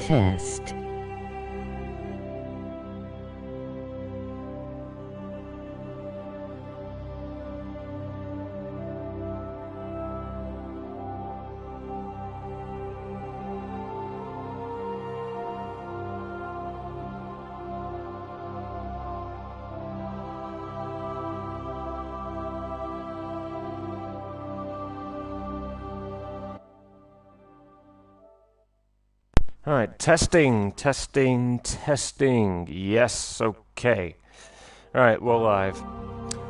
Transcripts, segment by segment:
test. Alright, testing. Yes, okay. Alright, we're live.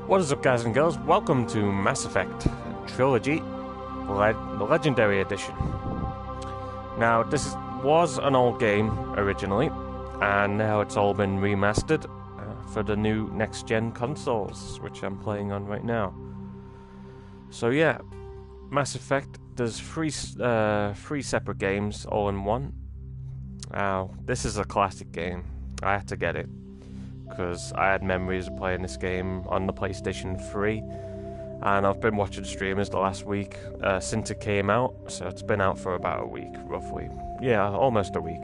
What is up, guys and girls? Welcome to Mass Effect Trilogy, the Legendary Edition. Now, this was an old game originally, and now it's all been remastered for the new next-gen consoles, which I'm playing on right now. So yeah, Mass Effect, there's three separate games all in one. This is a classic game. I had to get it because I had memories of playing this game on the PlayStation 3, and I've been watching streamers the last week since it came out, so it's been out for about a week, roughly. Yeah, almost a week.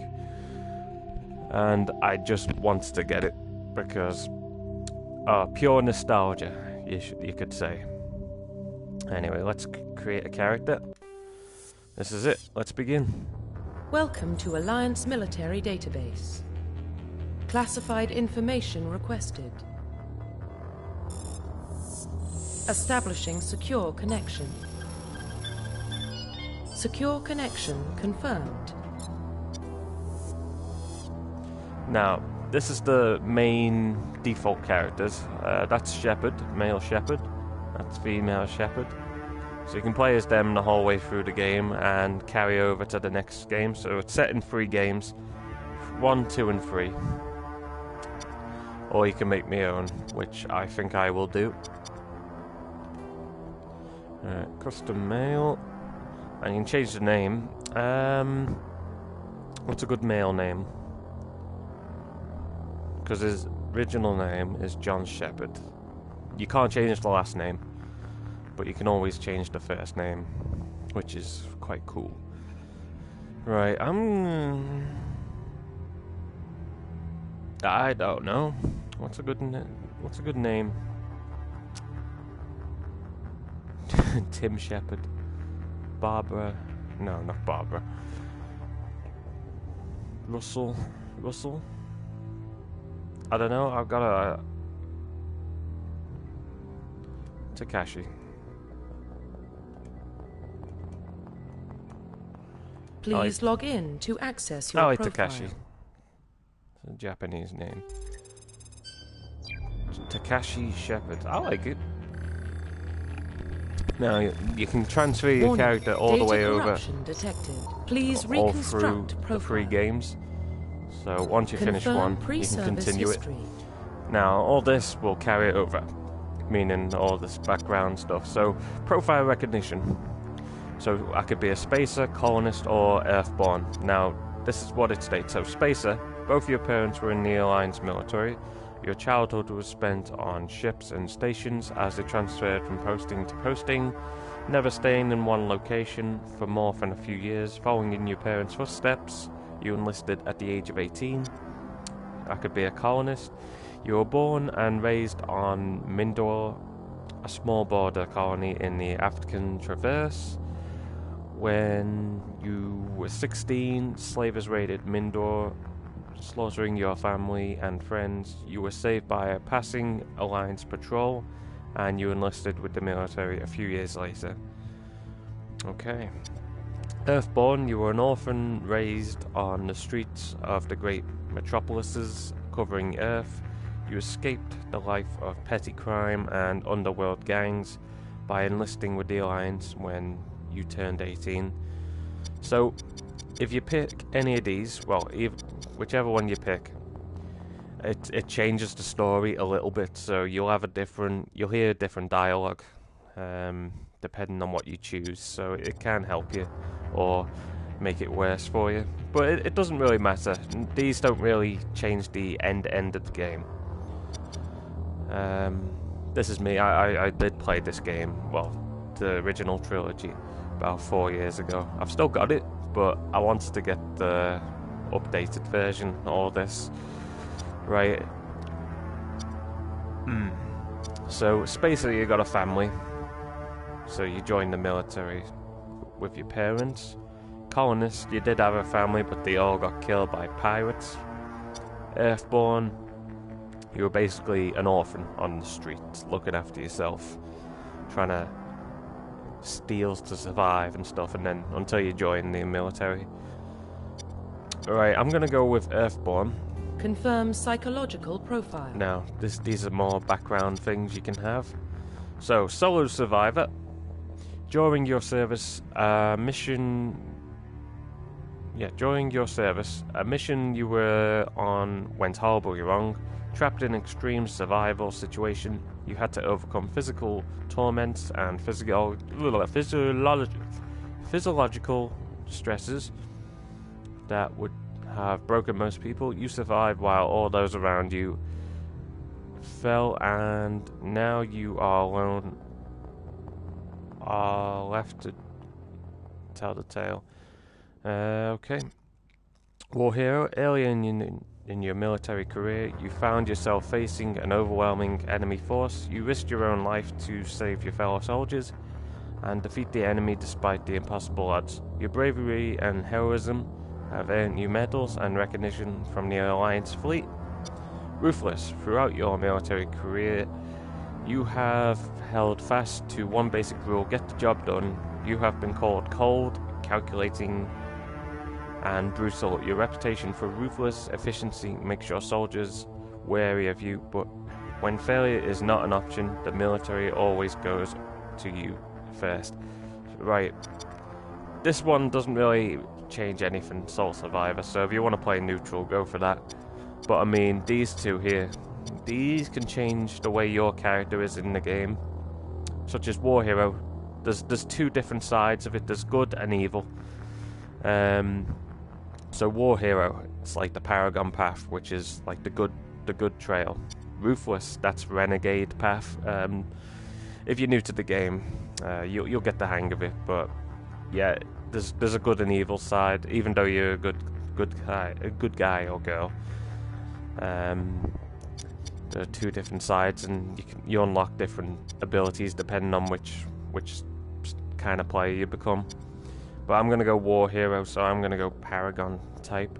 And I just wanted to get it because pure nostalgia, you could say. Anyway, let's create a character. This is it. Let's begin. Welcome to Alliance Military Database. Classified information requested. Establishing secure connection. Secure connection confirmed. Now, this is the main default characters. That's Shepard, male Shepard. That's female Shepard. So you can play as them the whole way through the game and carry over to the next game. So it's set in 3 games, 1, 2, and 3. Or you can make me own, which I think I will do. Custom male, and you can change the name. What's a good male name? Because his original name is John Shepard. You can't change the last name, but you can always change the first name, which is quite cool. Right, I don't know. What's a good name? Tim Shepard. Barbara. No, not Barbara. Russell. I don't know. I've got a Takashi. Please log in to access your profile. Takashi. It's a Japanese name. Takashi Shepard. I like it. Now you can transfer your character all the way over, detected. Please all through reconstruct the 3 games. So once you finish one, you can continue history. it. Now all this will carry it over, meaning all this background stuff. So profile recognition. So I could be a spacer, colonist, or earthborn. Now this is what it states. So spacer, both your parents were in the Alliance military. Your childhood was spent on ships and stations as they transferred from posting to posting, never staying in one location for more than a few years. Following in your parents' footsteps, you enlisted at the age of 18. I could be a colonist. You were born and raised on Mindor, a small border colony in the African Traverse. When you were 16, slavers raided Mindor, slaughtering your family and friends. You were saved by a passing Alliance patrol, and you enlisted with the military a few years later. Okay. Earthborn, you were an orphan raised on the streets of the great metropolises covering Earth. You escaped the life of petty crime and underworld gangs by enlisting with the Alliance when you turned 18. So, if you pick any of these, well, whichever one you pick, it changes the story a little bit. So you'll hear different dialogue, depending on what you choose. So it can help you, or make it worse for you. But it doesn't really matter. These don't really change the end of the game. This is me. I did play this game, well, the original trilogy, about 4 years ago. I've still got it, but I wanted to get the updated version, all this. Right. So, Spacer, you got a family. So you joined the military with your parents. Colonist, you did have a family, but they all got killed by pirates. Earthborn, you were basically an orphan on the streets, looking after yourself, trying to steal to survive and stuff, and then until you join the military. Alright, I'm gonna go with Earthborn. Confirm psychological profile. Now, these are more background things you can have. So, solo survivor. During your service, during your service, a mission you were on went horribly wrong. Trapped in extreme survival situation, you had to overcome physical torments and physiological stresses that would have broken most people. You survived while all those around you fell, and now you are alone. Are left to tell the tale. Okay. War hero. Earlier in your military career, you found yourself facing an overwhelming enemy force. You risked your own life to save your fellow soldiers and defeat the enemy despite the impossible odds. Your bravery and heroism have earned you medals and recognition from the Alliance fleet. Ruthless. Throughout your military career, you have held fast to one basic rule: get the job done. You have been called cold, calculating, and brutal. Your reputation for ruthless efficiency makes your soldiers wary of you, but when failure is not an option, the military always goes to you first. Right. This one doesn't really change anything, Soul Survivor, so if you want to play neutral, go for that. But I mean, these two here, these can change the way your character is in the game. Such as War Hero. There's two different sides of it. There's good and evil. So War Hero, it's like the Paragon path, which is like the good trail. Ruthless, that's Renegade path. If you're new to the game, you'll get the hang of it. But yeah, there's a good and evil side. Even though you're a good guy or girl. There are two different sides, and you unlock different abilities depending on which kind of player you become. But I'm gonna go War Hero, so I'm gonna go Paragon type.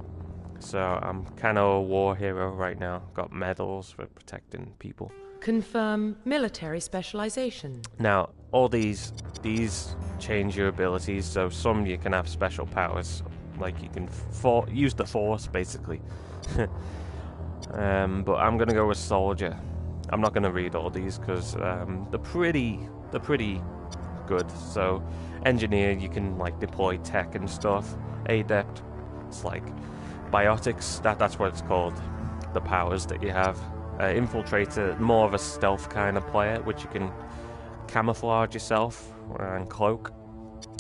So I'm kind of a War Hero right now. Got medals for protecting people. Confirm military specialization. Now, all these change your abilities. So some you can have special powers, like you can use the Force basically. But I'm gonna go with Soldier. I'm not gonna read all these because they're pretty good. So Engineer, you can like deploy tech and stuff. Adept, it's like biotics. That's what it's called. The powers that you have. Infiltrator, more of a stealth kind of player, which you can camouflage yourself and cloak.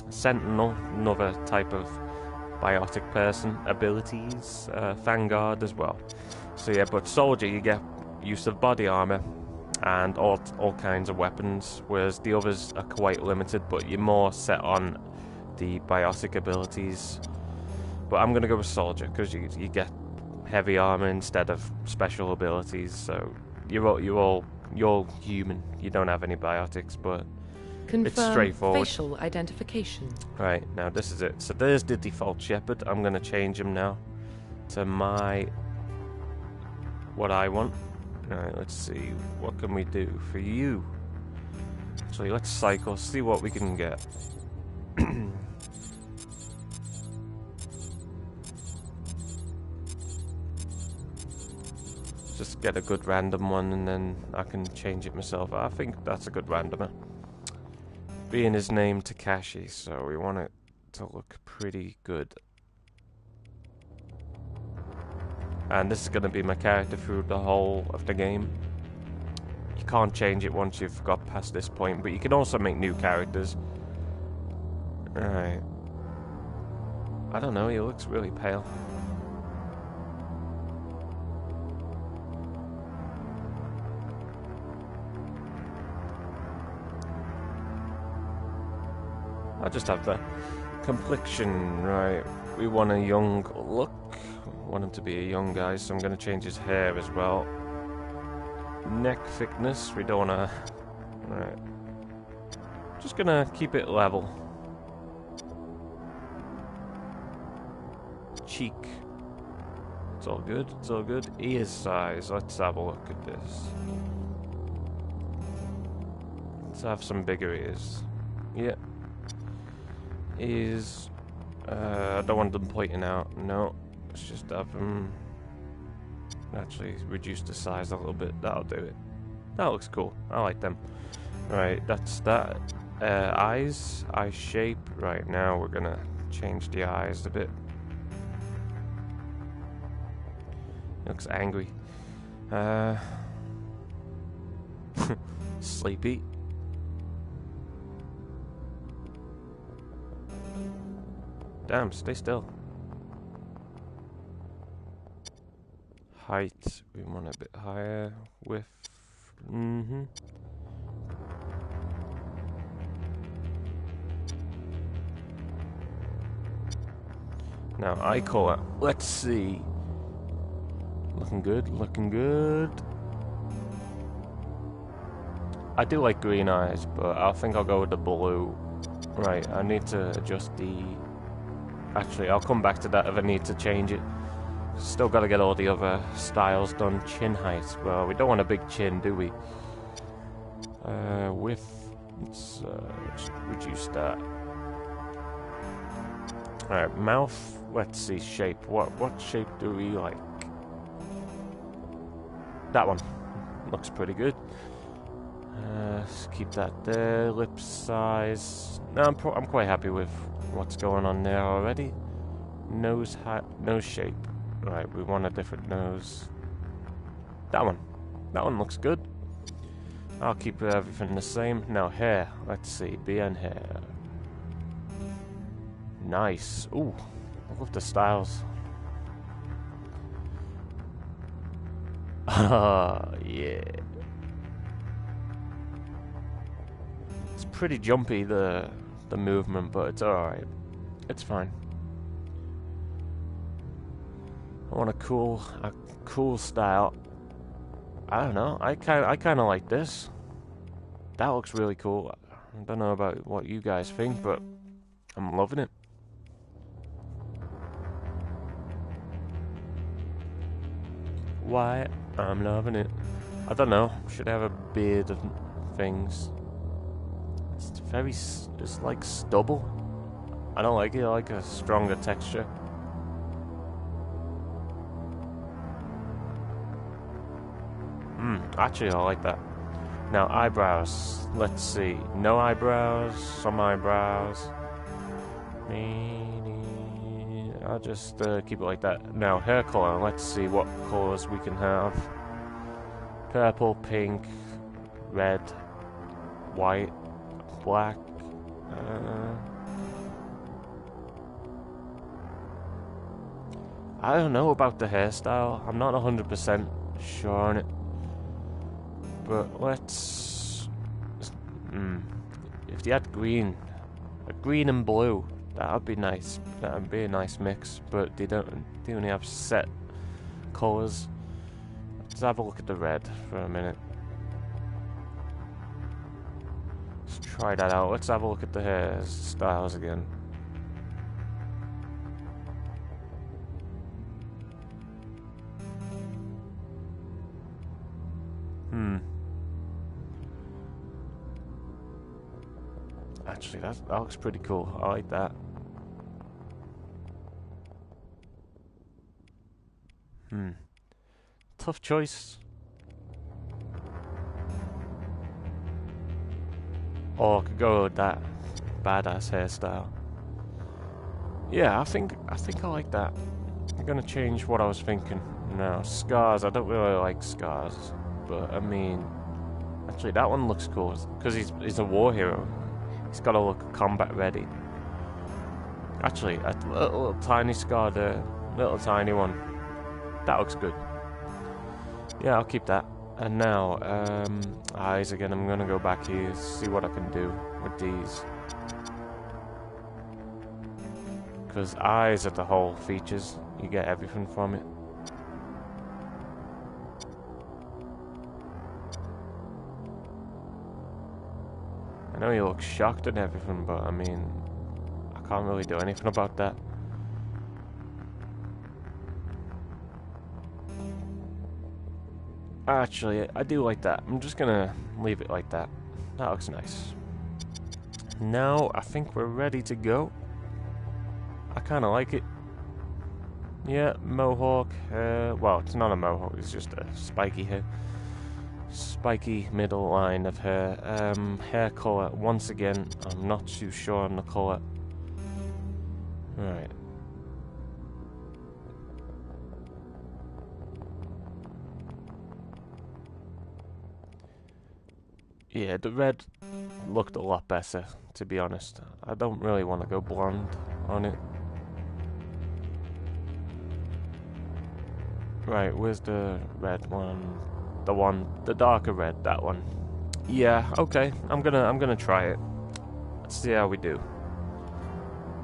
Sentinel, another type of biotic person. Abilities, Vanguard as well. So yeah, but Soldier, you get use of body armor and all kinds of weapons, whereas the others are quite limited, but you're more set on the biotic abilities. But I'm gonna go with Soldier because you get heavy armor instead of special abilities. So you're human. You don't have any biotics, but it's straightforward. Facial identification. Right, now this is it. So there's the default Shepherd. I'm gonna change him now to what I want. Alright, let's see. What can we do for you? So let's cycle, see what we can get. Just get a good random one and then I can change it myself. I think that's a good randomer. Being his name Takashi, so we want it to look pretty good. And this is going to be my character through the whole of the game. You can't change it once you've got past this point, but you can also make new characters. Alright. I don't know, he looks really pale. I'll just have the complexion, right. We want a young look. want him to be a young guy, so I'm going to change his hair as well. Neck thickness, we don't want to... Alright. Just going to keep it level. Cheek. It's all good, it's all good. Ear size, let's have a look at this. Let's have some bigger ears. Yeah. Ears... I don't want them pointing out, no. Let's just have them... Actually, reduce the size a little bit, that'll do it. That looks cool, I like them. Right, that's that. Eyes, eye shape. Right, now we're gonna change the eyes a bit. Looks angry. Sleepy. Damn, stay still. Height, we want a bit higher. Width, Now, eye color, let's see. Looking good, looking good. I do like green eyes, but I think I'll go with the blue. Right, I need to adjust the... Actually, I'll come back to that if I need to change it. Still gotta get all the other styles done. Chin height, well, we don't want a big chin, do we? Width, let's reduce that. Alright, mouth, let's see, shape. What shape do we like? That one. Looks pretty good. Let's keep that there. Lip size. No, I'm quite happy with what's going on there already. Nose shape. Right, we want a different nose. That one. That one looks good. I'll keep everything the same. Now hair. Let's see. BN hair. Nice. Ooh. I love the styles. Ah, yeah. It's pretty jumpy, the movement, but it's alright. It's fine. I want a cool style. I don't know. I kind of like this. That looks really cool. I don't know about what you guys think, but I'm loving it. Why? I'm loving it. I don't know. Should have a beard and things. It's like stubble. I don't like it. I like a stronger texture. Actually, I like that. Now, eyebrows. Let's see. No eyebrows. Some eyebrows. I'll just keep it like that. Now, hair color. Let's see what colors we can have. Purple, pink, red, white, black. I don't know about the hairstyle. I'm not 100% sure on it. But let's... if you had green and blue, that would be nice. That would be a nice mix. But they only have set colors. Let's have a look at the red for a minute. Let's try that out. Let's have a look at the hairstyles again. Actually, that looks pretty cool. I like that. Tough choice. Or I could go with that badass hairstyle. Yeah, I think I like that. I'm gonna change what I was thinking. Now, scars. I don't really like scars, but I mean, actually, that one looks cool because he's a war hero. He's got to look combat ready. Actually, a little tiny scar there, little tiny one. That looks good. Yeah, I'll keep that. And now, eyes again. I'm gonna go back here, see what I can do with these. Because eyes are the whole features. you get everything from it. I know you look shocked and everything, but I mean, I can't really do anything about that. Actually, I do like that. I'm just gonna leave it like that. That looks nice. Now, I think we're ready to go. I kinda like it. Yeah, mohawk. Well, it's not a mohawk, it's just a spiky hair. Spiky middle line of hair. Hair colour, once again, I'm not too sure on the colour. Right. Yeah, the red looked a lot better, to be honest. I don't really want to go blonde on it. Right, where's the red one? The darker red, that one. Yeah, okay. I'm gonna try it. Let's see how we do.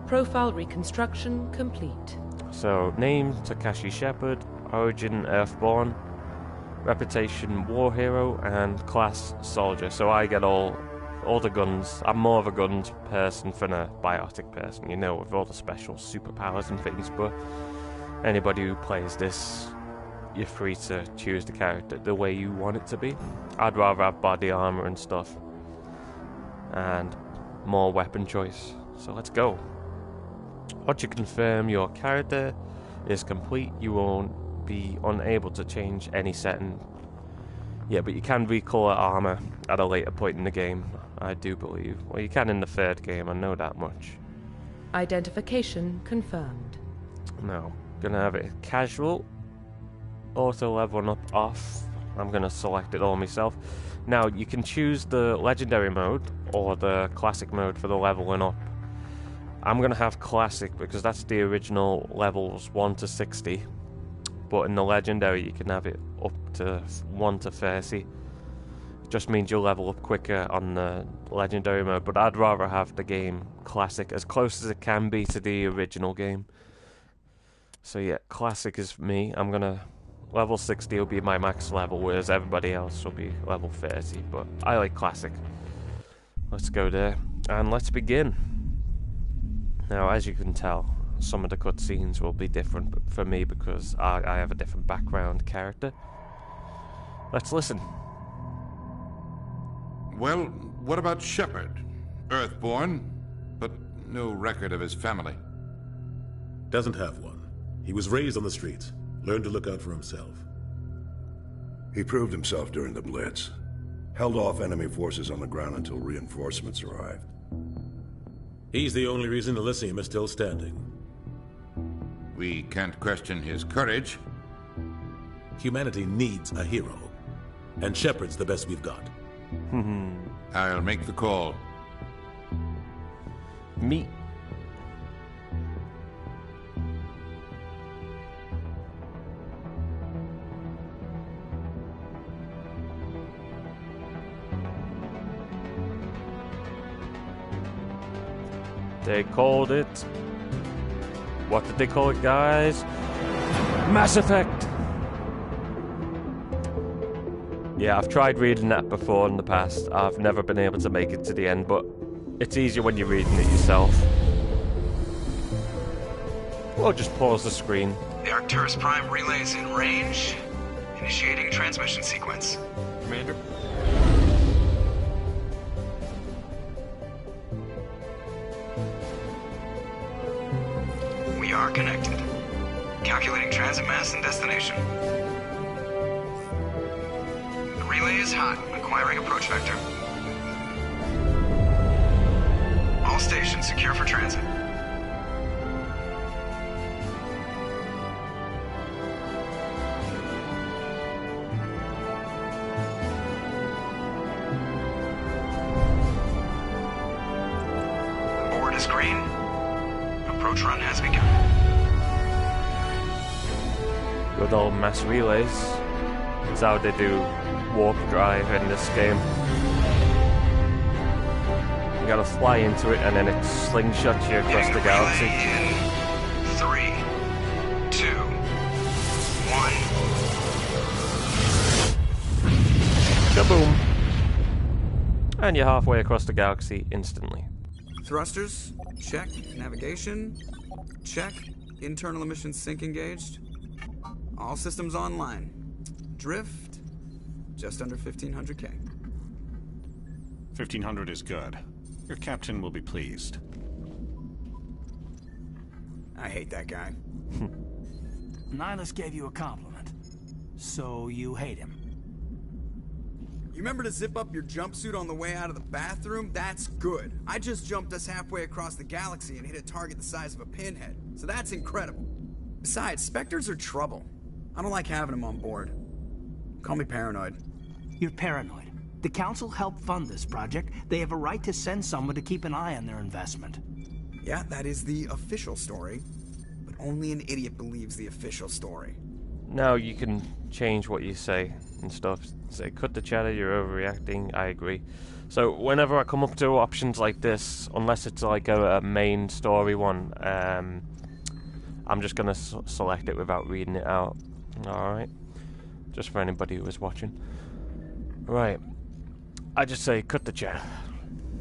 Profile reconstruction complete. So, name Takashi Shepard, origin Earthborn, reputation war hero, and class soldier. So I get all the guns. I'm more of a guns person than a biotic person, you know, with all the special superpowers and things, but anybody who plays this, you're free to choose the character the way you want it to be. I'd rather have body armor and stuff, and more weapon choice. So let's go. Once you confirm your character is complete, you won't be unable to change any setting. Yeah, but you can recolor armor at a later point in the game, I do believe. Well, you can in the third game, I know that much. Identification confirmed. Now, gonna have it casual. Auto leveling up off. I'm gonna select it all myself. Now, you can choose the legendary mode or the classic mode for the leveling up. I'm gonna have classic because that's the original levels 1 to 60. But in the legendary, you can have it up to 1 to 30. It just means you'll level up quicker on the legendary mode. But I'd rather have the game classic, as close as it can be to the original game. So yeah, classic is me. I'm gonna level 60 will be my max level, whereas everybody else will be level 30. But I like classic. Let's go there and let's begin. Now, as you can tell, some of the cutscenes will be different for me because I have a different background character. Let's listen. Well, what about Shepard? Earthborn, but no record of his family. Doesn't have one. He was raised on the streets, learned to look out for himself. He proved himself during the Blitz. Held off enemy forces on the ground until reinforcements arrived. He's the only reason Elysium is still standing. We can't question his courage. Humanity needs a hero, and Shepard's the best we've got. I'll make the call. Me. They called it... What did they call it, guys? Mass Effect! Yeah, I've tried reading that before in the past. I've never been able to make it to the end, but it's easier when you're reading it yourself. Or just pause the screen. The Arcturus Prime relay is in range. Initiating transmission sequence. Commander? We are connected. Calculating transit mass and destination. The relay is hot, acquiring approach vector. All stations secure for transit. Board is green. Approach run has begun. Good old mass relays. That's how they do warp drive in this game. You gotta fly into it and then it slingshots you across the galaxy. In 3, 2, Kaboom! And you're halfway across the galaxy instantly. Thrusters, check. Navigation, check. Internal emission sync engaged. All systems online. Drift, just under 1500K. 1500 is good. Your captain will be pleased. I hate that guy. Nihilus gave you a compliment. So you hate him. You remember to zip up your jumpsuit on the way out of the bathroom? That's good. I just jumped us halfway across the galaxy and hit a target the size of a pinhead. So that's incredible. Besides, Spectres are trouble. I don't like having them on board. Call me paranoid. You're paranoid. The Council helped fund this project. They have a right to send someone to keep an eye on their investment. Yeah, that is the official story. But only an idiot believes the official story. Now you can change what you say and stuff. Say, cut the chatter, you're overreacting, I agree. So whenever I come up to options like this, unless it's like a main story one, I'm just going to select it without reading it out. Alright. Just for anybody who was watching. Right. I just say, cut the chatter.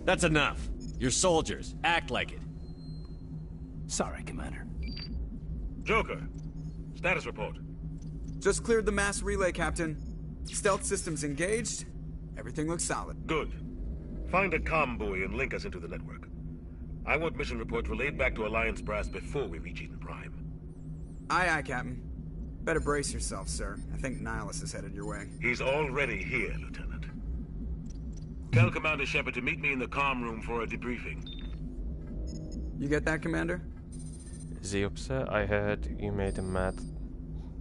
That's enough. You're soldiers. Act like it. Sorry, Commander. Joker, status report. Just cleared the mass relay, Captain. Stealth systems engaged. Everything looks solid. Good. Find a comm buoy and link us into the network. I want mission reports relayed back to Alliance Brass before we reach Eden Prime. Aye, aye, Captain. Better brace yourself, sir. I think Nihilus is headed your way. He's already here, Lieutenant. Tell Commander Shepard to meet me in the comm room for a debriefing. You get that, Commander? Is he upset? I heard you made him mad.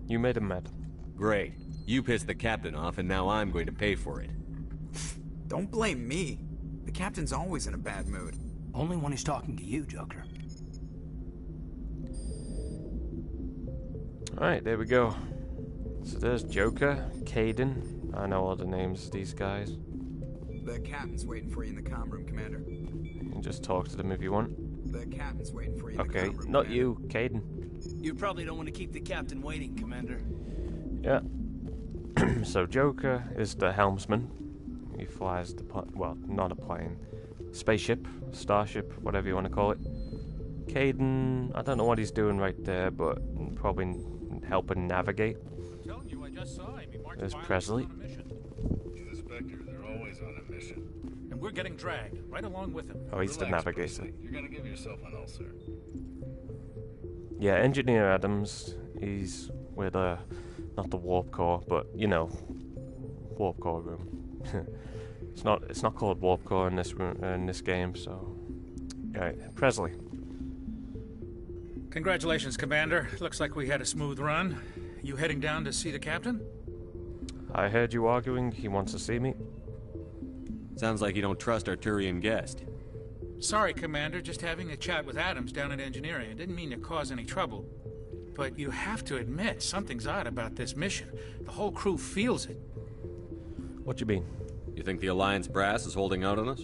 You made him mad. Great. You pissed the captain off, and now I'm going to pay for it. Don't blame me. The captain's always in a bad mood. Only when he's talking to you, Joker. Alright, there we go. So there's Joker, Caden. I know all the names of these guys. The captain's waiting for you in the comm room, Commander. You can just talk to them if you want. The captain's waiting for you in the Okay, comm room, not Commander. you, Caden. You probably don't want to keep the captain waiting, Commander. Yeah. So Joker is the helmsman. He flies the well, not a plane. Spaceship, starship, whatever you want to call it. Caden, I don't know what he's doing right there, but probably helping navigate. There's Presley. He's a Spectre. They're always on a mission. And we're getting dragged right along with him. Oh, he's the navigator. You're gonna give yourself an ulcer. Yeah, Engineer Adams. He's with not the warp core, but you know, warp core room. It's not called warp core in this game. So, alright, Presley. Congratulations, Commander. Looks like we had a smooth run. You heading down to see the captain? I heard you arguing. He wants to see me. Sounds like you don't trust our Turian guest. Sorry, Commander. Just having a chat with Adams down at engineering. I didn't mean to cause any trouble. But you have to admit, something's odd about this mission. The whole crew feels it. What you mean? You think the Alliance brass is holding out on us?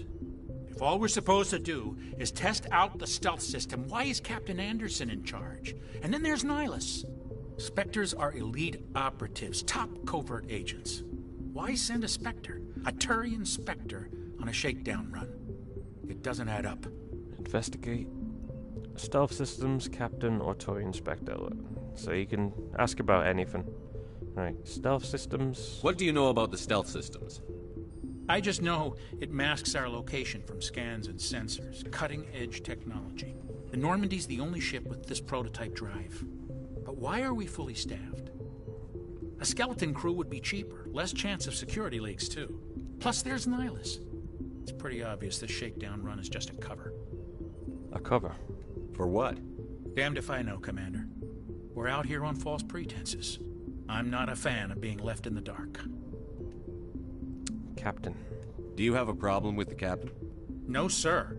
If all we're supposed to do is test out the stealth system, why is Captain Anderson in charge? And then there's Nihilus. Spectres are elite operatives, top covert agents. Why send a Spectre, a Turian Spectre, on a shakedown run? It doesn't add up. Investigate. Stealth systems, captain, or Turian Spectre. So you can ask about anything. Right, stealth systems. What do you know about the stealth systems? I just know it masks our location from scans and sensors. Cutting-edge technology. The Normandy's the only ship with this prototype drive. But why are we fully staffed? A skeleton crew would be cheaper, less chance of security leaks too. Plus there's Nihilus. It's pretty obvious this shakedown run is just a cover. A cover? For what? Damned if I know, Commander. We're out here on false pretenses. I'm not a fan of being left in the dark. Captain. Do you have a problem with the captain? No, sir.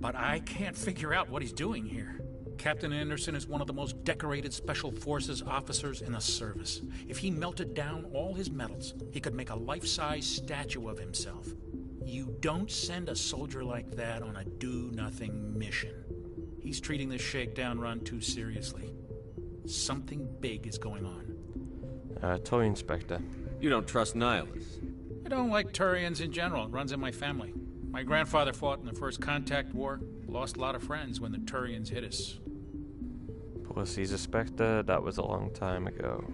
But I can't figure out what he's doing here. Captain Anderson is one of the most decorated Special Forces officers in the service. If he melted down all his medals, he could make a life-size statue of himself. You don't send a soldier like that on a do-nothing mission. He's treating this shakedown run too seriously. Something big is going on. Toy Inspector. You don't trust Nihilus? I don't like Turians in general. It runs in my family. My grandfather fought in the First Contact War. Lost a lot of friends when the Turians hit us. Plus, he's a Spectre. That was a long time ago.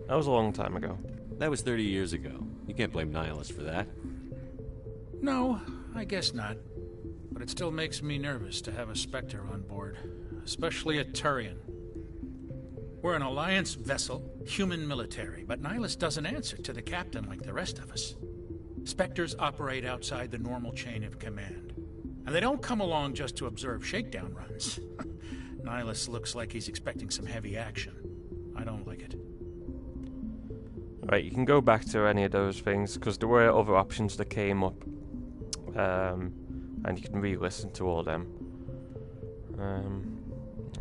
That was a long time ago. That was 30 years ago. You can't blame Nihilus for that. No, I guess not. But it still makes me nervous to have a Spectre on board. Especially a Turian. We're an Alliance vessel, human military, but Nihilus doesn't answer to the captain like the rest of us. Spectres operate outside the normal chain of command. And they don't come along just to observe shakedown runs. Nihilus looks like he's expecting some heavy action. I don't like it. Right, you can go back to any of those things, because there were other options that came up. And you can re-listen to all them.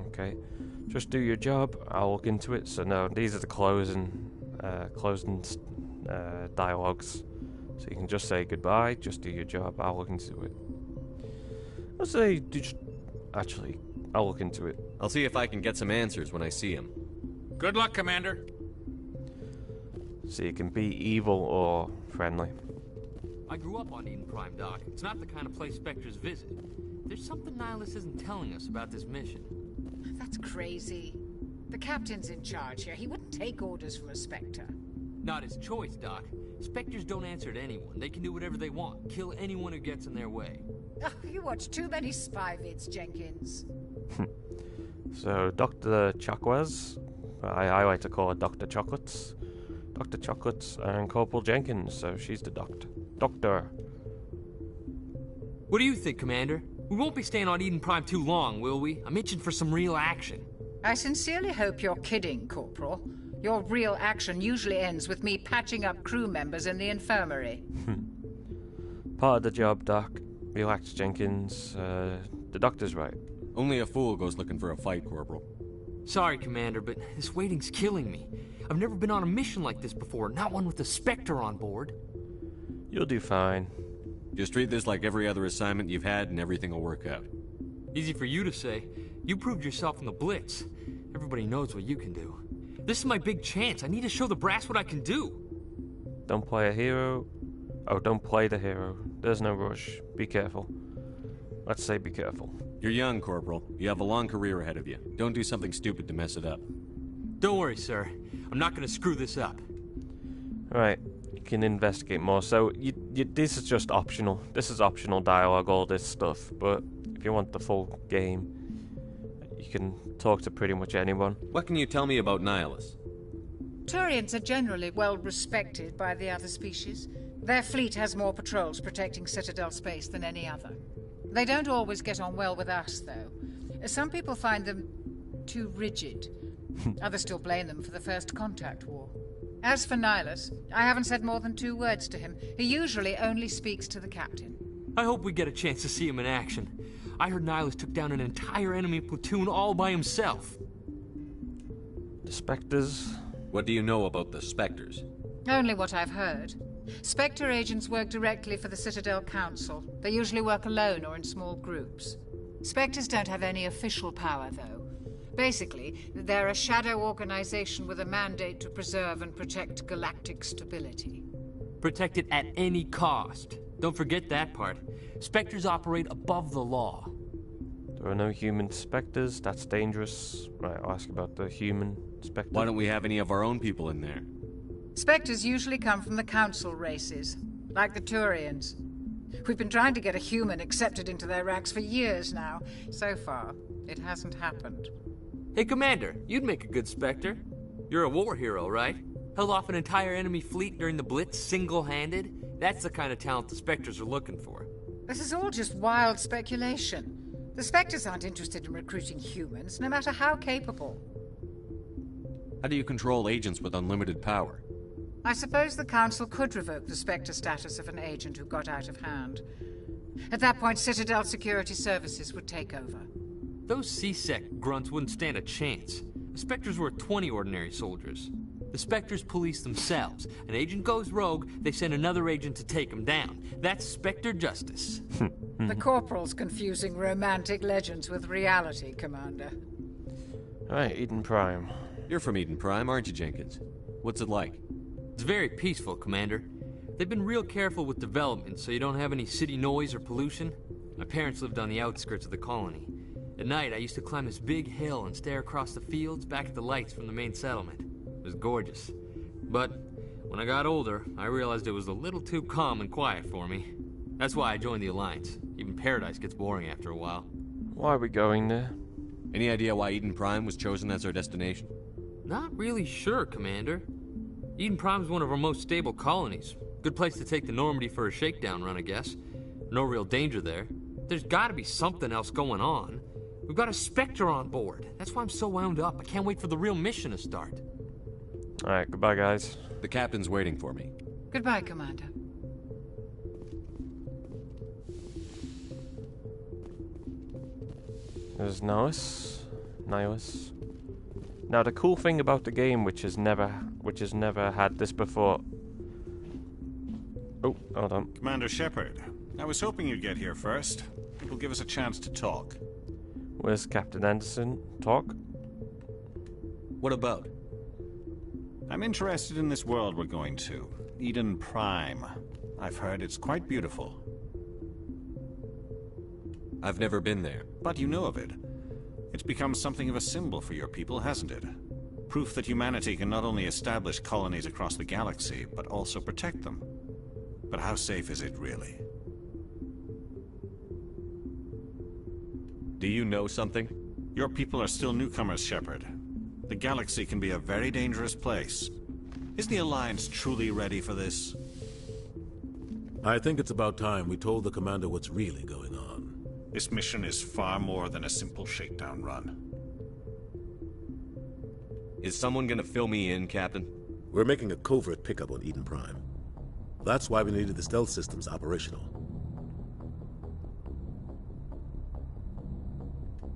Okay. Just do your job, I'll look into it. So no, these are the closing dialogues. So you can just say goodbye, just do your job, I'll look into it. I'll say, actually, I'll look into it. I'll see if I can get some answers when I see him. Good luck, Commander. So you can be evil or friendly. I grew up on Eden Prime, Doc. It's not the kind of place Spectres visit. There's something Nihilus isn't telling us about this mission. That's crazy. The captain's in charge here. He wouldn't take orders from a Spectre. Not his choice, Doc. Spectres don't answer to anyone. They can do whatever they want. Kill anyone who gets in their way. Oh, you watch too many spy vids, Jenkins. So, Dr. Chakwas, I like to call her Dr. Chocolates. Dr. Chocolates and Corporal Jenkins, so she's the doctor. What do you think, Commander? We won't be staying on Eden Prime too long, will we? I'm itching for some real action. I sincerely hope you're kidding, Corporal. Your real action usually ends with me patching up crew members in the infirmary. Part of the job, Doc. Relax, Jenkins. The doctor's right. Only a fool goes looking for a fight, Corporal. Sorry, Commander, but this waiting's killing me. I've never been on a mission like this before, not one with a Spectre on board. You'll do fine. Just treat this like every other assignment you've had and everything will work out. Easy for you to say. You proved yourself in the Blitz. Everybody knows what you can do. This is my big chance. I need to show the brass what I can do. Don't play a hero. Oh, don't play the hero. There's no rush. Be careful. Let's say be careful. You're young, Corporal. You have a long career ahead of you. Don't do something stupid to mess it up. Don't worry, sir. I'm not going to screw this up. Right. You can investigate more. So, this is just optional. This is optional dialogue, all this stuff. But if you want the full game, you can talk to pretty much anyone. What can you tell me about Nihilus? Turians are generally well respected by the other species. Their fleet has more patrols protecting Citadel space than any other. They don't always get on well with us, though. Some people find them too rigid. Others still blame them for the First Contact War. As for Nihilus, I haven't said more than 2 words to him. He usually only speaks to the captain. I hope we get a chance to see him in action. I heard Nihilus took down an entire enemy platoon all by himself. The Spectres? What do you know about the Spectres? Only what I've heard. Spectre agents work directly for the Citadel Council. They usually work alone or in small groups. Spectres don't have any official power, though. Basically, they're a shadow organization with a mandate to preserve and protect galactic stability. Protect it at any cost. Don't forget that part. Spectres operate above the law. There are no human Spectres. That's dangerous. Right, I'll ask about the human Spectre. Why don't we have any of our own people in there? Spectres usually come from the Council races, like the Turians. We've been trying to get a human accepted into their ranks for years now. So far, it hasn't happened. Hey, Commander, you'd make a good Spectre. You're a war hero, right? Held off an entire enemy fleet during the Blitz single-handed? That's the kind of talent the Spectres are looking for. This is all just wild speculation. The Spectres aren't interested in recruiting humans, no matter how capable. How do you control agents with unlimited power? I suppose the Council could revoke the Spectre status of an agent who got out of hand. At that point, Citadel Security Services would take over. Those C-Sec grunts wouldn't stand a chance. The Spectres were 20 ordinary soldiers. The Spectres police themselves. An agent goes rogue, they send another agent to take him down. That's Spectre justice. The Corporal's confusing romantic legends with reality, Commander. Right, Eden Prime. You're from Eden Prime, aren't you, Jenkins? What's it like? It's very peaceful, Commander. They've been real careful with development, so you don't have any city noise or pollution. My parents lived on the outskirts of the colony. At night, I used to climb this big hill and stare across the fields back at the lights from the main settlement. It was gorgeous. But when I got older, I realized it was a little too calm and quiet for me. That's why I joined the Alliance. Even Paradise gets boring after a while. Why are we going there? Any idea why Eden Prime was chosen as our destination? Not really sure, Commander. Eden Prime's one of our most stable colonies. Good place to take the Normandy for a shakedown run, I guess. No real danger there. There's gotta be something else going on. We've got a Spectre on board. That's why I'm so wound up. I can't wait for the real mission to start. Alright, goodbye, guys. The captain's waiting for me. Goodbye, Commander. There's Nihilus. Now, the cool thing about the game, which has never had this before. Oh, hold on. Commander Shepard, I was hoping you'd get here first. It will give us a chance to talk. Where's Captain Anderson? Talk? What about? I'm interested in this world we're going to. Eden Prime. I've heard it's quite beautiful. I've never been there. But you know of it. It's become something of a symbol for your people, hasn't it? Proof that humanity can not only establish colonies across the galaxy, but also protect them. But how safe is it, really? Do you know something? Your people are still newcomers, Shepard. The galaxy can be a very dangerous place. Is the Alliance truly ready for this? I think it's about time we told the Commander what's really going on. This mission is far more than a simple shakedown run. Is someone gonna fill me in, Captain? We're making a covert pickup on Eden Prime. That's why we needed the stealth systems operational.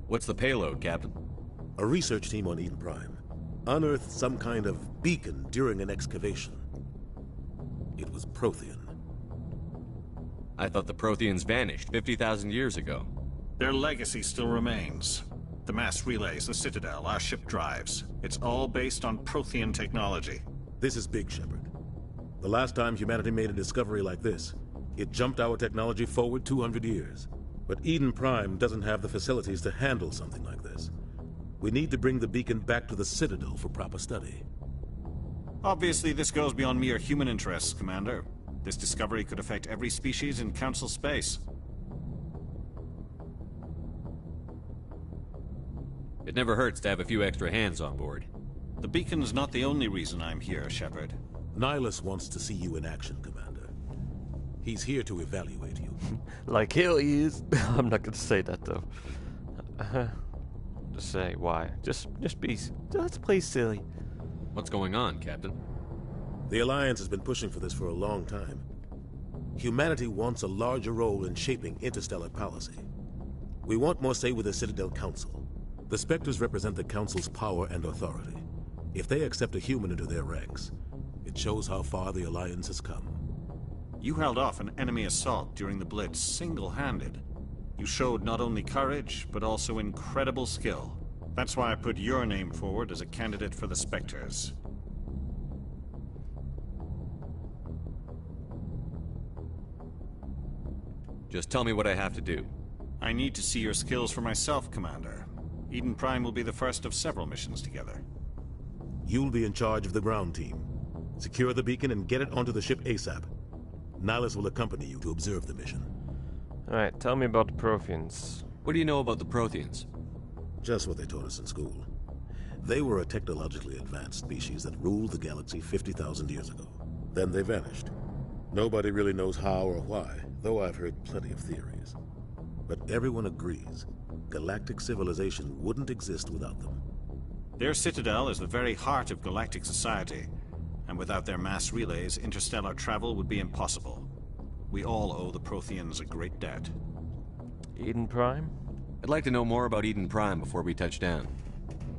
What's the payload, Captain? A research team on Eden Prime unearthed some kind of beacon during an excavation. It was Prothean. I thought the Protheans vanished 50,000 years ago. Their legacy still remains. The mass relays, the Citadel, our ship drives. It's all based on Prothean technology. This is big, Shepard. The last time humanity made a discovery like this, it jumped our technology forward 200 years. But Eden Prime doesn't have the facilities to handle something like this. We need to bring the beacon back to the Citadel for proper study. Obviously, this goes beyond mere human interests, Commander. This discovery could affect every species in Council space. It never hurts to have a few extra hands on board. The beacon's not the only reason I'm here, Shepard. Nihilus wants to see you in action, Commander. He's here to evaluate you. Like here he is. I'm not gonna say that though. Just say why. Just play silly. What's going on, Captain? The Alliance has been pushing for this for a long time. Humanity wants a larger role in shaping interstellar policy. We want more say with the Citadel Council. The Spectres represent the Council's power and authority. If they accept a human into their ranks, it shows how far the Alliance has come. You held off an enemy assault during the Blitz single-handed. You showed not only courage, but also incredible skill. That's why I put your name forward as a candidate for the Spectres. Just tell me what I have to do. I need to see your skills for myself, Commander. Eden Prime will be the first of several missions together. You'll be in charge of the ground team. Secure the beacon and get it onto the ship ASAP. Nihilus will accompany you to observe the mission. Alright, tell me about the Protheans. What do you know about the Protheans? Just what they taught us in school. They were a technologically advanced species that ruled the galaxy 50,000 years ago. Then they vanished. Nobody really knows how or why, though I've heard plenty of theories. But everyone agrees, galactic civilization wouldn't exist without them. Their citadel is the very heart of galactic society, and without their mass relays, interstellar travel would be impossible. We all owe the Protheans a great debt. Eden Prime? I'd like to know more about Eden Prime before we touch down.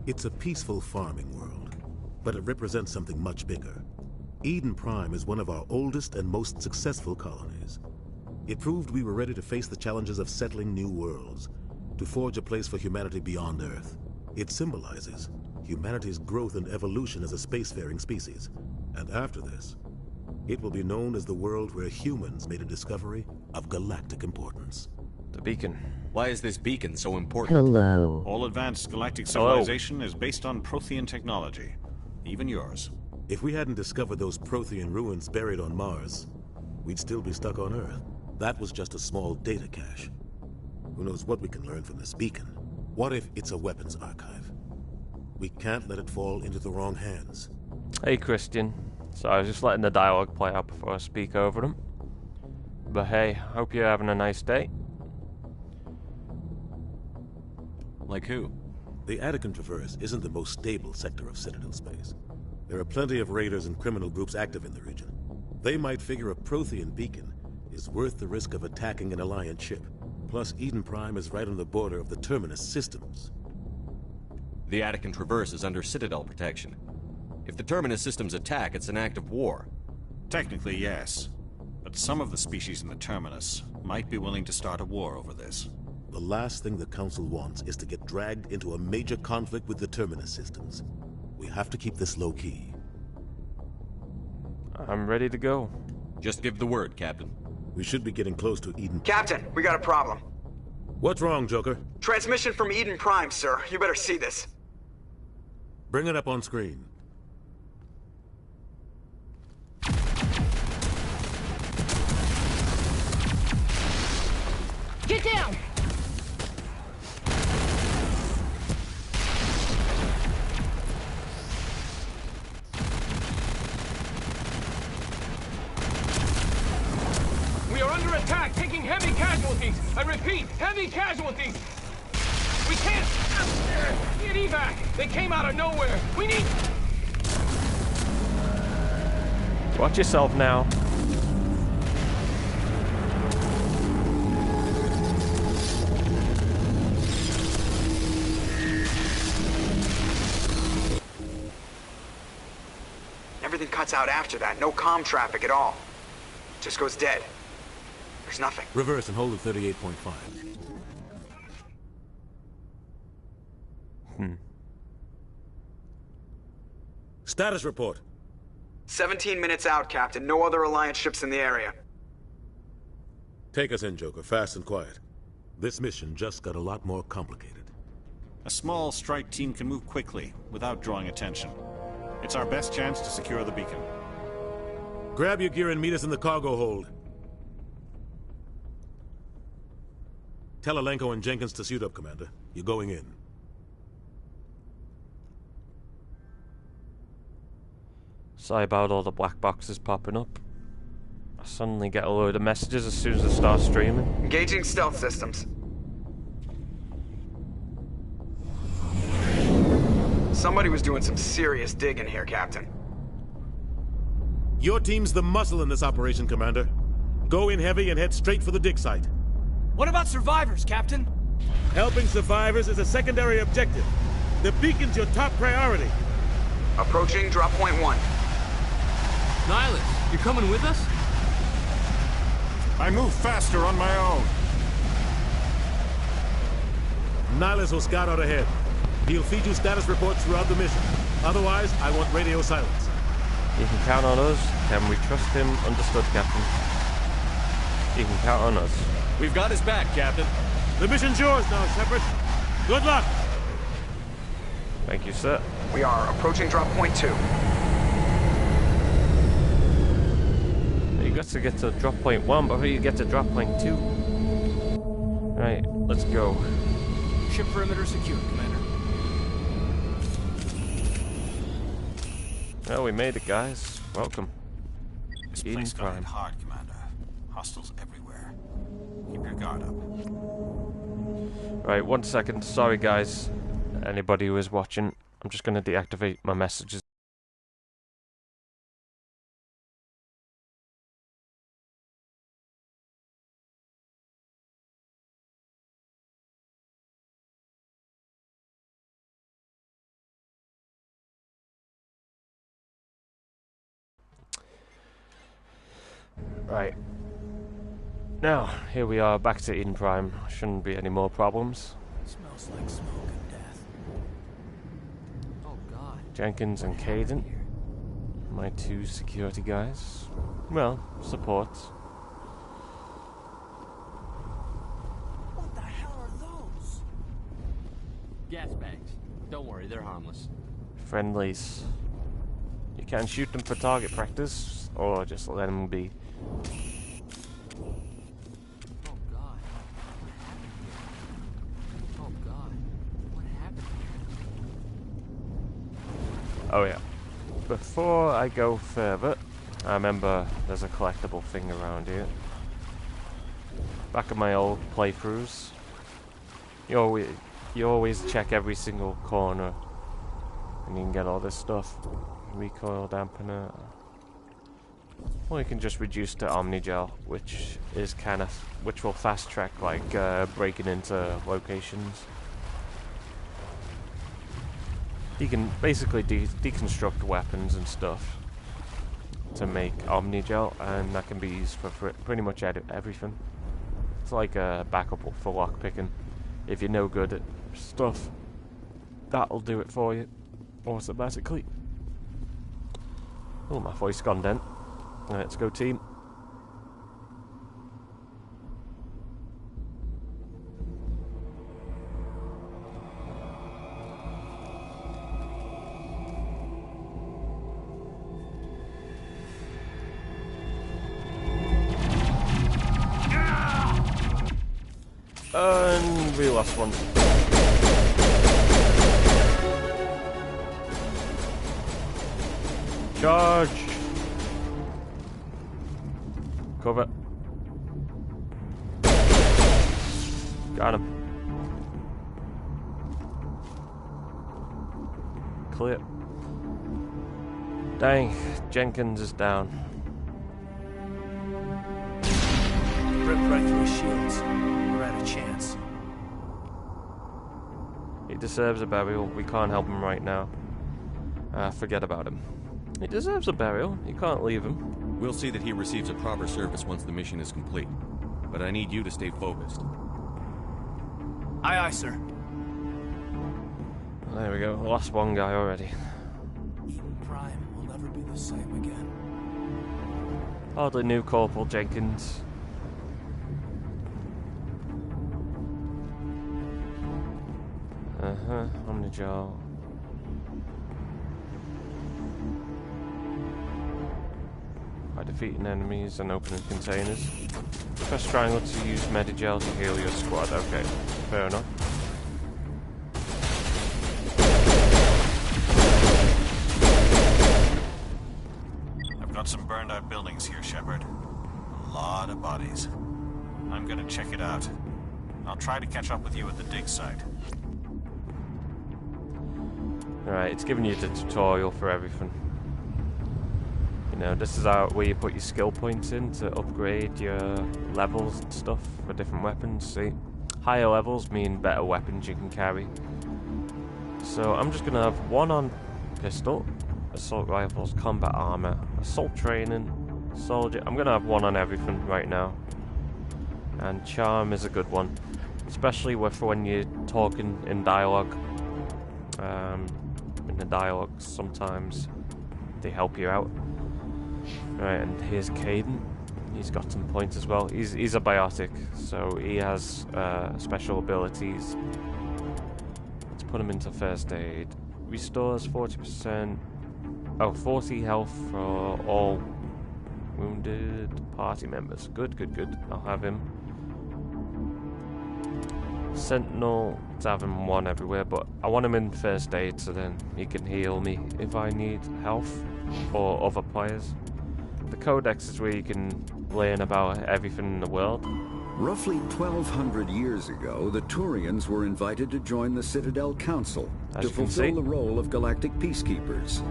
It's a peaceful farming world, but it represents something much bigger. Eden Prime is one of our oldest and most successful colonies. It proved we were ready to face the challenges of settling new worlds, to forge a place for humanity beyond Earth. It symbolizes humanity's growth and evolution as a spacefaring species. And after this, It will be known as the world where humans made a discovery of galactic importance. The beacon. Why is this beacon so important? Hello. All advanced galactic civilization is based on Prothean technology. Even yours. If we hadn't discovered those Prothean ruins buried on Mars, we'd still be stuck on Earth. That was just a small data cache. Who knows what we can learn from this beacon? What if it's a weapons archive? We can't let it fall into the wrong hands. Hey, Christian. So I was just letting the dialogue play out before I speak over them. But hey, hope you're having a nice day. Like who? The Attican Traverse isn't the most stable sector of Citadel space. There are plenty of raiders and criminal groups active in the region. They might figure a Prothean beacon is worth the risk of attacking an Alliance ship. Plus, Eden Prime is right on the border of the Terminus systems. The Attican Traverse is under Citadel protection. If the Terminus systems attack, it's an act of war. Technically, yes. But some of the species in the Terminus might be willing to start a war over this. The last thing the Council wants is to get dragged into a major conflict with the Terminus systems. We have to keep this low-key. I'm ready to go. Just give the word, Captain. We should be getting close to Eden. Captain, we got a problem. What's wrong, Joker? Transmission from Eden Prime, sir. You better see this. Bring it up on screen. Get down! We are under attack, taking heavy casualties. I repeat, heavy casualties. We can't get evac. They came out of nowhere. We need... Watch yourself now. Everything cuts out after that. No comm traffic at all. Just goes dead. There's nothing. Reverse and hold at 38.5. Status report. 17 minutes out, Captain. No other Alliance ships in the area. Take us in, Joker. Fast and quiet. This mission just got a lot more complicated. A small strike team can move quickly, without drawing attention. It's our best chance to secure the beacon. Grab your gear and meet us in the cargo hold. Tell Alenko and Jenkins to suit up, Commander. You're going in. Sorry about all the black boxes popping up. I suddenly get a load of messages as soon as I start streaming. Engaging stealth systems. Somebody was doing some serious digging here, Captain. Your team's the muscle in this operation, Commander. Go in heavy and head straight for the dig site. What about survivors, Captain? Helping survivors is a secondary objective. The beacon's your top priority. Approaching drop point 1. Nihilus, you're coming with us? I move faster on my own. Nihilus will scout out ahead. He'll feed you status reports throughout the mission. Otherwise, I want radio silence. You can count on us. Can we trust him? Understood, Captain. You can count on us. We've got his back, Captain. The mission's yours now, Shepard. Good luck. Thank you, sir. We are approaching drop point 2. You got to get to drop point 1 before you get to drop point 2. Right, let's go. Ship perimeter secure, Commander. Oh, we made it, guys. Welcome. This Eden place got Prime. hit hard, Commander. Hostiles everywhere. Keep your guard up. Right, 1 second. Sorry, guys. Anybody who is watching, I'm just going to deactivate my messages. Right. Now, here we are back to Eden Prime. Shouldn't be any more problems. Smells like smoke and death. Oh, God. Jenkins and Caden. my 2 security guys. Well, support. What the hell are those? Gas bags. Don't worry, they're harmless. Friendlies. You can shoot them for target practice, or just let them be. Oh God. What happened here? Oh God. What happened here? Oh yeah. Before I go further, I remember there's a collectible thing around here. Back in my old playthroughs, you always check every single corner, and you can get all this stuff. Recoil dampener. Or you can just reduce to Omnigel, which will fast track like breaking into locations. You can basically deconstruct weapons and stuff to make Omnigel, and that can be used for pretty much everything. It's like a backup for lockpicking. If you're no good at stuff, that'll do it for you automatically. Oh, my voice gone then. Let's go, team. And we lost one. Charge! Cover. Got him. Clear. Dang, Jenkins is down. Rip right through his shields. We're out of chance. He deserves a burial. We can't help him right now. Forget about him. He deserves a burial. You can't leave him. We'll see that he receives a proper service once the mission is complete. But I need you to stay focused. Aye, aye, sir. There we go. Lost one guy already. Eden Prime will never be the same again. Hardly knew Corporal Jenkins. Omnigel. By defeating enemies and opening containers. Press triangle to use Medigel to heal your squad. Okay, fair enough. I've got some burned out buildings here, Shepard. A lot of bodies. I'm gonna check it out. I'll try to catch up with you at the dig site. Alright, it's giving you the tutorial for everything. You know, this is where you put your skill points in to upgrade your levels and stuff for different weapons. See, higher levels mean better weapons you can carry. So I'm just gonna have one on pistol, assault rifles, combat armor, assault training, soldier. I'm gonna have one on everything right now. And charm is a good one, especially when you're talking in dialogue. In the dialogues, sometimes they help you out. Right, and here's Caden. He's got some points as well. He's a biotic, so he has special abilities. Let's put him into first aid. Restores 40%. Oh, 40 health for all wounded party members. Good, good, good. I'll have him. Sentinel, let's have him one everywhere, but I want him in first aid so then he can heal me if I need health or other players. The Codex is where you can learn about everything in the world. Roughly 1,200 years ago, the Turians were invited to join the Citadel Council to fulfill the role of galactic peacekeepers.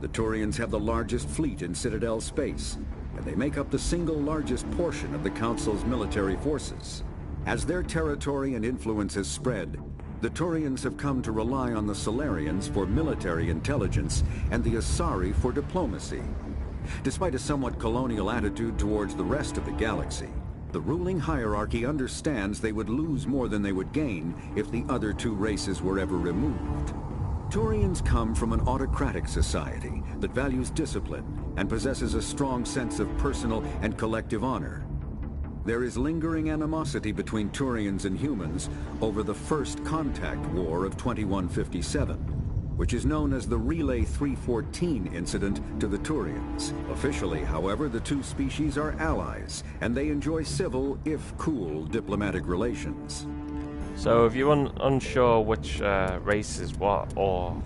The Turians have the largest fleet in Citadel space, and they make up the single largest portion of the Council's military forces. As their territory and influence has spread, the Turians have come to rely on the Solarians for military intelligence and the Asari for diplomacy. Despite a somewhat colonial attitude towards the rest of the galaxy, the ruling hierarchy understands they would lose more than they would gain if the other two races were ever removed. Turians come from an autocratic society that values discipline and possesses a strong sense of personal and collective honor. There is lingering animosity between Turians and humans over the First Contact War of 2157, which is known as the Relay 314 incident to the Turians. Officially, however, the two species are allies, and they enjoy civil, if cool, diplomatic relations. So if you're unsure which race is what, or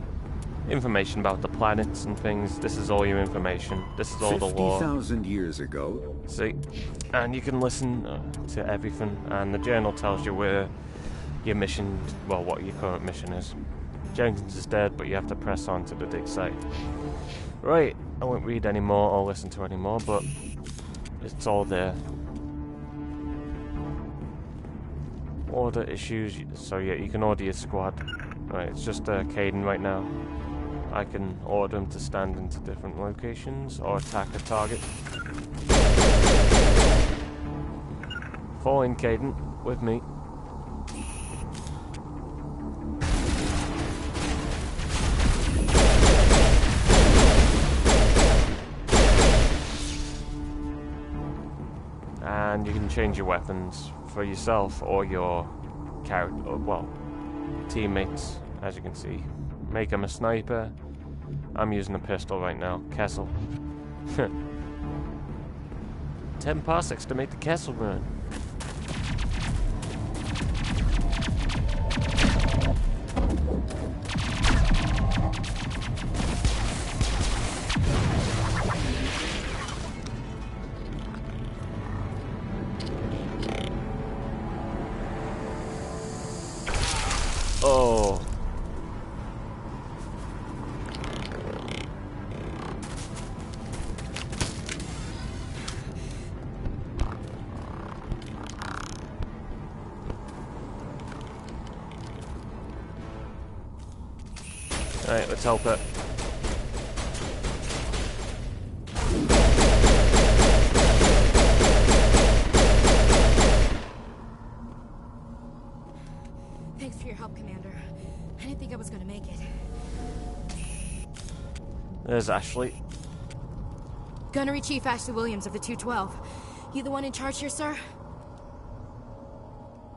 information about the planets and things, this is all your information. This is all the lore. 50,000 years ago. See? And you can listen to everything, and the journal tells you where your mission, well, what your current mission is. Jenkins is dead, but you have to press on to the dig site. Right, I won't read any more or listen to any more, but it's all there. Order issues, so yeah, you can order your squad. Right, it's just Caden right now. I can order him to stand into different locations or attack a target. Fall in, Caden, with me. And you can change your weapons for yourself or your character, or, well, teammates, as you can see. Make him a sniper. I'm using a pistol right now. Kessel. 10 parsecs to make the Kessel run. Oh. Alright, let's help it. Thanks for your help, Commander. I didn't think I was gonna make it. There's Ashley. Gunnery Chief Ashley Williams of the 212. You the one in charge here, sir?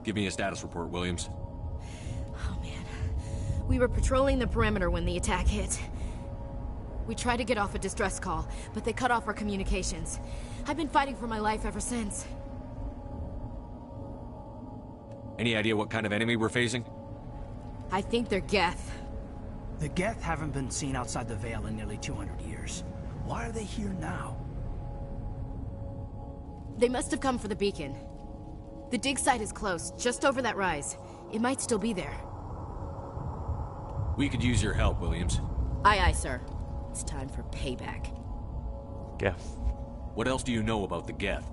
Give me a status report, Williams. Oh, man. We were patrolling the perimeter when the attack hit. We tried to get off a distress call, but they cut off our communications. I've been fighting for my life ever since. Any idea what kind of enemy we're facing? I think they're Geth. The Geth haven't been seen outside the Veil in nearly 200 years. Why are they here now? They must have come for the beacon. The dig site is close, just over that rise. It might still be there. We could use your help, Williams. Aye, aye, sir. It's time for payback. Geth. What else do you know about the Geth?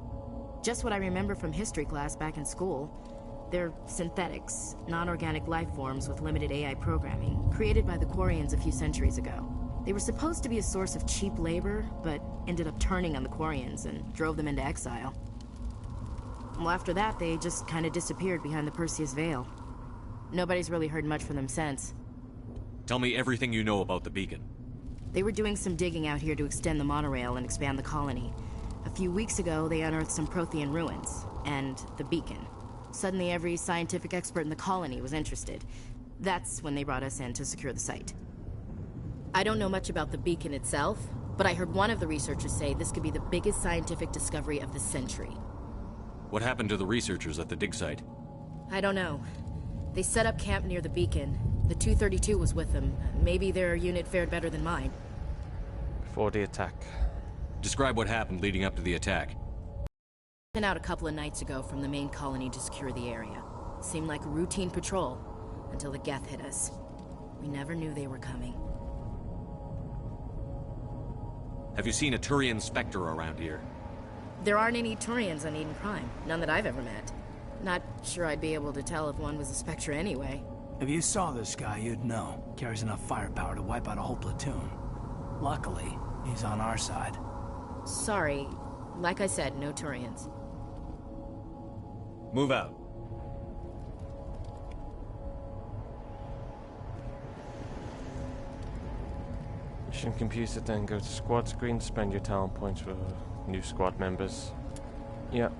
Just what I remember from history class back in school. They're synthetics, non-organic life forms with limited AI programming, created by the Quarians a few centuries ago. They were supposed to be a source of cheap labor, but ended up turning on the Quarians and drove them into exile. Well, after that, they just kind of disappeared behind the Perseus Veil. Nobody's really heard much from them since. Tell me everything you know about the beacon. They were doing some digging out here to extend the monorail and expand the colony. A few weeks ago, they unearthed some Prothean ruins, and the beacon. Suddenly, every scientific expert in the colony was interested. That's when they brought us in to secure the site. I don't know much about the beacon itself, but I heard one of the researchers say this could be the biggest scientific discovery of the century. What happened to the researchers at the dig site? I don't know. They set up camp near the beacon. The 232 was with them. Maybe their unit fared better than mine. Before the attack. Describe what happened leading up to the attack. Sent out a couple of nights ago from the main colony to secure the area. Seemed like a routine patrol, until the Geth hit us. We never knew they were coming. Have you seen a Turian Spectre around here? There aren't any Turians on Eden Prime. None that I've ever met. Not sure I'd be able to tell if one was a Spectre anyway. If you saw this guy, you'd know. Carries enough firepower to wipe out a whole platoon. Luckily, he's on our side. Sorry. Like I said, no Turians. Move out. Mission computer, then go to squad screen, spend your talent points for new squad members. Yeah.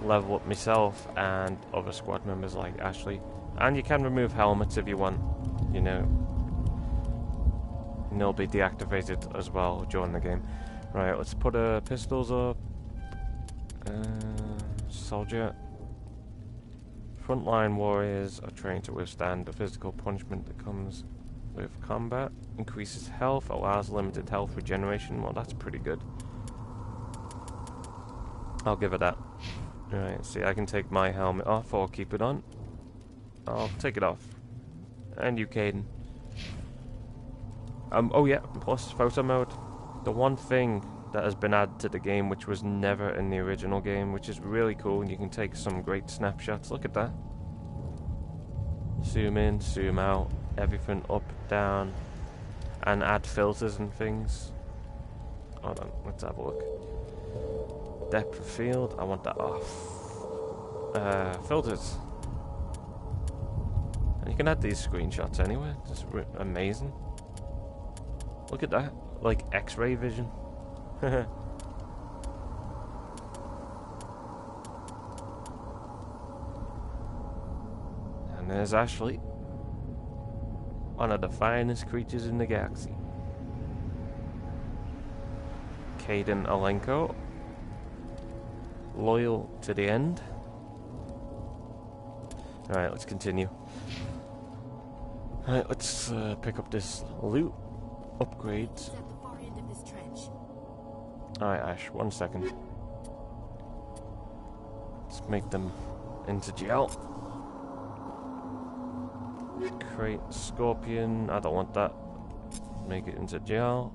Level up myself and other squad members like Ashley. And you can remove helmets if you want, you know. And they'll be deactivated as well during the game. Right, let's put pistols up. Soldier. Frontline warriors are trained to withstand the physical punishment that comes with combat. Increases health, allows limited health regeneration. Well, that's pretty good. I'll give it that. Alright, see, I can take my helmet off or keep it on. I'll take it off. And you, Caden. Oh yeah, plus photo mode. The one thing that has been added to the game which was never in the original game, which is really cool, and you can take some great snapshots. Look at that. Zoom in, zoom out, everything up, down, and add filters and things. Hold on, let's have a look. Depth of field, I want that off. Filters. And you can add these screenshots anywhere, just amazing. Look at that, like X-ray vision. And there's Ashley, one of the finest creatures in the galaxy. Caden Alenko, loyal to the end. Alright, let's continue. Alright, let's pick up this loot. Upgrades. Alright, Ash, 1 second. Let's make them into gel. Crate Scorpion, I don't want that. Make it into gel.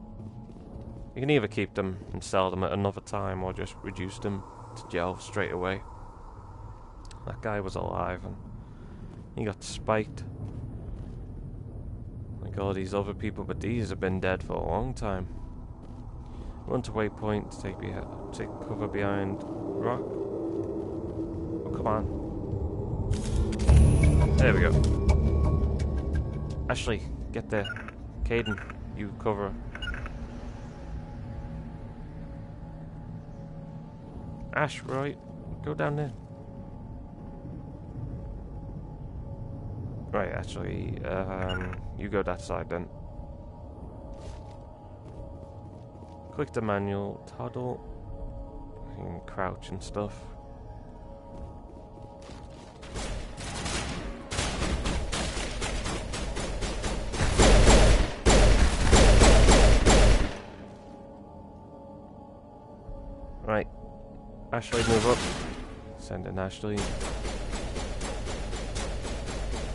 You can either keep them and sell them at another time or just reduce them to gel straight away. That guy was alive and he got spiked. Like all these other people, but these have been dead for a long time. Run to waypoint, take cover behind rock. Oh, come on. There we go. Ashley, get there. Caden, you cover. Ash, right, go down there. Right, actually, you go that side then. Click the manual, toddle, and crouch and stuff. Right, Ashley, move up. Send in Ashley.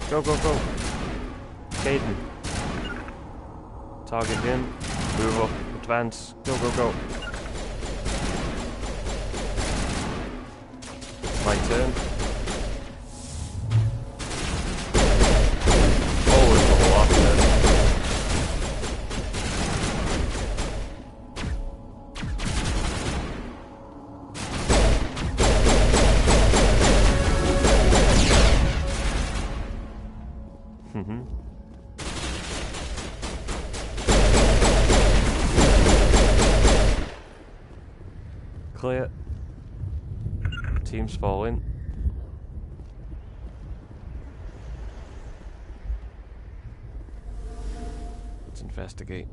Go, go, go. Caden. Target in. Move up. Advance. Go, go, go. My turn. Oh, it's a lot there. Clear. Team's falling. Let's investigate.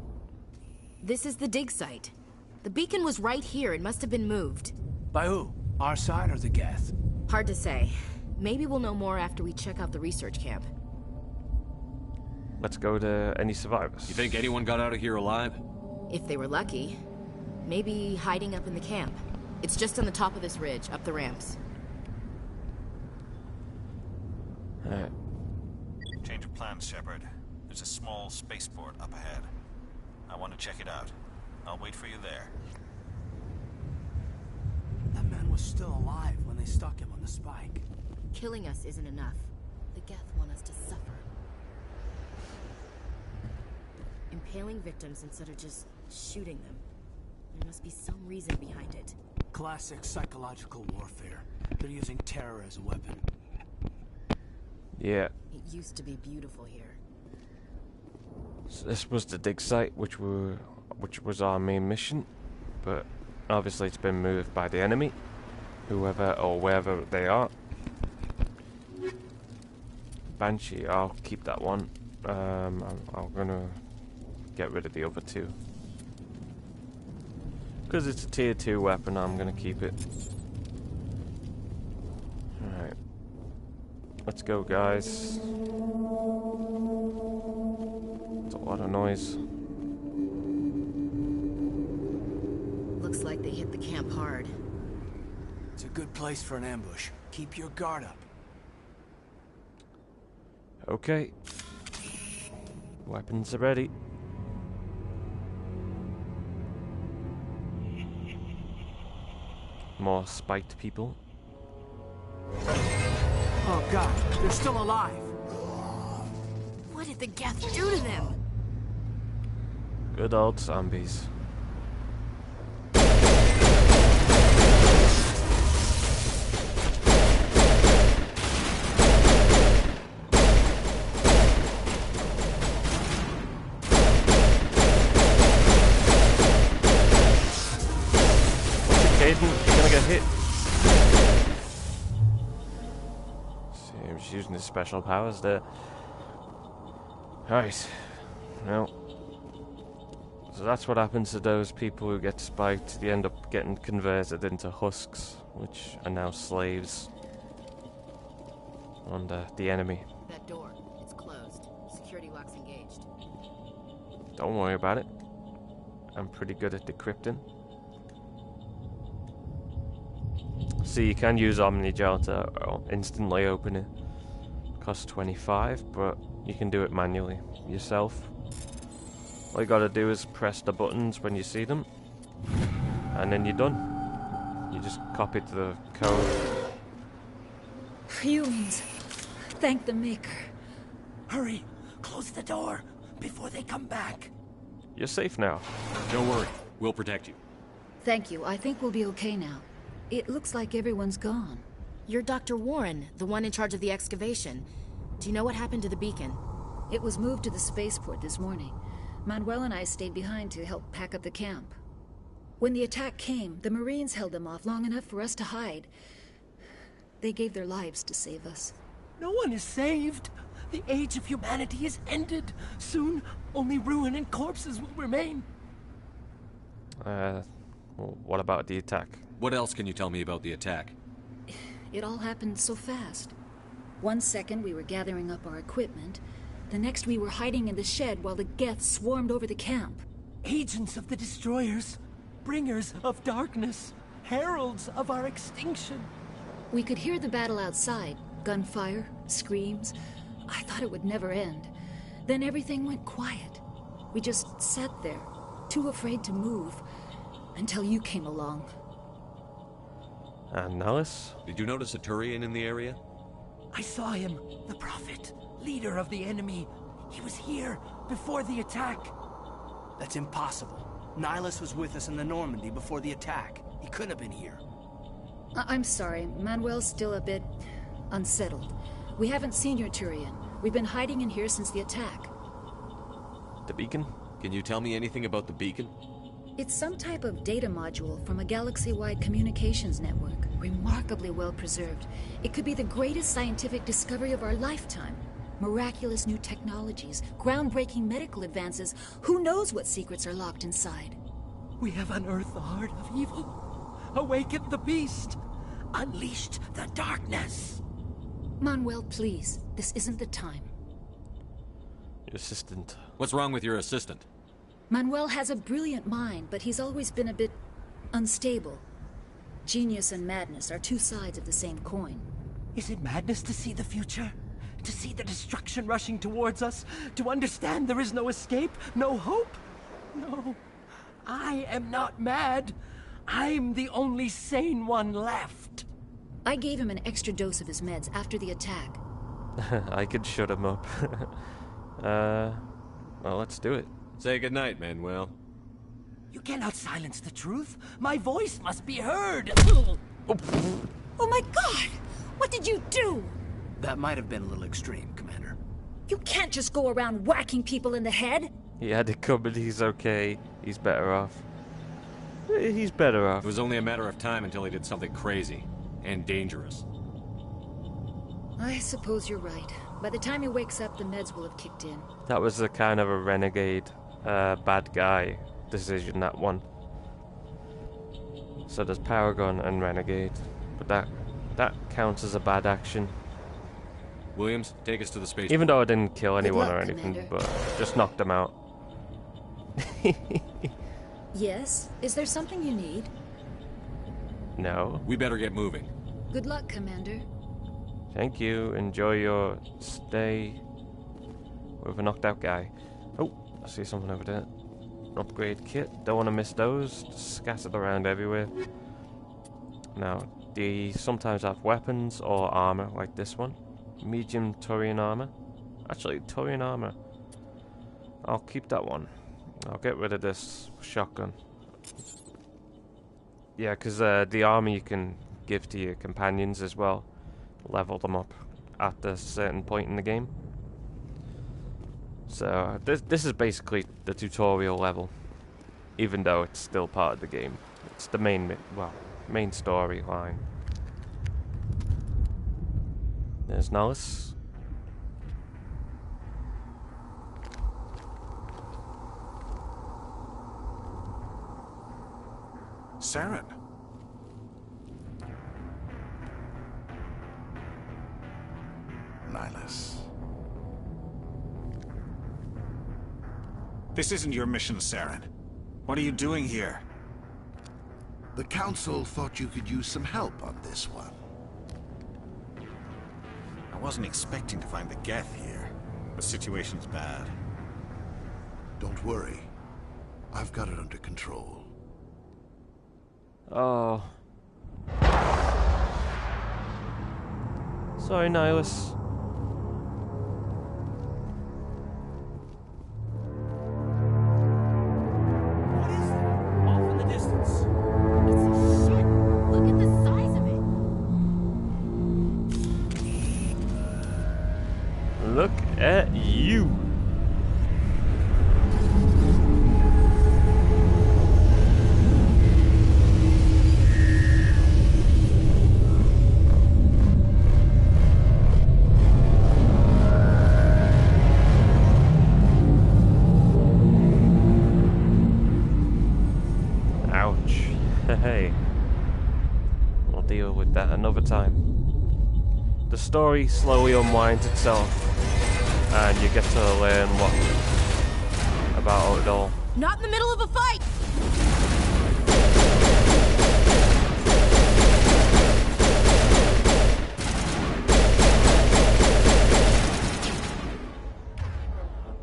This is the dig site. The beacon was right here. It must have been moved. By who? Our side or the Geth? Hard to say. Maybe we'll know more after we check out the research camp. Let's go to any survivors. You think anyone got out of here alive? If they were lucky. Maybe hiding up in the camp. It's just on the top of this ridge, up the ramps. Alright. Change of plans, Shepard. There's a small spaceport up ahead. I want to check it out. I'll wait for you there. That man was still alive when they stuck him on the spike. Killing us isn't enough. The Geth want us to suffer. Impaling victims instead of just shooting them. There must be some reason behind it. Classic psychological warfare. They're using terror as a weapon. Yeah. It used to be beautiful here. So this was the dig site, which was our main mission, but obviously it's been moved by the enemy, whoever or wherever they are. Banshee, I'll keep that one. I'm gonna get rid of the other two. Because it's a tier 2 weapon, I'm gonna keep it. Alright. Let's go, guys. It's a lot of noise. Looks like they hit the camp hard. It's a good place for an ambush. Keep your guard up. Okay. Weapons are ready. More spiked people. Oh god, they're still alive! What did the Geth do to them? Good old zombies. You're gonna get hit. See, I'm just using his special powers there. Right. Well. So that's what happens to those people who get spiked. They end up getting converted into husks, which are now slaves under the enemy. That door, it's closed. Security lock's engaged. Don't worry about it. I'm pretty good at decrypting. See, you can use Omnigel to instantly open it. Costs 25, but you can do it manually yourself. All you gotta do is press the buttons when you see them, and then you're done. You just copy the code. Humans, thank the Maker. Hurry, close the door before they come back. You're safe now. Don't worry, we'll protect you. Thank you. I think we'll be okay now. It looks like everyone's gone. You're Dr. Warren, the one in charge of the excavation. Do you know what happened to the beacon? It was moved to the spaceport this morning. Manuel and I stayed behind to help pack up the camp. When the attack came, the Marines held them off long enough for us to hide. They gave their lives to save us. No one is saved. The age of humanity is ended. Soon, only ruin and corpses will remain. Well, what about the attack? What else can you tell me about the attack? It all happened so fast. One second we were gathering up our equipment. The next we were hiding in the shed while the Geth swarmed over the camp. Agents of the destroyers. Bringers of darkness. Heralds of our extinction. We could hear the battle outside. Gunfire, screams. I thought it would never end. Then everything went quiet. We just sat there, too afraid to move, until you came along. And Nellis? Did you notice a Turian in the area? I saw him, the Prophet, leader of the enemy. He was here before the attack. That's impossible. Nihilus was with us in the Normandy before the attack. He couldn't have been here. I'm sorry, Manuel's still a bit unsettled. We haven't seen your Turian. We've been hiding in here since the attack. The beacon? Can you tell me anything about the beacon? It's some type of data module from a galaxy-wide communications network. Remarkably well preserved. It could be the greatest scientific discovery of our lifetime. Miraculous new technologies, groundbreaking medical advances. Who knows what secrets are locked inside? We have unearthed the heart of evil. Awakened the beast. Unleashed the darkness. Manuel, please. This isn't the time. Your assistant. What's wrong with your assistant? Manuel has a brilliant mind, but he's always been a bit unstable. Genius and madness are two sides of the same coin. Is it madness to see the future? To see the destruction rushing towards us? To understand there is no escape? No hope? No. I am not mad. I'm the only sane one left. I gave him an extra dose of his meds after the attack. I could shut him up. Well, let's do it. Say goodnight, Manuel. You cannot silence the truth. My voice must be heard. Oh my God! What did you do? That might have been a little extreme, Commander. You can't just go around whacking people in the head. He had it covered, he's okay. He's better off. He's better off. It was only a matter of time until he did something crazy and dangerous. I suppose you're right. By the time he wakes up, the meds will have kicked in. That was a kind of a renegade, bad guy decision, that one. So there's Paragon and Renegade, but that counts as a bad action. Williams, take us to the space. Even though I didn't kill anyone luck, or anything, Commander. but just knocked them out. Yes? Is there something you need? No. We better get moving. Good luck, Commander. Thank you. Enjoy your stay with a knocked out guy. Oh, I see something over there. Upgrade kit. Don't want to miss those. Just scattered around everywhere. Now, do you sometimes have weapons or armor like this one? Medium Turian armor. Actually, Turian armor. I'll keep that one. I'll get rid of this shotgun. Yeah, because the armor you can give to your companions as well. Level them up at a certain point in the game. So this is basically the tutorial level, even though it's still part of the game. It's the main storyline. There's Nullis. Saren. Nihilus. This isn't your mission, Saren. What are you doing here? The Council thought you could use some help on this one. I wasn't expecting to find the Geth here. The situation's bad. Don't worry. I've got it under control. Oh. Sorry, Nihilus. Look at you. Ouch. Hey. We'll deal with that another time. The story slowly unwinds itself, and you get to learn what about it all. Not in the middle of a fight!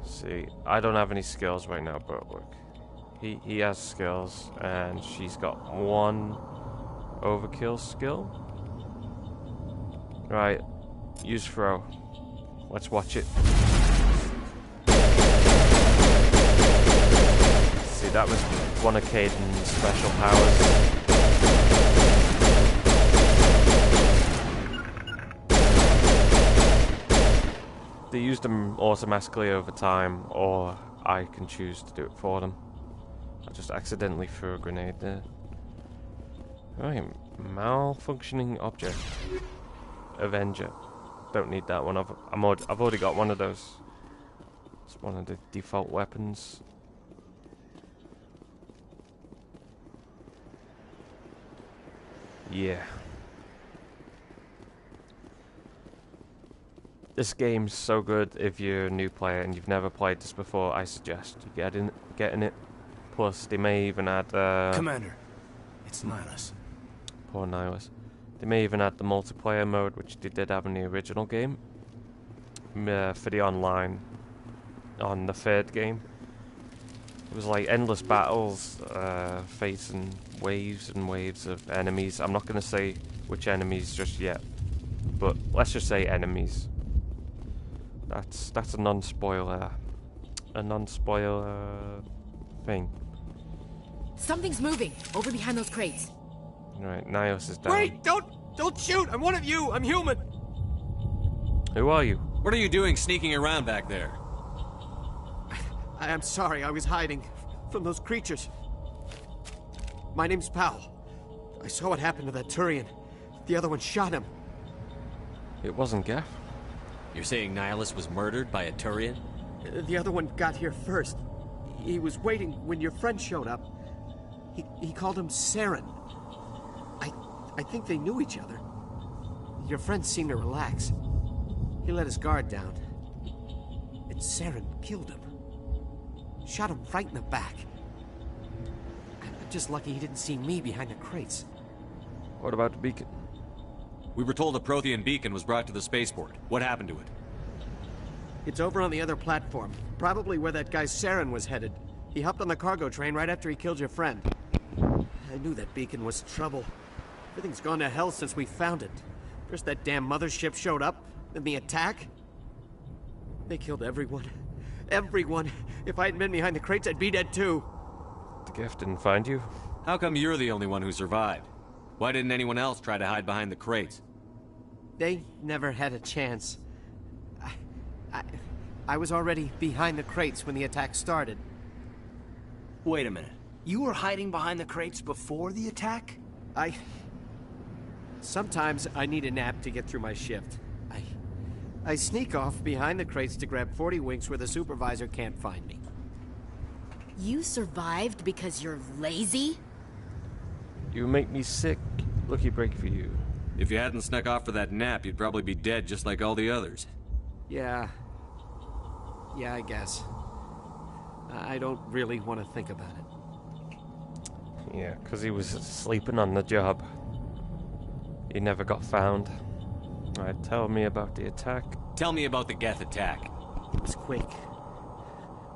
See, I don't have any skills right now, but look. He has skills, and she's got one overkill skill. Right, use throw. Let's watch it. See, that was one of Caden's special powers. They use them automatically over time, or I can choose to do it for them. I just accidentally threw a grenade there. Right, malfunctioning object. Avenger. Don't need that one. I've already got one of those. It's one of the default weapons. Yeah. This game's so good. If you're a new player and you've never played this before, I suggest you get in it. Plus, they may even add Commander, it's Nihilus. Poor Nihilus. They may even add the multiplayer mode, which they did have in the original game, for the online, on the third game. It was like endless battles, facing waves and waves of enemies. I'm not going to say which enemies just yet, but let's just say enemies. That's a non-spoiler. A non-spoiler thing. Something's moving over behind those crates. Right, Nihilus is down. Wait! Don't shoot! I'm one of you! I'm human! Who are you? What are you doing sneaking around back there? I'm sorry, I was hiding from those creatures. My name's Powell. I saw what happened to that Turian. The other one shot him. It wasn't Gaff. You're saying Nihilus was murdered by a Turian? The other one got here first. He was waiting when your friend showed up. He called him Saren. I think they knew each other. Your friend seemed to relax. He let his guard down. And Saren killed him. Shot him right in the back. I'm just lucky he didn't see me behind the crates. What about the beacon? We were told a Prothean beacon was brought to the spaceport. What happened to it? It's over on the other platform. Probably where that guy Saren was headed. He hopped on the cargo train right after he killed your friend. I knew that beacon was trouble. Everything's gone to hell since we found it. First that damn mothership showed up, then the attack. They killed everyone. Everyone. If I hadn't been behind the crates, I'd be dead too. The Gift didn't find you? How come you're the only one who survived? Why didn't anyone else try to hide behind the crates? They never had a chance. I was already behind the crates when the attack started. Wait a minute. You were hiding behind the crates before the attack? Sometimes I need a nap to get through my shift. I sneak off behind the crates to grab 40 winks where the supervisor can't find me. You survived because you're lazy? You make me sick. Lucky break for you. If you hadn't snuck off for that nap, you'd probably be dead just like all the others. Yeah, I guess. I don't really want to think about it. Yeah, because he was sleeping on the job. He never got found. Alright, tell me about the attack. Tell me about the Geth attack. It was quick.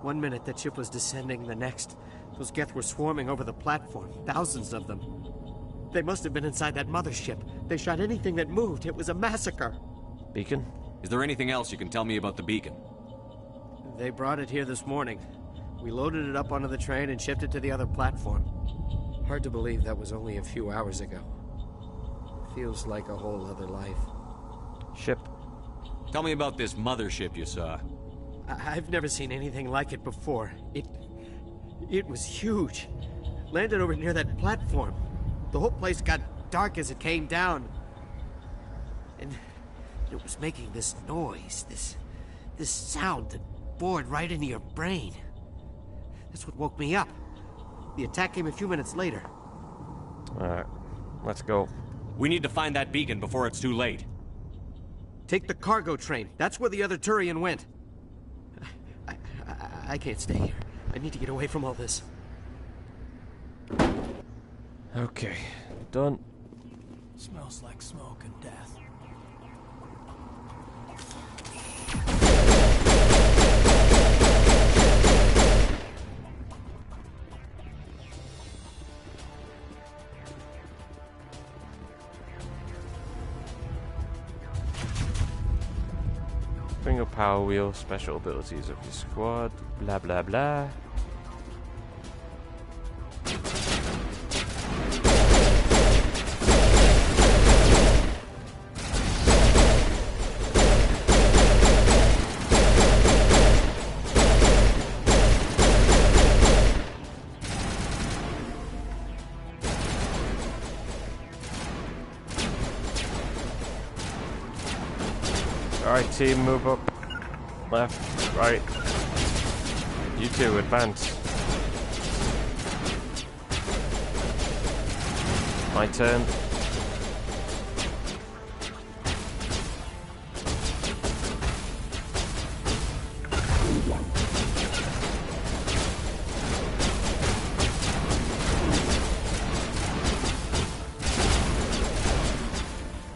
1 minute that ship was descending, the next, those Geth were swarming over the platform. Thousands of them. They must have been inside that mothership. They shot anything that moved. It was a massacre. Beacon? Is there anything else you can tell me about the beacon? They brought it here this morning. We loaded it up onto the train and shipped it to the other platform. Hard to believe that was only a few hours ago. Feels like a whole other life. Ship. Tell me about this mothership you saw. I've never seen anything like it before. It was huge. Landed over near that platform. The whole place got dark as it came down. And it was making this noise, this sound that bored right into your brain. That's what woke me up. The attack came a few minutes later. Alright, let's go. We need to find that beacon before it's too late. Take the cargo train. That's where the other Turian went. I can't stay here. I need to get away from all this. Okay, done. Smells like smoke and death. Bring up power wheel, special abilities of your squad, blah blah blah. Alright team, move up. Left, right. You two, advance. My turn.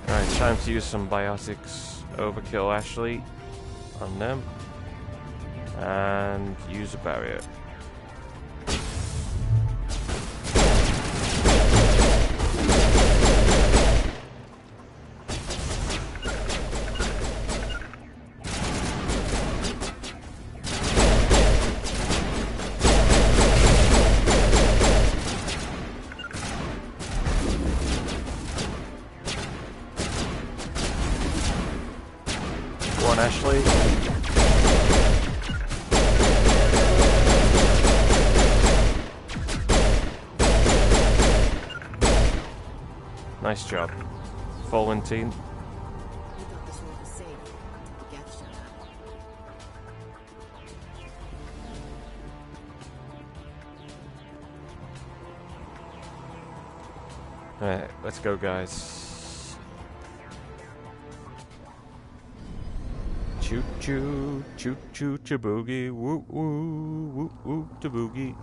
Alright, time to use some biotics. Overkill Ashley on them and use a barrier. Ashley. Nice job. Fallen team. Alright, let's go, guys. Choo choo, choo choo, chaboogie, woo woo, woo woo, chaboogie.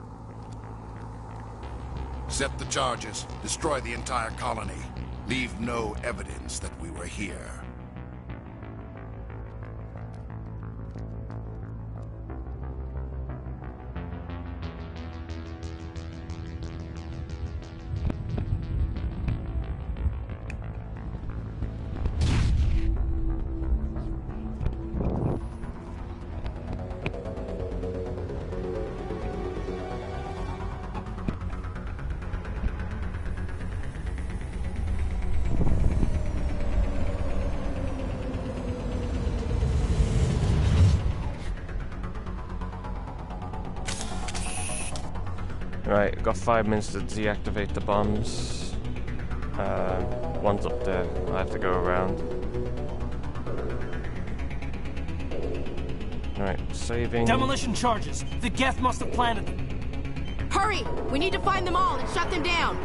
Set the charges. Destroy the entire colony. Leave no evidence that we were here. Right, got 5 minutes to deactivate the bombs. One's up there. I have to go around. Right, saving. Demolition charges. The Geth must have planted them. Hurry! We need to find them all and shut them down.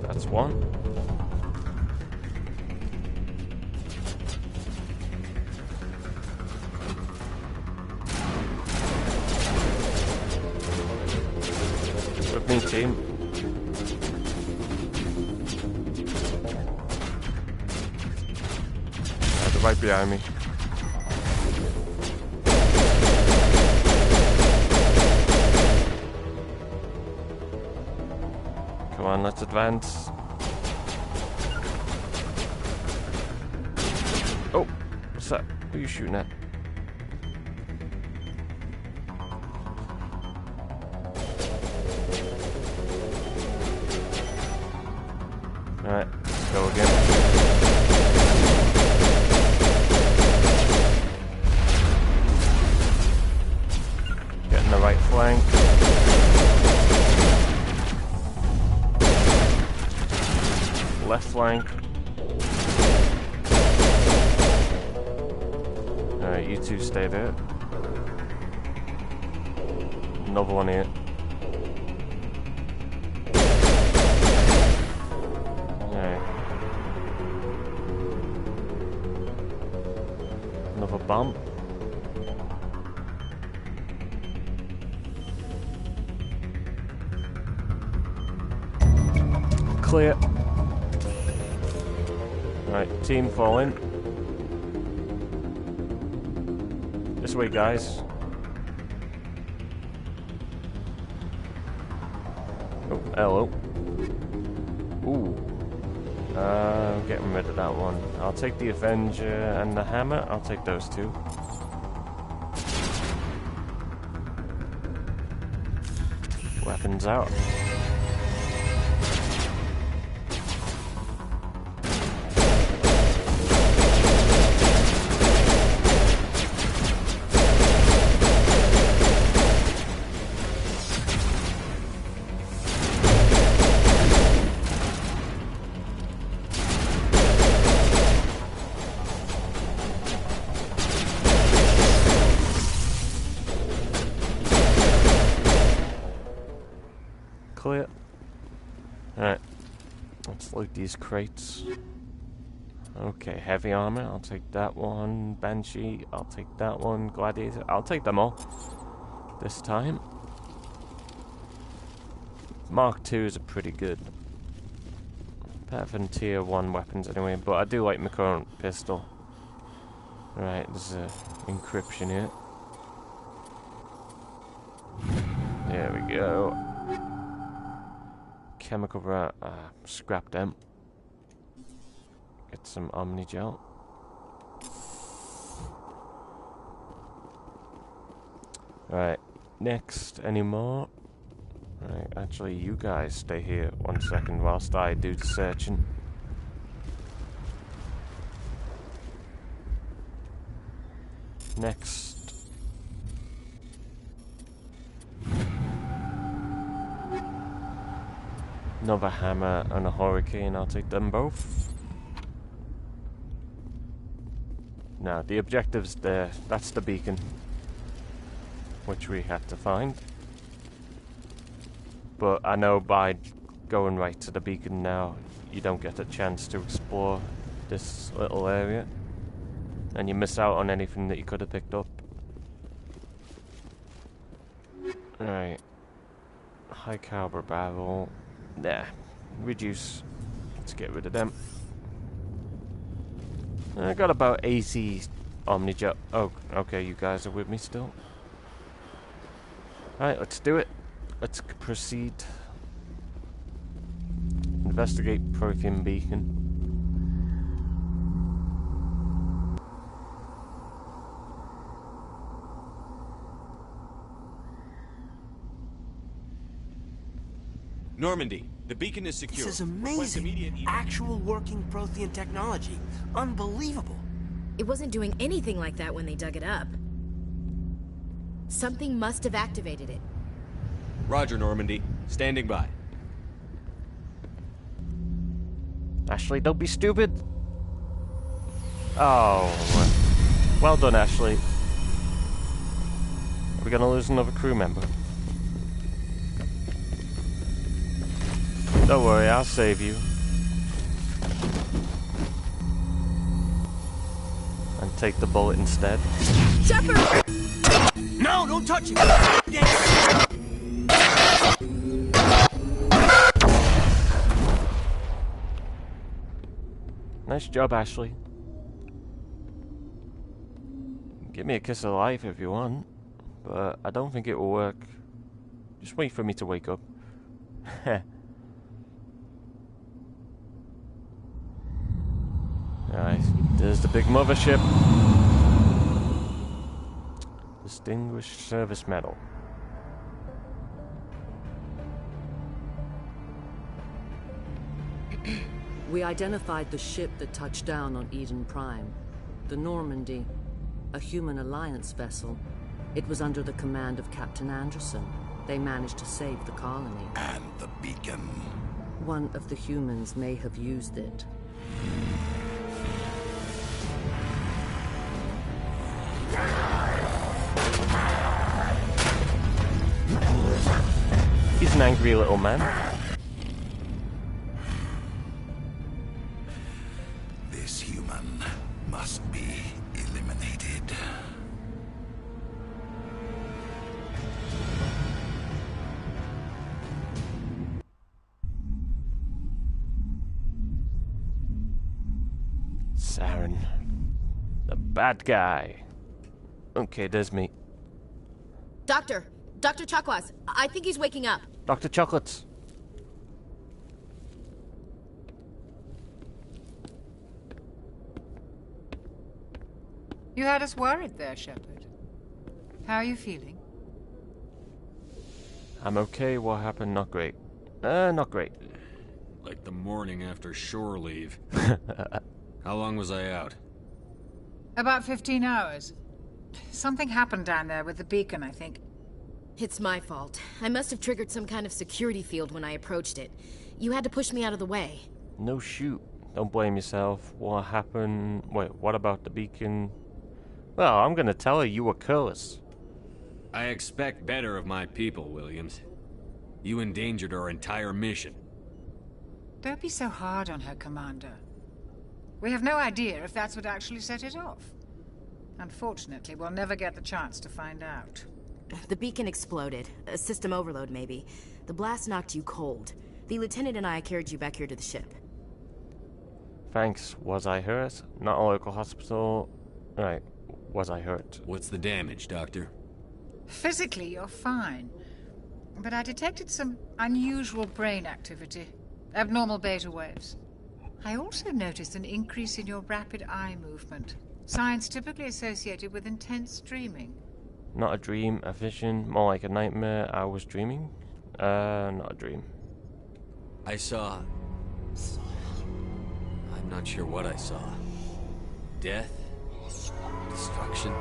That's one. With me, team. They're right behind me. Come on, let's advance. Oh, what's that? Who are you shooting at? Alright, let's go again. Getting the right flank. Left flank. Alright, you two stay there. Another one here. Another bomb. Clear. Right, team falling. This way, guys. Oh, hello. Ooh. Getting rid of that one. I'll take the Avenger and the hammer. I'll take those two. Weapons out. Clear. Alright. Let's loot these crates. Okay, heavy armor, I'll take that one. Banshee, I'll take that one. Gladiator, I'll take them all. This time. Mark IIs are pretty good. Better than tier 1 weapons anyway, but I do like my current pistol. Right, there's a encryption here. There we go. Chemical rat, scrap them. Get some Omni gel. Right, next, any more? Right, actually, you guys stay here 1 second whilst I do the searching. Next. Another hammer and a hurricane, I'll take them both. Now, the objective's there. That's the beacon, which we had to find. But I know by going right to the beacon now, you don't get a chance to explore this little area. And you miss out on anything that you could have picked up. Alright. High caliber barrel. There. Reduce. Let's get rid of them. I got about 80 Omni-Jet. Oh, okay, you guys are with me still. Alright, let's do it. Let's proceed. Investigate Prothean Beacon. Normandy, the beacon is secure. This is amazing. Actual working Prothean technology. Unbelievable. It wasn't doing anything like that when they dug it up. Something must have activated it. Roger, Normandy. Standing by. Ashley, don't be stupid. Oh. Well done, Ashley. Are we gonna lose another crew member? Don't worry, I'll save you. And take the bullet instead. Shepard! No, don't touch him! Nice job, Ashley. Give me a kiss of life if you want, but I don't think it will work. Just wait for me to wake up. Alright, there's the big mothership. Distinguished Service Medal. We identified the ship that touched down on Eden Prime. The Normandy, a human alliance vessel. It was under the command of Captain Anderson. They managed to save the colony. And the beacon. One of the humans may have used it. He's an angry little man. This human must be eliminated. Saren. The bad guy. Okay, there's me. Doctor Chakwas, I think he's waking up. Dr. Chocolates. You had us worried there, Shepard. How are you feeling? I'm okay. What happened? Not great. Not great. Like the morning after shore leave. How long was I out? About 15 hours. Something happened down there with the beacon, I think. It's my fault. I must have triggered some kind of security field when I approached it. You had to push me out of the way. No shoot. Don't blame yourself. What happened? Wait, what about the beacon? Well, I'm gonna tell her you were careless. I expect better of my people, Williams. You endangered our entire mission. Don't be so hard on her, Commander. We have no idea if that's what actually set it off. Unfortunately, we'll never get the chance to find out. The beacon exploded. A system overload, maybe. The blast knocked you cold. The lieutenant and I carried you back here to the ship. Thanks. Was I hurt? Not a local hospital. Right. Was I hurt? What's the damage, Doctor? Physically, you're fine. But I detected some unusual brain activity. Abnormal beta waves. I also noticed an increase in your rapid eye movement. Signs typically associated with intense dreaming. Not a dream, a vision, more like a nightmare. I was dreaming? Not a dream. I saw... I'm not sure what I saw. Death? Destruction?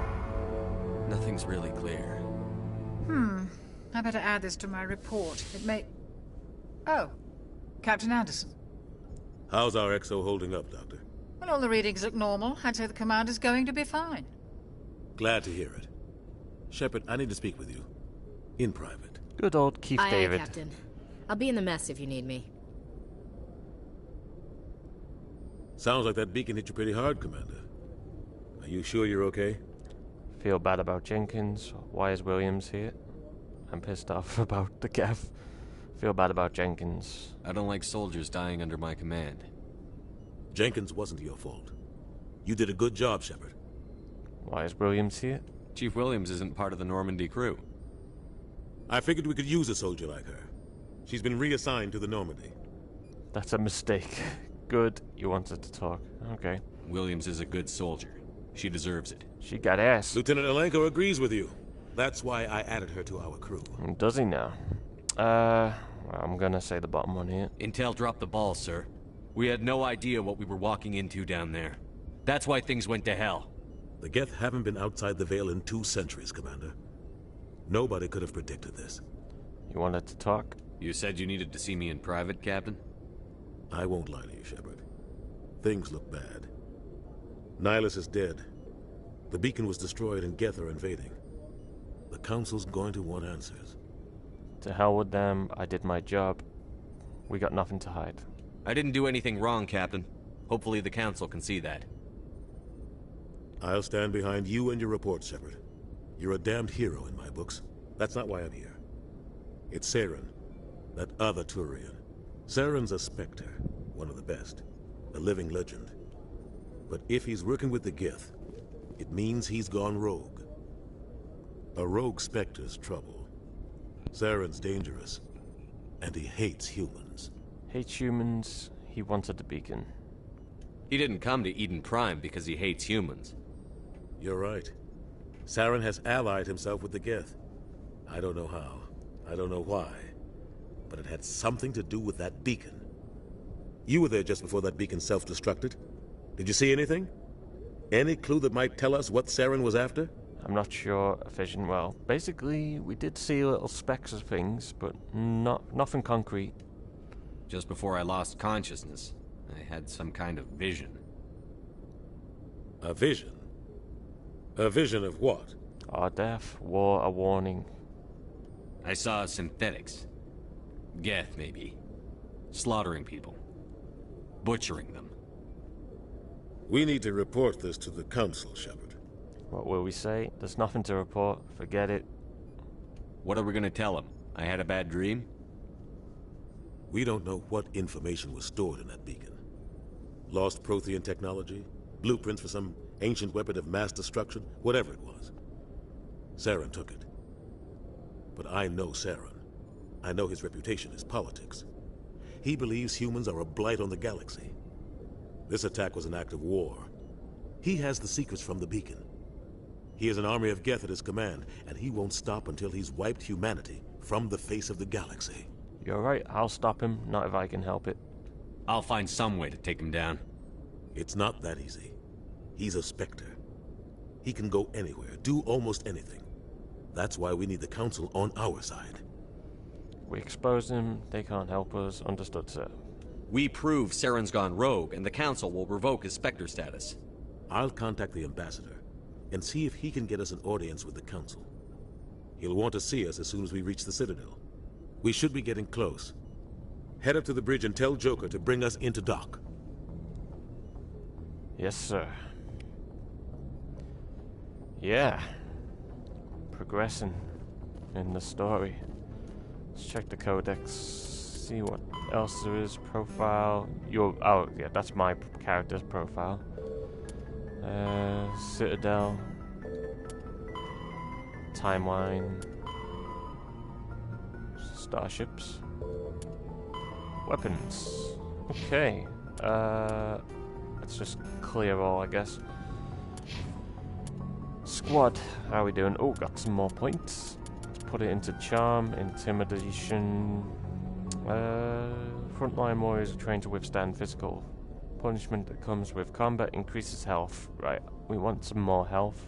Nothing's really clear. I better add this to my report. It may... Oh. Captain Anderson. How's our XO holding up, Doctor? Well, all the readings look normal. I'd say the commander's going to be fine. Glad to hear it. Shepard, I need to speak with you. In private. Good old Keith David. Aye, Captain. I'll be in the mess if you need me. Sounds like that beacon hit you pretty hard, Commander. Are you sure you're okay? Feel bad about Jenkins. Why is Williams here? I'm pissed off about the Geth. Feel bad about Jenkins. I don't like soldiers dying under my command. Jenkins wasn't your fault. You did a good job, Shepard. Why is Williams here? Chief Williams isn't part of the Normandy crew. I figured we could use a soldier like her. She's been reassigned to the Normandy. That's a mistake. Good, you wanted to talk. Okay. Williams is a good soldier. She deserves it. She got ass. Lieutenant Alenko agrees with you. That's why I added her to our crew. Does he now? I'm gonna say the bottom one here. Intel dropped the ball, sir. We had no idea what we were walking into down there. That's why things went to hell. The Geth haven't been outside the Veil in 2 centuries, Commander. Nobody could have predicted this. You wanted to talk? You said you needed to see me in private, Captain? I won't lie to you, Shepard. Things look bad. Nihilus is dead. The beacon was destroyed and Geth are invading. The Council's going to want answers. To hell with them. I did my job. We got nothing to hide. I didn't do anything wrong, Captain. Hopefully the Council can see that. I'll stand behind you and your report, Shepard. You're a damned hero in my books. That's not why I'm here. It's Saren, that other Turian. Saren's a Spectre, one of the best, a living legend. But if he's working with the Geth, it means he's gone rogue. A rogue Spectre's trouble. Saren's dangerous, and he hates humans. Hates humans, he wanted the beacon. He didn't come to Eden Prime because he hates humans. You're right. Saren has allied himself with the Geth. I don't know how. I don't know why. But it had something to do with that beacon. You were there just before that beacon self-destructed. Did you see anything? Any clue that might tell us what Saren was after? I'm not sure, Vision. Well, basically, we did see little specks of things, but nothing concrete. Just before I lost consciousness, I had some kind of vision. A vision? A vision of what? Our death, war, a warning. I saw synthetics. Geth, maybe. Slaughtering people. Butchering them. We need to report this to the Council, Shepard. What will we say? There's nothing to report. Forget it. What are we gonna tell them? I had a bad dream? We don't know what information was stored in that beacon. Lost Prothean technology? Blueprints for some ancient weapon of mass destruction? Whatever it was. Saren took it. But I know Saren. I know his reputation is politics. He believes humans are a blight on the galaxy. This attack was an act of war. He has the secrets from the beacon. He has an army of Geth at his command, and he won't stop until he's wiped humanity from the face of the galaxy. You're right, I'll stop him, not if I can help it. I'll find some way to take him down. It's not that easy. He's a Spectre. He can go anywhere, do almost anything. That's why we need the Council on our side. We expose him, they can't help us. Understood, sir. We prove Saren's gone rogue, and the Council will revoke his Spectre status. I'll contact the Ambassador, and see if he can get us an audience with the Council. He'll want to see us as soon as we reach the Citadel. We should be getting close. Head up to the bridge and tell Joker to bring us into dock. Yes, sir. Yeah. Progressing in the story. Let's check the codex, see what else there is. Profile. Oh, yeah, that's my character's profile. Citadel. Timeline. Starships. Weapons. Okay. Let's just clear all, I guess. Squad. How are we doing? Oh, got some more points. Let's put it into charm, intimidation. Frontline warriors are trained to withstand physical punishment that comes with combat. Increases health. Right. We want some more health.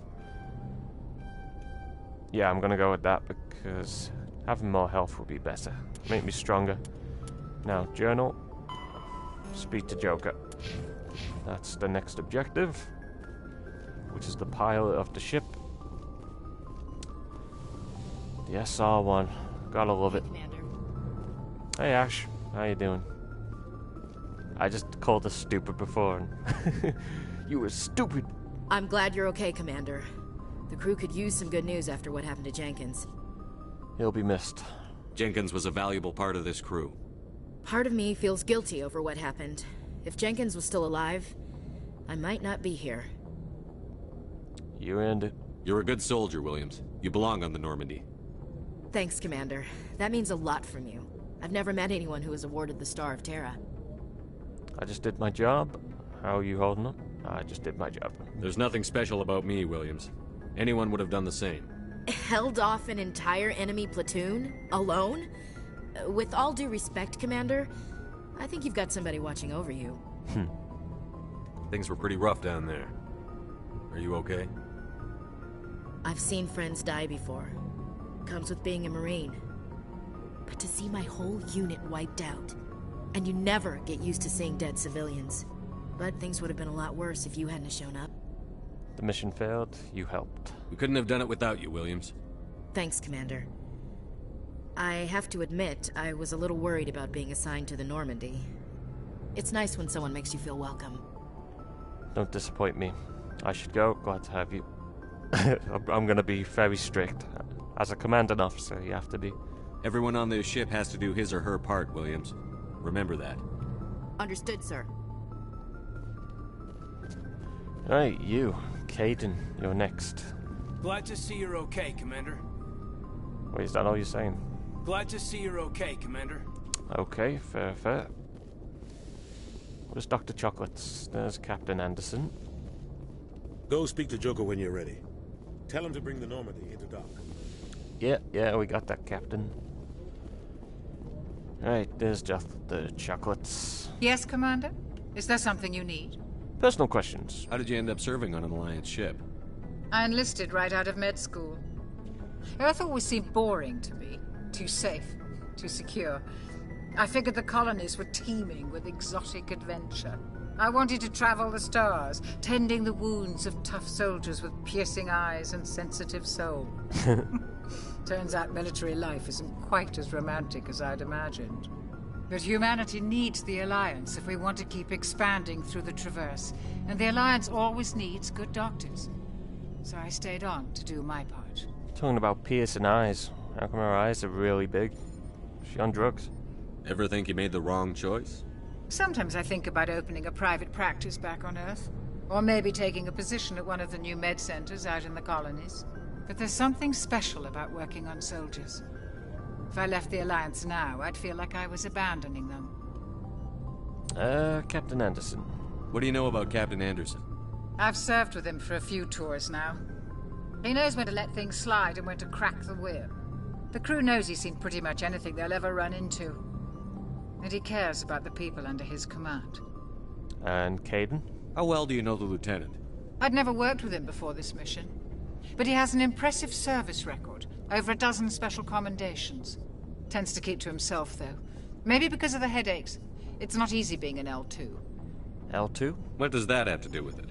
Yeah, I'm gonna go with that because having more health will be better. Make me stronger. Now, journal. Speak to Joker. That's the next objective, which is the pilot of the ship. The SR-1. Gotta love it. Commander. Hey Ash, how you doing? I just called us stupid before and you were stupid. I'm glad you're okay, Commander. The crew could use some good news after what happened to Jenkins. He'll be missed. Jenkins was a valuable part of this crew. Part of me feels guilty over what happened. If Jenkins was still alive, I might not be here. You earned it. You're a good soldier, Williams. You belong on the Normandy. Thanks, Commander. That means a lot from you. I've never met anyone who was awarded the Star of Terra. I just did my job. How are you holding up? I just did my job. There's nothing special about me, Williams. Anyone would have done the same. Held off an entire enemy platoon? Alone? With all due respect, Commander, I think you've got somebody watching over you. Things were pretty rough down there. Are you okay? I've seen friends die before. Comes with being a Marine. But to see my whole unit wiped out, and you never get used to seeing dead civilians. But things would have been a lot worse if you hadn't shown up. The mission failed, you helped. We couldn't have done it without you, Williams. Thanks, Commander. I have to admit, I was a little worried about being assigned to the Normandy. It's nice when someone makes you feel welcome. Don't disappoint me. I should go. Glad to have you. I'm gonna be very strict. As a commanding officer, you have to be. Everyone on this ship has to do his or her part, Williams. Remember that. Understood, sir. Right, you. Caden, you're next. Glad to see you're okay, Commander. Wait, is that all you're saying? Glad to see you're okay, Commander. Okay, fair, fair. Where's Dr. Chocolates? There's Captain Anderson. Go speak to Joker when you're ready. Tell him to bring the Normandy into dock. Yeah, we got that, Captain. Right, there's just the Chocolates. Yes, Commander? Is there something you need? Personal questions. How did you end up serving on an Alliance ship? I enlisted right out of med school. Earth always seemed boring to me. Too safe, too secure. I figured the colonies were teeming with exotic adventure. I wanted to travel the stars, tending the wounds of tough soldiers with piercing eyes and sensitive soul. Turns out military life isn't quite as romantic as I'd imagined. But humanity needs the Alliance if we want to keep expanding through the Traverse, and the Alliance always needs good doctors. So I stayed on to do my part. Talking about piercing eyes. How come her eyes are really big? Is she on drugs? Ever think you made the wrong choice? Sometimes I think about opening a private practice back on Earth. Or maybe taking a position at one of the new med centers out in the colonies. But there's something special about working on soldiers. If I left the Alliance now, I'd feel like I was abandoning them. Captain Anderson. What do you know about Captain Anderson? I've served with him for a few tours now. He knows when to let things slide and when to crack the whip. The crew knows he's seen pretty much anything they'll ever run into. And he cares about the people under his command. And Caden? How well do you know the lieutenant? I'd never worked with him before this mission. But he has an impressive service record. Over a dozen special commendations. Tends to keep to himself, though. Maybe because of the headaches. It's not easy being an L2. L2? What does that have to do with it?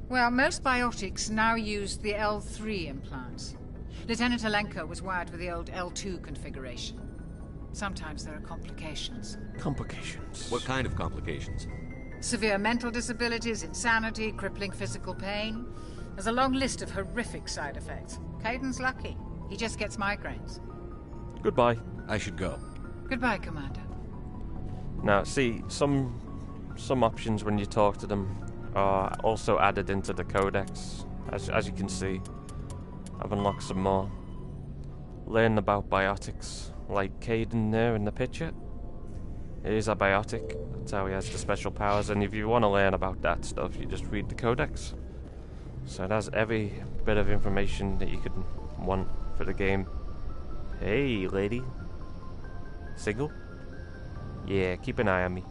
Well, most biotics now use the L3 implants. Lieutenant Alenko was wired with the old L2 configuration. Sometimes there are complications. Complications? What kind of complications? Severe mental disabilities, insanity, crippling physical pain. There's a long list of horrific side effects. Caden's lucky. He just gets migraines. Goodbye. I should go. Goodbye, Commander. Now, see, some options when you talk to them are also added into the codex. As you can see, I've unlocked some more. Learn about biotics, like Caden there in the picture. It is a biotic. That's how he has the special powers, and if you want to learn about that stuff, you just read the codex. So it has every bit of information that you could want for the game. Hey, lady. Single? Yeah, keep an eye on me.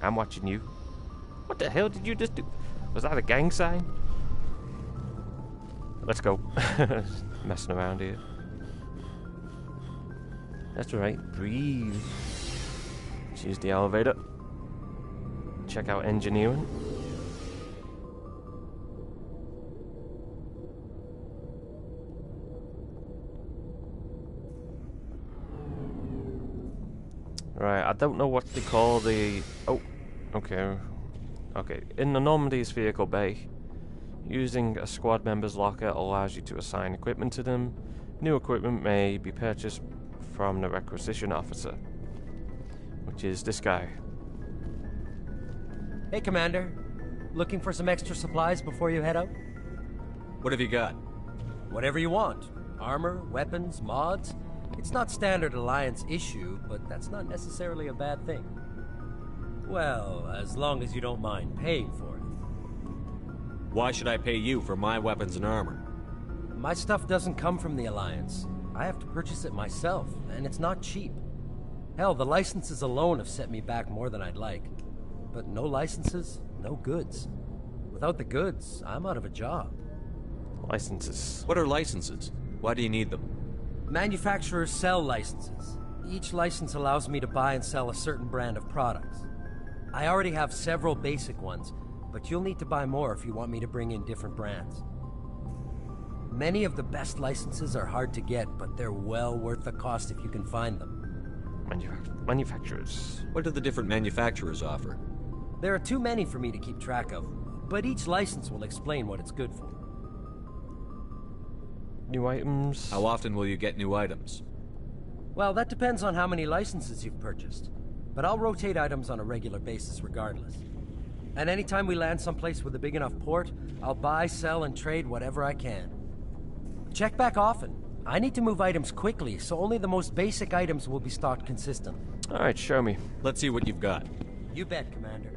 I'm watching you. What the hell did you just do? Was that a gang sign? Let's go. Messing around here. That's right. Breathe. Let's use the elevator. check out engineering. Right, I don't know what they call the... Oh, okay. Okay, in the Normandy's vehicle bay, using a squad member's locker allows you to assign equipment to them. New equipment may be purchased from the requisition officer, which is this guy. Hey, Commander. Looking for some extra supplies before you head out? What have you got? Whatever you want. Armor, weapons, mods. It's not standard Alliance issue, but that's not necessarily a bad thing. Well, as long as you don't mind paying for it. Why should I pay you for my weapons and armor? My stuff doesn't come from the Alliance. I have to purchase it myself, and it's not cheap. Hell, the licenses alone have set me back more than I'd like. But no licenses, no goods. Without the goods, I'm out of a job. Licenses. What are licenses? Why do you need them? Manufacturers sell licenses. Each license allows me to buy and sell a certain brand of products. I already have several basic ones, but you'll need to buy more if you want me to bring in different brands. Many of the best licenses are hard to get, but they're well worth the cost if you can find them. Manufacturers. What do the different manufacturers offer? There are too many for me to keep track of, but each license will explain what it's good for. New items. How often will you get new items? Well, that depends on how many licenses you've purchased. But I'll rotate items on a regular basis regardless. And anytime we land someplace with a big enough port, I'll buy, sell, and trade whatever I can. Check back often. I need to move items quickly, so only the most basic items will be stocked consistently. Alright, show me. Let's see what you've got. You bet, Commander.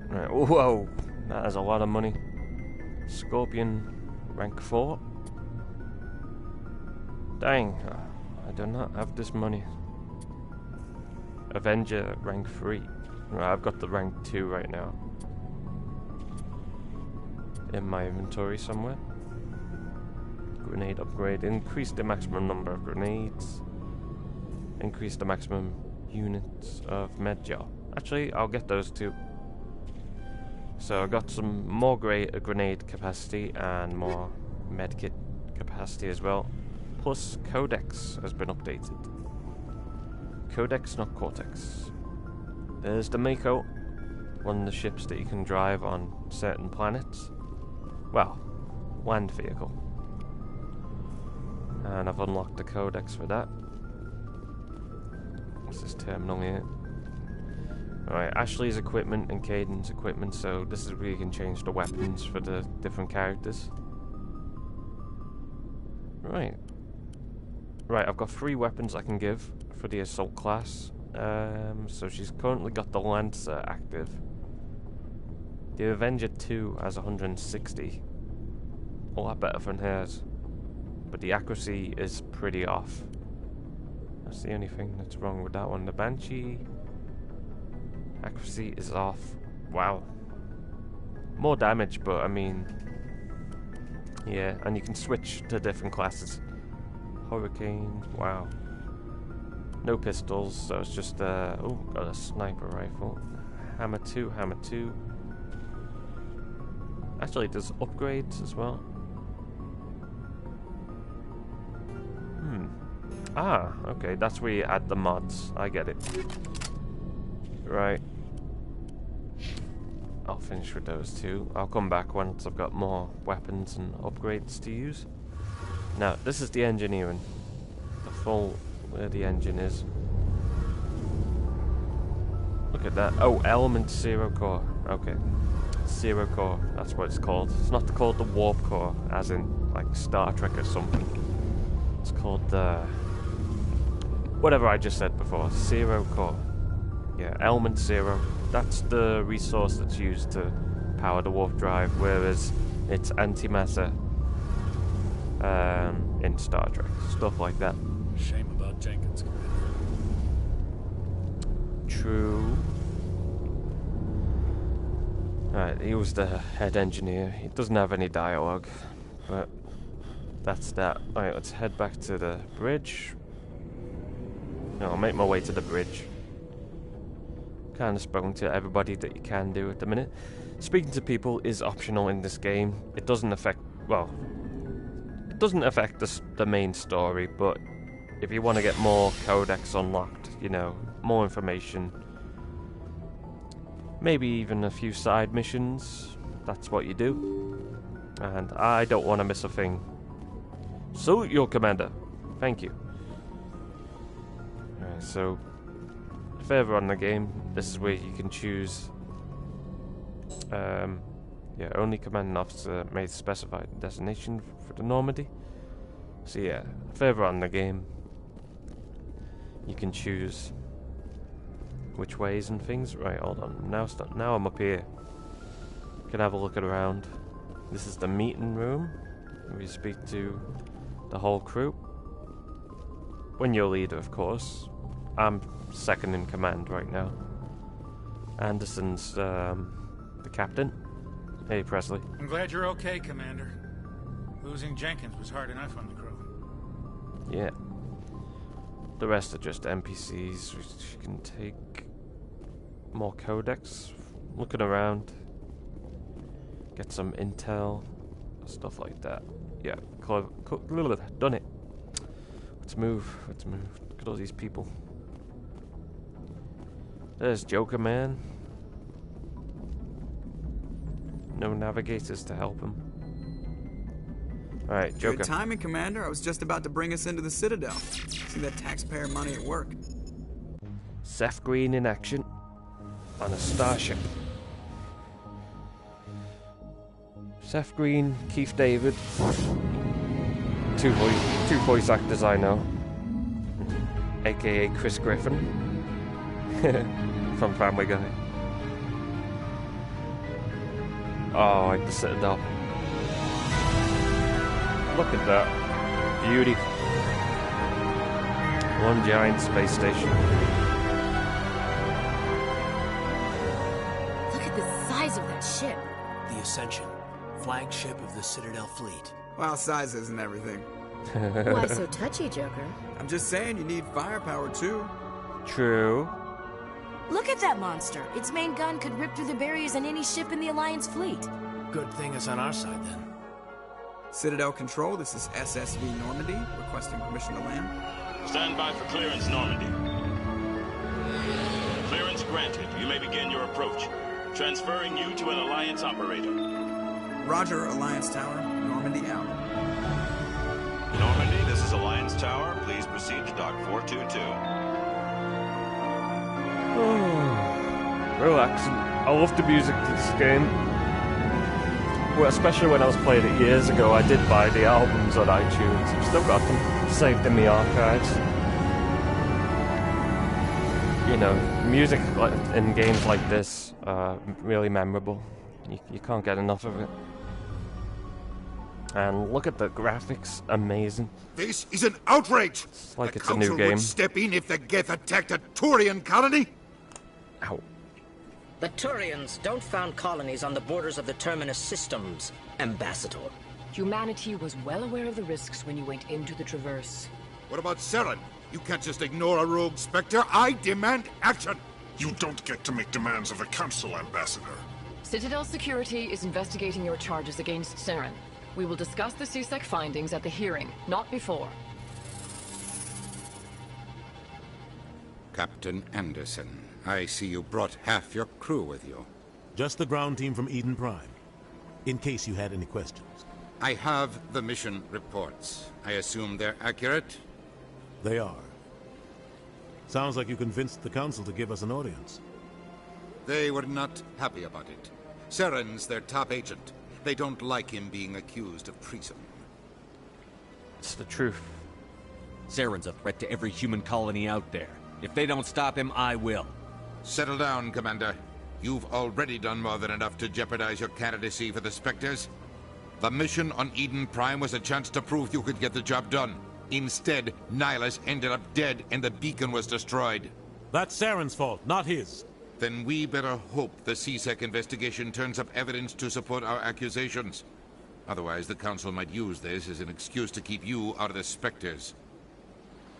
Right, whoa, that is a lot of money. Scorpion, rank 4. Dang, I do not have this money. Avenger, rank 3. Right, I've got the rank 2 right now. In my inventory somewhere. Grenade upgrade. Increase the maximum number of grenades. Increase the maximum units of med gel. Actually, I'll get those too. So I got some more grenade capacity and more medkit capacity as well. Plus Codex has been updated. Codex, not Cortex. There's the Mako, one of the ships that you can drive on certain planets. Well, land vehicle. And I've unlocked the Codex for that. What's this terminal here? Alright, Ashley's equipment and Caden's equipment, so this is where you can change the weapons for the different characters. Right. Right, I've got 3 weapons I can give for the assault class. So she's currently got the Lancer active. The Avenger 2 has 160. A lot better than hers. But the accuracy is pretty off. That's the only thing that's wrong with that one. The Banshee... accuracy is off. Wow. More damage, but I mean... yeah, and you can switch to different classes. Hurricane, wow. No pistols, so it's just oh, got a sniper rifle. Hammer 2, Hammer 2. Actually, there's upgrades as well. Ah, okay, that's where you add the mods. I get it. Right. I'll finish with those 2. I'll come back once I've got more weapons and upgrades to use. Now, this is the engineering. The full, where the engine is. Look at that. Oh, Element 0 Core. Okay. 0 Core, that's what it's called. It's not called the Warp Core, as in, like, Star Trek or something. It's called the... whatever I just said before. 0 Core. Yeah, Element 0. That's the resource that's used to power the warp drive, whereas it's antimatter in Star Trek. Stuff like that. Shame about Jenkins, Commander. True. Alright, he was the head engineer. He doesn't have any dialogue, but that's that. Alright, let's head back to the bridge. No, I'll make my way to the bridge. kind of spoken to everybody that you can do at the minute. Speaking to people is optional in this game. It doesn't affect, well, it doesn't affect the main story, but if you want to get more codex unlocked, you know, more information, maybe even a few side missions, that's what you do. And I don't want to miss a thing. Salute your commander. Thank you. Alright, so further on in the game, this is where you can choose yeah, only commanding officer may specify destination for the Normandy. So yeah, further on in the game, you can choose which ways and things. Right, hold on. Now I'm up here. Can have a look around. This is the meeting room. We speak to the whole crew. When you're leader, of course. I'm second in command right now. Anderson's the captain. Hey, Presley. I'm glad you're okay, Commander. Losing Jenkins was hard enough on the crew. Yeah. The rest are just NPCs which you can take more codex. Looking around. Get some intel. Stuff like that. Yeah, done it. Let's move. Let's move. Look at all these people. There's Joker Man. No navigators to help him. Alright, Joker. Good timing, Commander. I was just about to bring us into the Citadel. See that taxpayer money at work. Seth Green in action. On a starship. Seth Green, Keith David. Two voice actors I know. AKA Chris Griffin. From Family Guy. Oh, like the Citadel. Look at that. Beauty. One giant space station. Look at the size of that ship. The Ascension, flagship of the Citadel fleet. Well, size isn't everything. Why so touchy, Joker? I'm just saying you need firepower too. True. Look at that monster. Its main gun could rip through the barriers in any ship in the Alliance fleet. Good thing it's on our side, then. Citadel Control, this is SSV Normandy, requesting permission to land. Stand by for clearance, Normandy. Clearance granted. You may begin your approach. Transferring you to an Alliance operator. Roger, Alliance Tower. Normandy out. Normandy, this is Alliance Tower. Please proceed to Dock 422. Relaxing. I love the music to this game. Well, especially when I was playing it years ago, I did buy the albums on iTunes. I've still got them saved in the archives. You know, music in games like this are really memorable. You can't get enough of it. And look at the graphics, amazing. This is an outrage! It's like the it's a new Council game. would step in if the Geth attacked a Turian colony? Ow. The Turians don't found colonies on the borders of the Terminus systems, Ambassador. Humanity was well aware of the risks when you went into the Traverse. What about Saren? You can't just ignore a rogue Spectre. I demand action! You don't get to make demands of the Council, Ambassador. Citadel Security is investigating your charges against Saren. We will discuss the CSEC findings at the hearing, not before. Captain Anderson, I see you brought half your crew with you. Just the ground team from Eden Prime, in case you had any questions. I have the mission reports. I assume they're accurate? They are. Sounds like you convinced the Council to give us an audience. They were not happy about it. Saren's their top agent. They don't like him being accused of treason. It's the truth. Saren's a threat to every human colony out there. If they don't stop him, I will. Settle down, Commander. You've already done more than enough to jeopardize your candidacy for the Spectres. The mission on Eden Prime was a chance to prove you could get the job done. Instead, Nihilus ended up dead and the beacon was destroyed. That's Saren's fault, not his. Then we better hope the CSEC investigation turns up evidence to support our accusations. Otherwise, the Council might use this as an excuse to keep you out of the Spectres.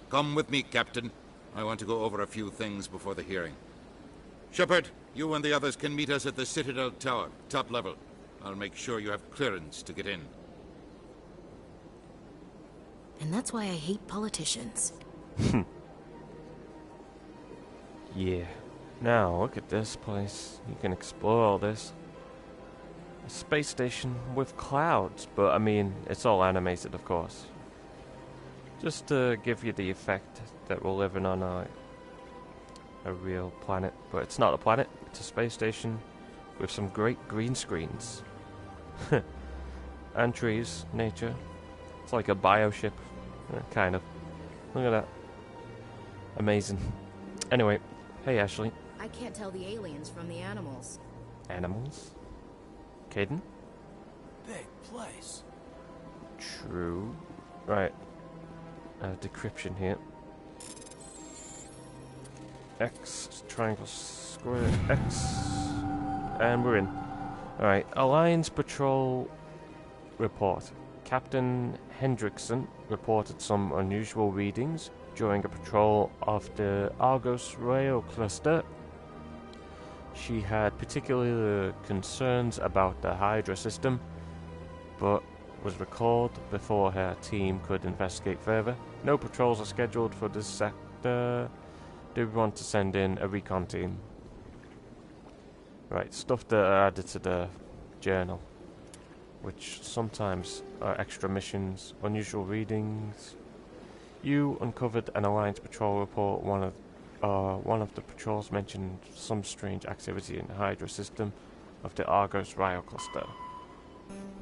Come with me, Captain. I want to go over a few things before the hearing. Shepard, you and the others can meet us at the Citadel Tower, top level. I'll make sure you have clearance to get in. And that's why I hate politicians. Yeah. Now, look at this place. You can explore all this. A space station with clouds, but I mean, it's all animated, of course. Just to give you the effect that we're living on a real planet. But it's not a planet, it's a space station with some great green screens. And trees, nature. It's like a bioship, kind of. Look at that. Amazing. Anyway, hey Ashley. I can't tell the aliens from the animals. Animals? Caden? Big place. True. Right. Decryption here. X, triangle, square, X. And we're in. Alright, Alliance Patrol report. Captain Hendrickson reported some unusual readings during a patrol of the Argos rail cluster. She had particular concerns about the Hydra system, but was recalled before her team could investigate further. No patrols are scheduled for this sector. Do we want to send in a recon team? Right, stuff that are added to the journal, which sometimes are extra missions, unusual readings. You uncovered an Alliance patrol report. One of the patrols mentioned some strange activity in the Hydra system of the Argos Ryo cluster.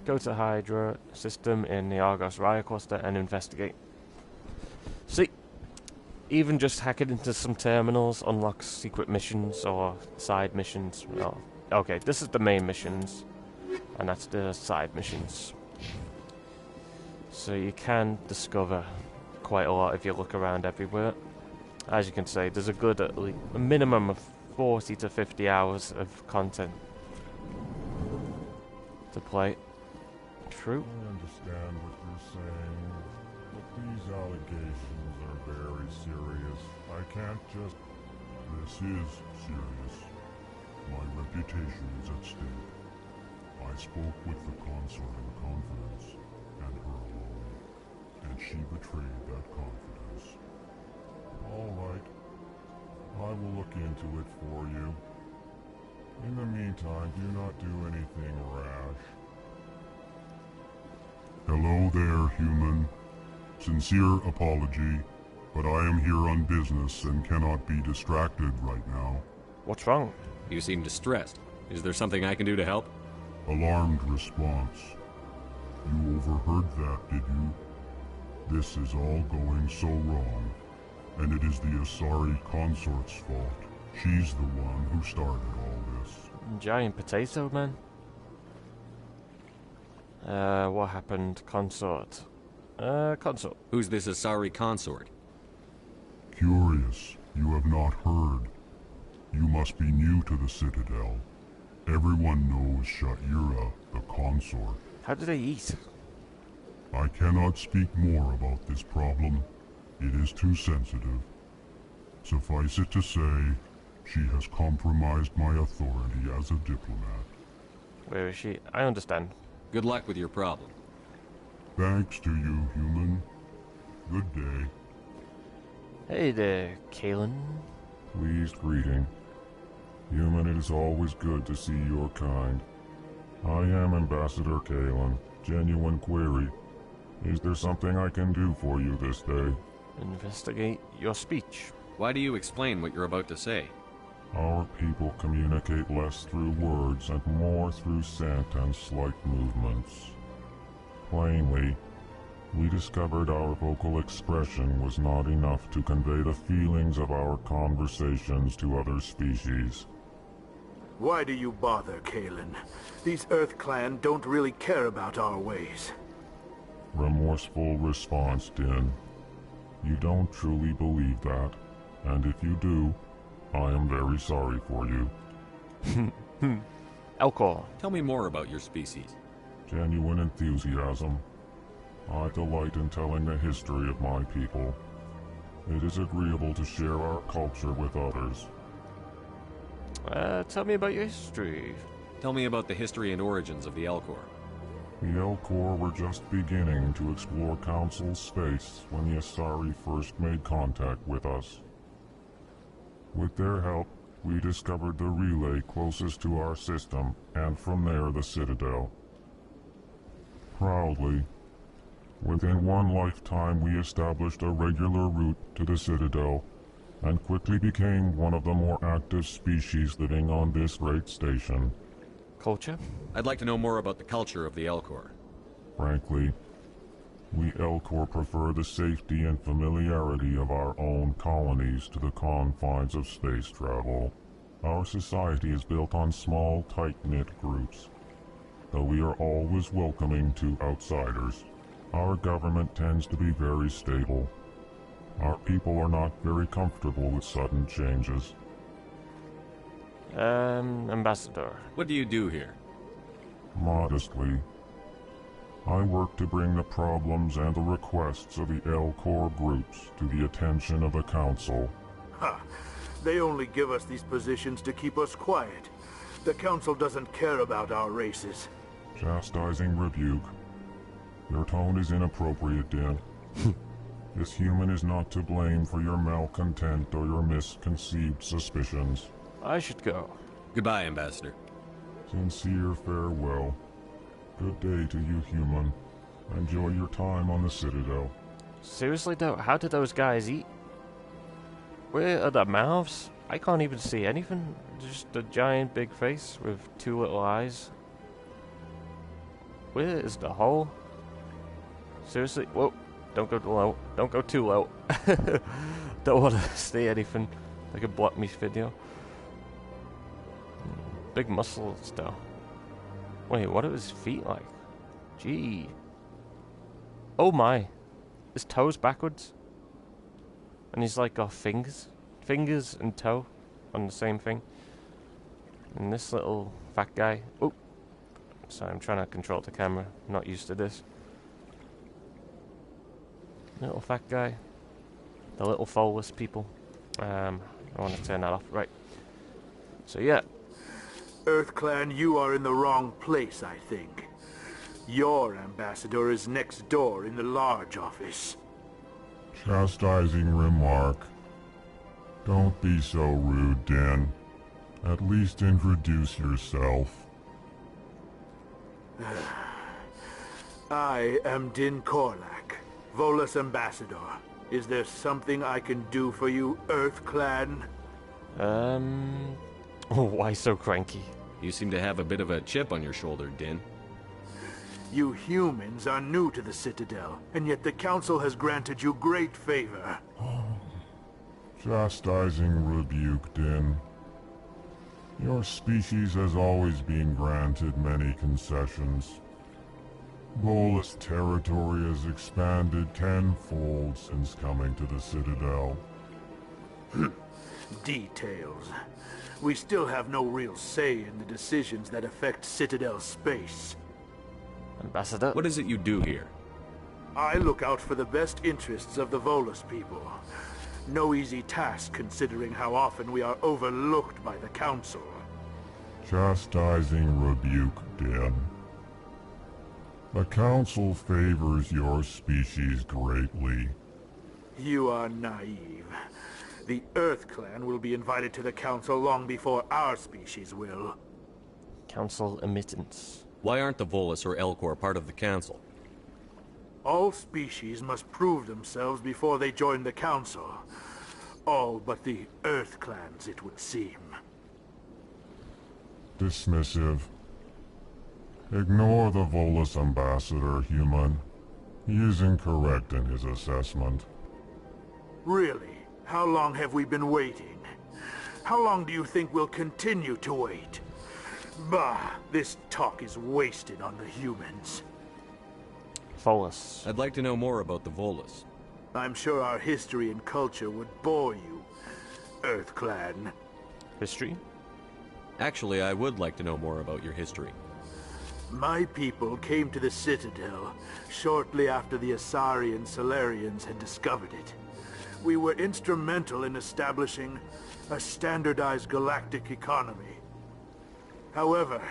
Go to Hydra system in the Argos Ryo cluster and investigate. See, even just hacking into some terminals unlocks secret missions or side missions. Oh, okay, this is the main missions, and that's the side missions. So you can discover quite a lot if you look around everywhere. As you can see, there's a good at least a minimum of 40 to 50 hours of content to play. True. I understand what you're saying, but these allegations are very serious. I can't just... This is serious. My reputation is at stake. I spoke with the consort in confidence, and her alone, and she betrayed that confidence. All right. I will look into it for you. In the meantime, do not do anything rash. Hello there, human. Sincere apology, but I am here on business and cannot be distracted right now. What's wrong? You seem distressed. Is there something I can do to help? Alarmed response. You overheard that, did you? This is all going so wrong, and it is the Asari consort's fault. She's the one who started all this. Giant potato, man. What happened? Consort. Consort. Who's this Asari consort? Curious. You have not heard. You must be new to the Citadel. Everyone knows Sha'ira, the consort. How do they eat? I cannot speak more about this problem. It is too sensitive. Suffice it to say, she has compromised my authority as a diplomat. Where is she? I understand. Good luck with your problem. Thanks to you, human. Good day. Hey there, Kalen. Pleased greeting. Human, it is always good to see your kind. I am Ambassador Kalen. Genuine query. Is there something I can do for you this day? Investigate your speech. Why do you explain what you're about to say? Our people communicate less through words and more through scent and slight movements. Plainly, we discovered our vocal expression was not enough to convey the feelings of our conversations to other species. Why do you bother, Kalen? These Earth Clan don't really care about our ways. Remorseful response, Din. You don't truly believe that, and if you do, I am very sorry for you. Alcohol. Tell me more about your species. Genuine enthusiasm. I delight in telling the history of my people. It is agreeable to share our culture with others. Tell me about your history. Tell me about the history and origins of the Elcor. The Elcor were just beginning to explore Council space when the Asari first made contact with us. With their help, we discovered the relay closest to our system, and from there the Citadel. Proudly, within one lifetime we established a regular route to the Citadel, and quickly became one of the more active species living on this great station. Culture? I'd like to know more about the culture of the Elcor. Frankly, we Elcor prefer the safety and familiarity of our own colonies to the confines of space travel. Our society is built on small, tight-knit groups, though we are always welcoming to outsiders. Our government tends to be very stable. Our people are not very comfortable with sudden changes. Ambassador. What do you do here? Modestly, I work to bring the problems and the requests of the Elcor groups to the attention of the Council. Ha! They only give us these positions to keep us quiet. The Council doesn't care about our races. Chastising rebuke. Your tone is inappropriate, Din. This human is not to blame for your malcontent or your misconceived suspicions. I should go. Goodbye, Ambassador. Sincere farewell. Good day to you, human. Enjoy your time on the Citadel. Seriously though, how did those guys eat? Where are the mouths? I can't even see anything. Just a giant big face with two little eyes. Where is the hole? Seriously? Whoa. Don't go too low. Don't go too low. Don't want to see anything. They could block me video. Big muscles though. Wait, what are his feet like? Gee. Oh my. His toes backwards. And he's like got fingers. Fingers and toe on the same thing. And this little fat guy. Oh. Sorry, I'm trying to control the camera. Not used to this. Little fat guy. The little soulless people. I want to turn that off. Right. So yeah. EarthClan, you are in the wrong place, I think. Your ambassador is next door in the large office. Chastising remark. Don't be so rude, Din. At least introduce yourself. I am Din Korlak, Volus ambassador. Is there something I can do for you, EarthClan? Oh, why so cranky? You seem to have a bit of a chip on your shoulder, Din. You humans are new to the Citadel, and yet the Council has granted you great favor. Chastising rebuke, Din. Your species has always been granted many concessions. Volus territory has expanded tenfold since coming to the Citadel. Details. We still have no real say in the decisions that affect Citadel space. Ambassador? What is it you do here? I look out for the best interests of the Volus people. No easy task considering how often we are overlooked by the Council. Chastising rebuke, Din. The Council favors your species greatly. You are naive. The EarthClan will be invited to the Council long before our species will. Council emittance. Why aren't the Volus or Elcor part of the Council? All species must prove themselves before they join the Council. All but the EarthClans, it would seem. Dismissive. Ignore the Volus ambassador, human. He is incorrect in his assessment. Really? How long have we been waiting? How long do you think we'll continue to wait? Bah, this talk is wasted on the humans. Volus. I'd like to know more about the Volus. I'm sure our history and culture would bore you, EarthClan. History? Actually, I would like to know more about your history. My people came to the Citadel shortly after the Asari and Solarians had discovered it. We were instrumental in establishing a standardized galactic economy. However,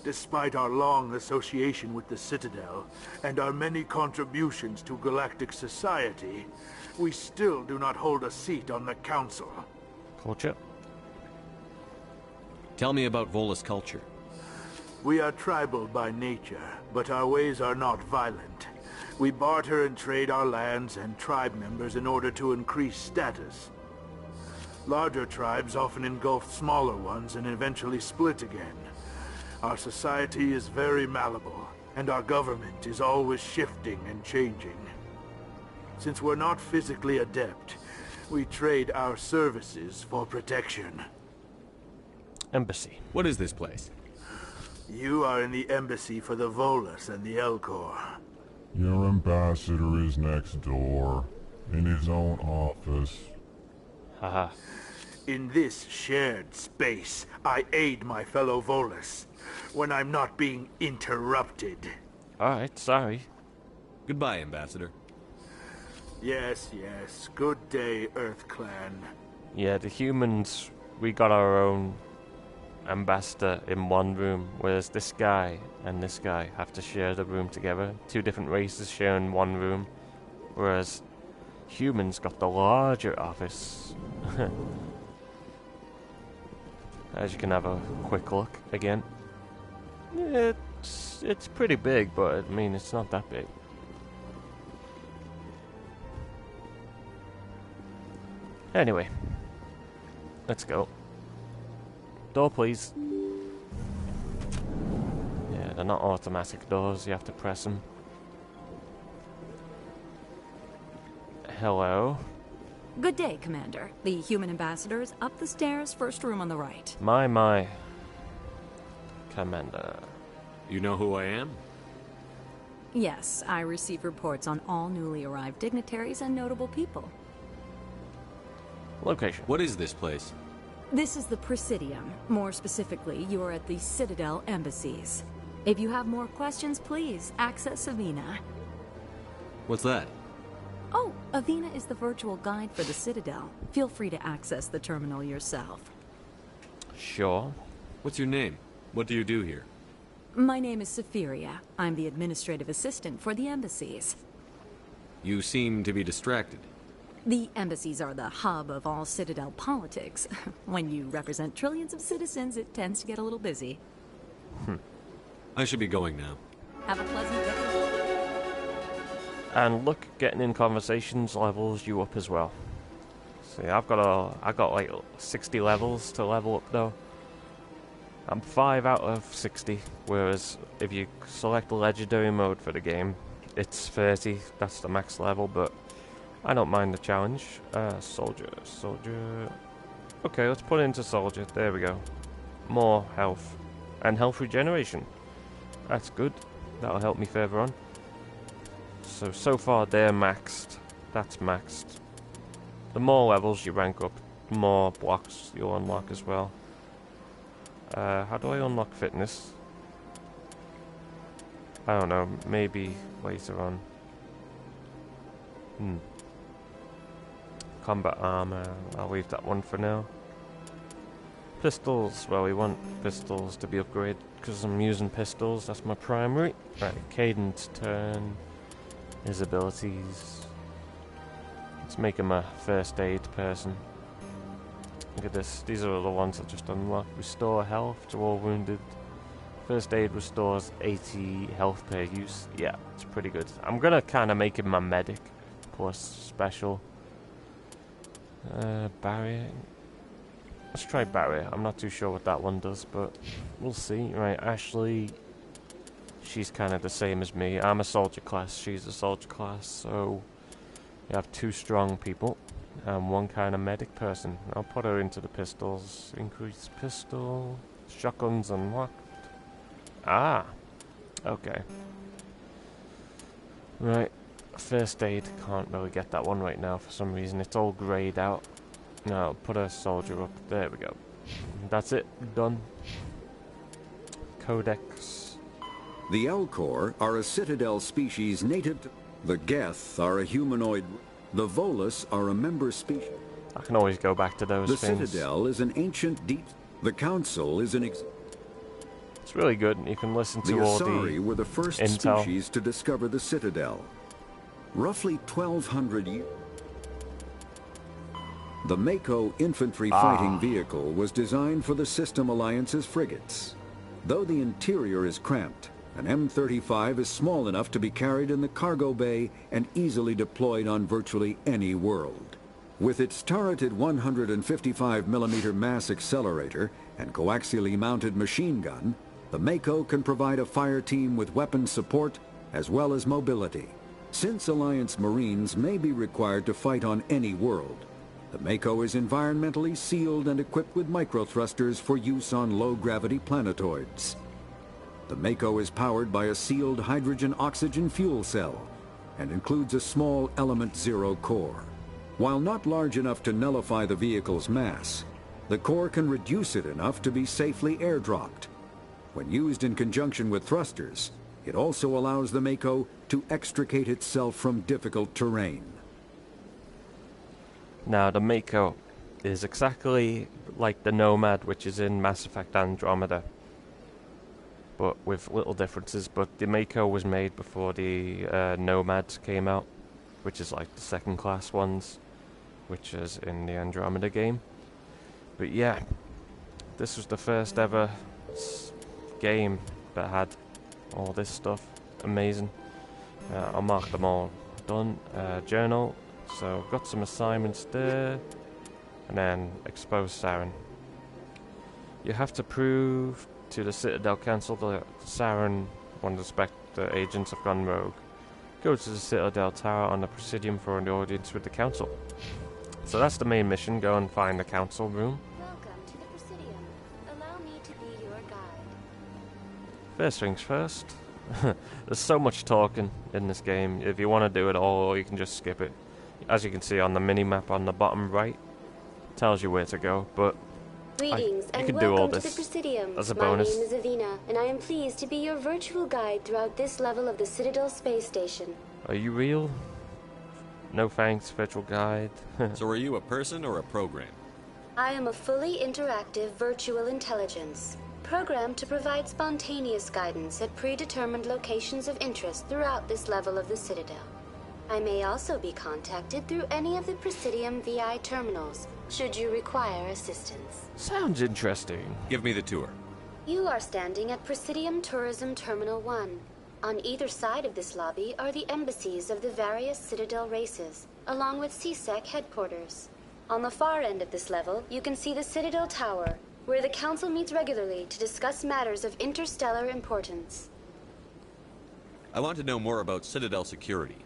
despite our long association with the Citadel and our many contributions to galactic society, we still do not hold a seat on the Council. Culture? Tell me about Volus culture. We are tribal by nature, but our ways are not violent. We barter and trade our lands and tribe members in order to increase status. Larger tribes often engulf smaller ones and eventually split again. Our society is very malleable, and our government is always shifting and changing. Since we're not physically adept, we trade our services for protection. Embassy. What is this place? You are in the embassy for the Volus and the Elcor. Your ambassador is next door, in his own office. Haha. In this shared space, I aid my fellow Volus when I'm not being interrupted. Alright, sorry. Goodbye, Ambassador. Yes, yes. Good day, Earth Clan. Yeah, the humans, we got our own ambassador in one room, whereas this guy and this guy have to share the room together. Two different races sharing one room, whereas humans got the larger office. As you can have a quick look again. It's pretty big, but I mean it's not that big. Anyway, let's go. Door, please. Yeah, they're not automatic doors, you have to press them. Hello? Good day, Commander. The human ambassador is up the stairs, first room on the right. My. Commander. You know who I am? Yes, I receive reports on all newly arrived dignitaries and notable people. Location. What is this place? This is the Presidium. More specifically, you are at the Citadel embassies. If you have more questions, please access Avina. What's that? Oh, Avina is the virtual guide for the Citadel. Feel free to access the terminal yourself. Sure. What's your name? What do you do here? My name is Safiria. I'm the administrative assistant for the embassies. You seem to be distracted. The embassies are the hub of all Citadel politics. When you represent trillions of citizens, it tends to get a little busy. I should be going now. Have a pleasant day. And look, getting in conversations levels you up as well. See, I got like 60 levels to level up though. I'm 5 out of 60, whereas if you select the legendary mode for the game, it's 30. That's the max level, but I don't mind the challenge. Soldier. Okay, let's put it into soldier. There we go. More health. And health regeneration. That's good. That'll help me further on. So far they're maxed. That's maxed. The more levels you rank up, the more blocks you'll unlock as well. How do I unlock fitness? I don't know. Maybe later on. Combat armor, I'll leave that one for now. Pistols, well we want pistols to be upgraded because I'm using pistols, that's my primary. Right, Cadence turn, his abilities. Let's make him a first aid person. Look at this, these are the ones I just unlocked. Restore health to all wounded. First aid restores 80 health per use. Yeah, it's pretty good. I'm gonna kinda make him my medic plus special. Barrier. Let's try barrier. I'm not too sure what that one does, but we'll see. Right, Ashley. She's kind of the same as me. I'm a soldier class. She's a soldier class. So you have 2 strong people and 1 kind of medic person. I'll put her into the pistols. Increase pistol. Shotguns unlocked. Ah. Okay. Right. First aid, can't really get that one right now for some reason. It's all grayed out. No, I'll put a soldier up. There we go. That's it. Done. Codex. The Elcor are a Citadel species native to... The Geth are a humanoid... The Volus are a member species. I can always go back to those The things. Citadel is an ancient deep... The Council is an... It's really good. You can listen to The all the Asari were the first intel. species to discover the Citadel. Roughly 1,200 years... The Mako infantry fighting vehicle was designed for the System Alliance's frigates. Though the interior is cramped, an M35 is small enough to be carried in the cargo bay and easily deployed on virtually any world. With its turreted 155mm mass accelerator and coaxially mounted machine gun, the Mako can provide a fire team with weapon support as well as mobility. Since Alliance Marines may be required to fight on any world, the Mako is environmentally sealed and equipped with microthrusters for use on low-gravity planetoids. The Mako is powered by a sealed hydrogen-oxygen fuel cell and includes a small Element Zero core. While not large enough to nullify the vehicle's mass, the core can reduce it enough to be safely airdropped. When used in conjunction with thrusters, it also allows the Mako to extricate itself from difficult terrain. Now, the Mako is exactly like the Nomad, which is in Mass Effect Andromeda, but with little differences. But the Mako was made before the Nomads came out, which is like the second-class ones, which is in the Andromeda game. But yeah, this was the first ever game that had all this stuff. Amazing. I'll mark them all done. Journal. So got some assignments there, and then expose Saren. You have to prove to the Citadel Council that Saren, one of the Spectre agents, have gone rogue. Go to the Citadel Tower on the Presidium for an audience with the Council. So that's the main mission. Go and find the Council room. Welcome to the Presidium. Allow me to be your guide. First things first. There's so much talking in this game. If you want to do it all, or you can just skip it. As you can see on the mini-map on the bottom right, tells you where to go, but Greetings you and can do all welcome to this the Presidium. as a My bonus. name is Avina, and I am pleased to be your virtual guide throughout this level of the Citadel Space Station. Are you real? No thanks, virtual guide. So are you a person or a program? I am a fully interactive virtual intelligence, programmed to provide spontaneous guidance at predetermined locations of interest throughout this level of the Citadel. I may also be contacted through any of the Presidium VI terminals, should you require assistance. Sounds interesting. Give me the tour. You are standing at Presidium Tourism Terminal 1. On either side of this lobby are the embassies of the various Citadel races, along with CSEC headquarters. On the far end of this level, you can see the Citadel Tower, where the Council meets regularly to discuss matters of interstellar importance. I want to know more about Citadel security.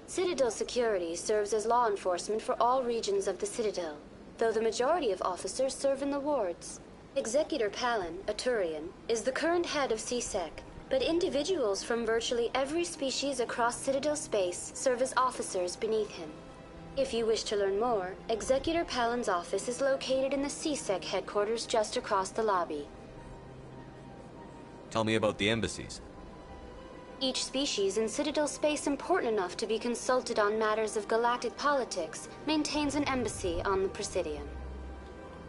Citadel security serves as law enforcement for all regions of the Citadel, though the majority of officers serve in the wards. Executor Palin, a Turian, is the current head of CSEC, but individuals from virtually every species across Citadel space serve as officers beneath him. If you wish to learn more, Executor Palin's office is located in the CSEC headquarters just across the lobby. Tell me about the embassies. Each species in Citadel space important enough to be consulted on matters of galactic politics maintains an embassy on the Presidium.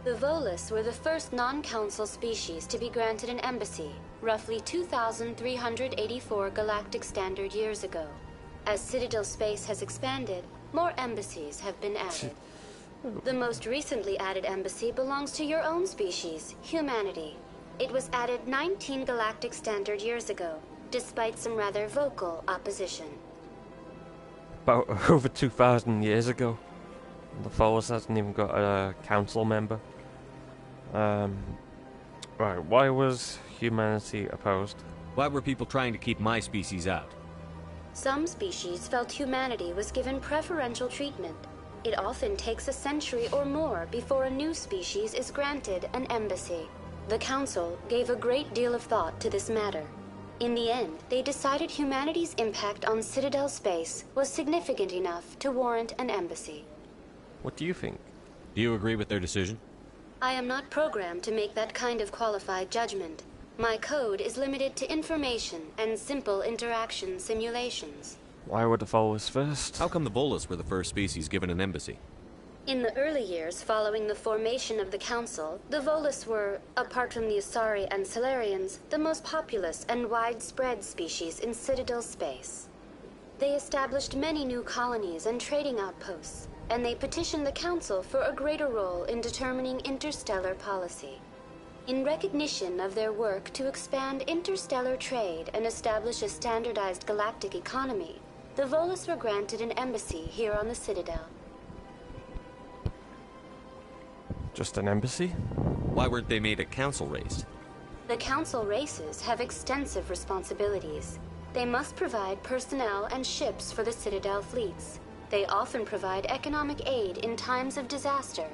The Volus were the first non-council species to be granted an embassy, roughly 2,384 galactic standard years ago. As Citadel space has expanded, more embassies have been added. The most recently added embassy belongs to your own species, humanity. It was added 19 galactic standard years ago, despite some rather vocal opposition. About over 2,000 years ago. The Volus hasn't even got a council member. Right, why was humanity opposed? Why were people trying to keep my species out? Some species felt humanity was given preferential treatment. It often takes a century or more before a new species is granted an embassy. The Council gave a great deal of thought to this matter. In the end, they decided humanity's impact on Citadel space was significant enough to warrant an embassy. What do you think? Do you agree with their decision? I am not programmed to make that kind of qualified judgment. My code is limited to information and simple interaction simulations. Why were the Volus first? How come the Volus were the first species given an embassy? In the early years following the formation of the Council, the Volus were, apart from the Asari and Salarians, the most populous and widespread species in Citadel space. They established many new colonies and trading outposts, and they petitioned the Council for a greater role in determining interstellar policy. In recognition of their work to expand interstellar trade and establish a standardized galactic economy, the Volus were granted an embassy here on the Citadel. Just an embassy? Why weren't they made a council race? The Council races have extensive responsibilities. They must provide personnel and ships for the Citadel fleets. They often provide economic aid in times of disaster.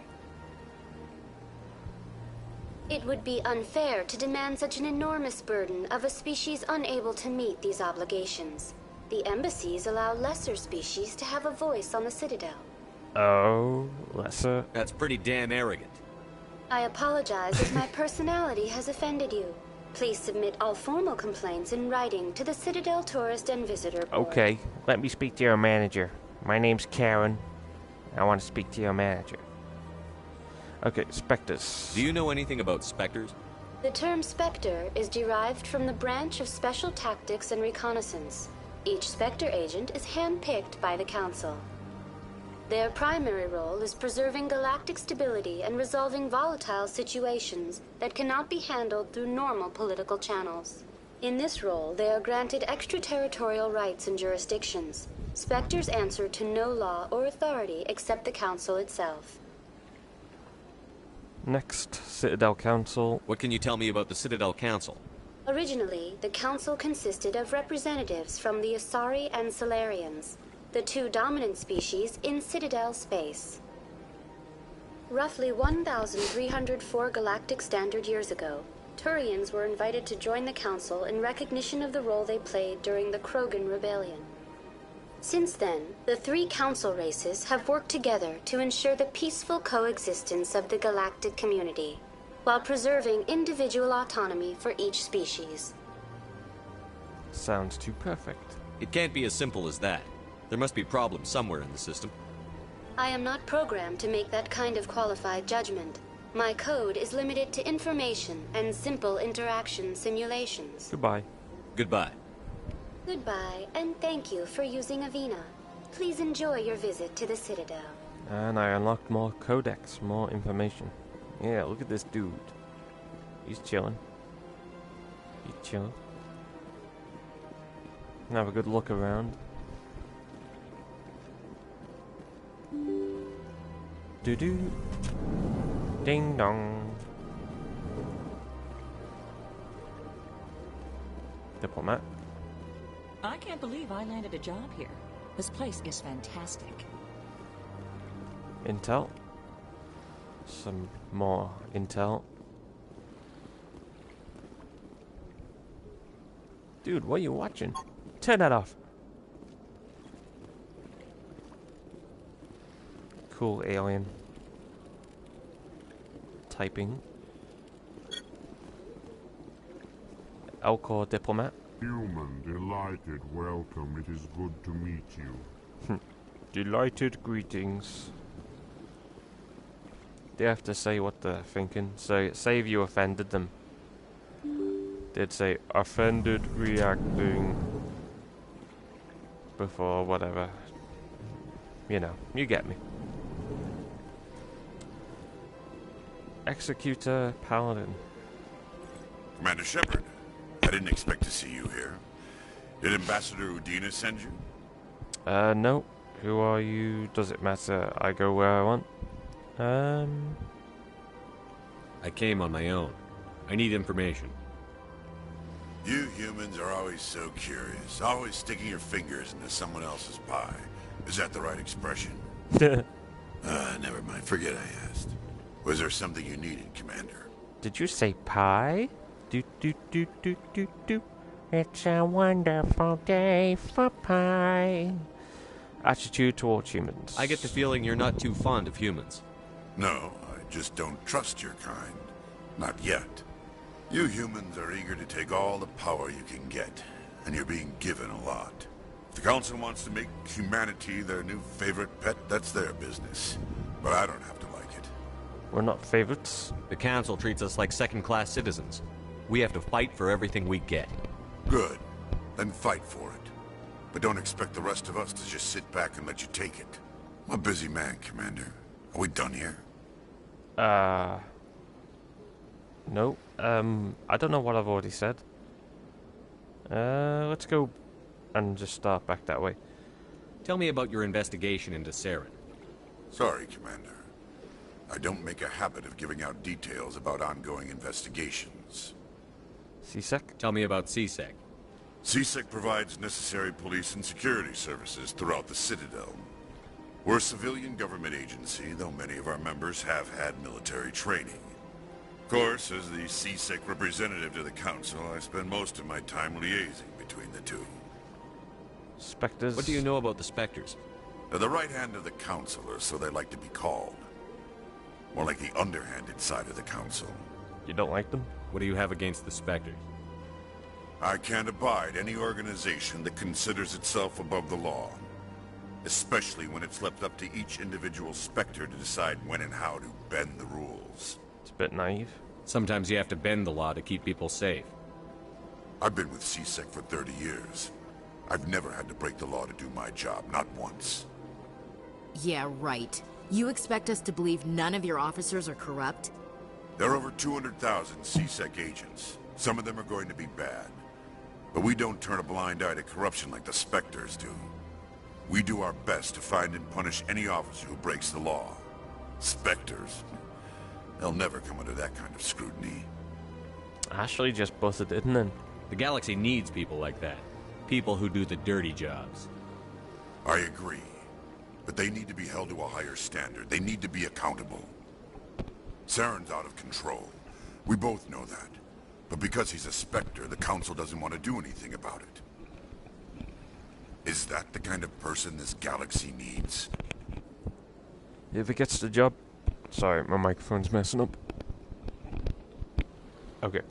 It would be unfair to demand such an enormous burden of a species unable to meet these obligations. The embassies allow lesser species to have a voice on the Citadel. Oh, lesser? That's pretty damn arrogant. I apologize if my personality has offended you. Please submit all formal complaints in writing to the Citadel Tourist and Visitor Board. Okay, let me speak to your manager. My name's Karen. I want to speak to your manager. Okay, Spectres. Do you know anything about Spectres? The term Spectre is derived from the branch of Special Tactics and Reconnaissance. Each Spectre agent is handpicked by the Council. Their primary role is preserving galactic stability and resolving volatile situations that cannot be handled through normal political channels. In this role, they are granted extraterritorial rights and jurisdictions. Spectres answer to no law or authority except the Council itself. Next, Citadel Council. What can you tell me about the Citadel Council? Originally, the Council consisted of representatives from the Asari and Salarians, the two dominant species in Citadel space. Roughly 1,304 galactic standard years ago, Turians were invited to join the Council in recognition of the role they played during the Krogan Rebellion. Since then, the three Council races have worked together to ensure the peaceful coexistence of the galactic community, while preserving individual autonomy for each species. Sounds too perfect. It can't be as simple as that. There must be problems somewhere in the system. I am not programmed to make that kind of qualified judgment. My code is limited to information and simple interaction simulations. Goodbye. Goodbye. Goodbye, and thank you for using Avina. Please enjoy your visit to the Citadel. And I unlocked more codex, more information. Yeah, look at this dude. He's chilling. He's chilling. Have a good look around. Doo-doo. Ding dong. Diplomat. I can't believe I landed a job here. This place is fantastic. Intel. Some more intel. Dude, what are you watching? Turn that off. Cool alien. Typing. Alcor diplomat. Human, delighted, welcome. It is good to meet you. Delighted greetings. They have to say what they're thinking. So, say if you offended them. They'd say, offended, reacting. Before, whatever. You know, you get me. Executor Paladin. Commander Shepard, I didn't expect to see you here. Did Ambassador Udina send you? No. Who are you? Does it matter? I go where I want. I came on my own. I need information. You humans are always so curious, always sticking your fingers into someone else's pie. Is that the right expression? Never mind. Forget I asked. Was there something you needed, Commander? Did you say pie? Do. It's a wonderful day for pie. Attitude towards humans. I get the feeling you're not too fond of humans. No, I just don't trust your kind. Not yet. You humans are eager to take all the power you can get, and you're being given a lot. If the Council wants to make humanity their new favorite pet, that's their business. But I don't have to like it. We're not favorites. The Council treats us like second-class citizens. We have to fight for everything we get. Good. Then fight for it. But don't expect the rest of us to just sit back and let you take it. I'm a busy man, Commander. Are we done here? No. I don't know what I've already said. Let's go and just start back that way. Tell me about your investigation into Saren. Sorry, Commander. I don't make a habit of giving out details about ongoing investigations. CSEC? Tell me about CSEC. CSEC provides necessary police and security services throughout the Citadel. We're a civilian government agency, though many of our members have had military training. Of course, as the CSEC representative to the Council, I spend most of my time liaising between the two. Spectres? What do you know about the Spectres? They're the right hand of the Council, or so they like to be called. More like the underhanded side of the Council. You don't like them? What do you have against the Spectres? I can't abide any organization that considers itself above the law. Especially when it's left up to each individual Spectre to decide when and how to bend the rules. It's a bit naive. Sometimes you have to bend the law to keep people safe. I've been with CSEC for 30 years. I've never had to break the law to do my job, not once. Yeah, right. You expect us to believe none of your officers are corrupt? There are over 200,000 CSEC agents. Some of them are going to be bad. But we don't turn a blind eye to corruption like the Spectres do. We do our best to find and punish any officer who breaks the law. Spectres, they'll never come under that kind of scrutiny. Ashley just busted it, didn't it? The galaxy needs people like that. People who do the dirty jobs. I agree. But they need to be held to a higher standard. They need to be accountable. Saren's out of control. We both know that. But because he's a Spectre, the Council doesn't want to do anything about it. Is that the kind of person this galaxy needs? If it gets the job... Sorry, my microphone's messing up. Okay.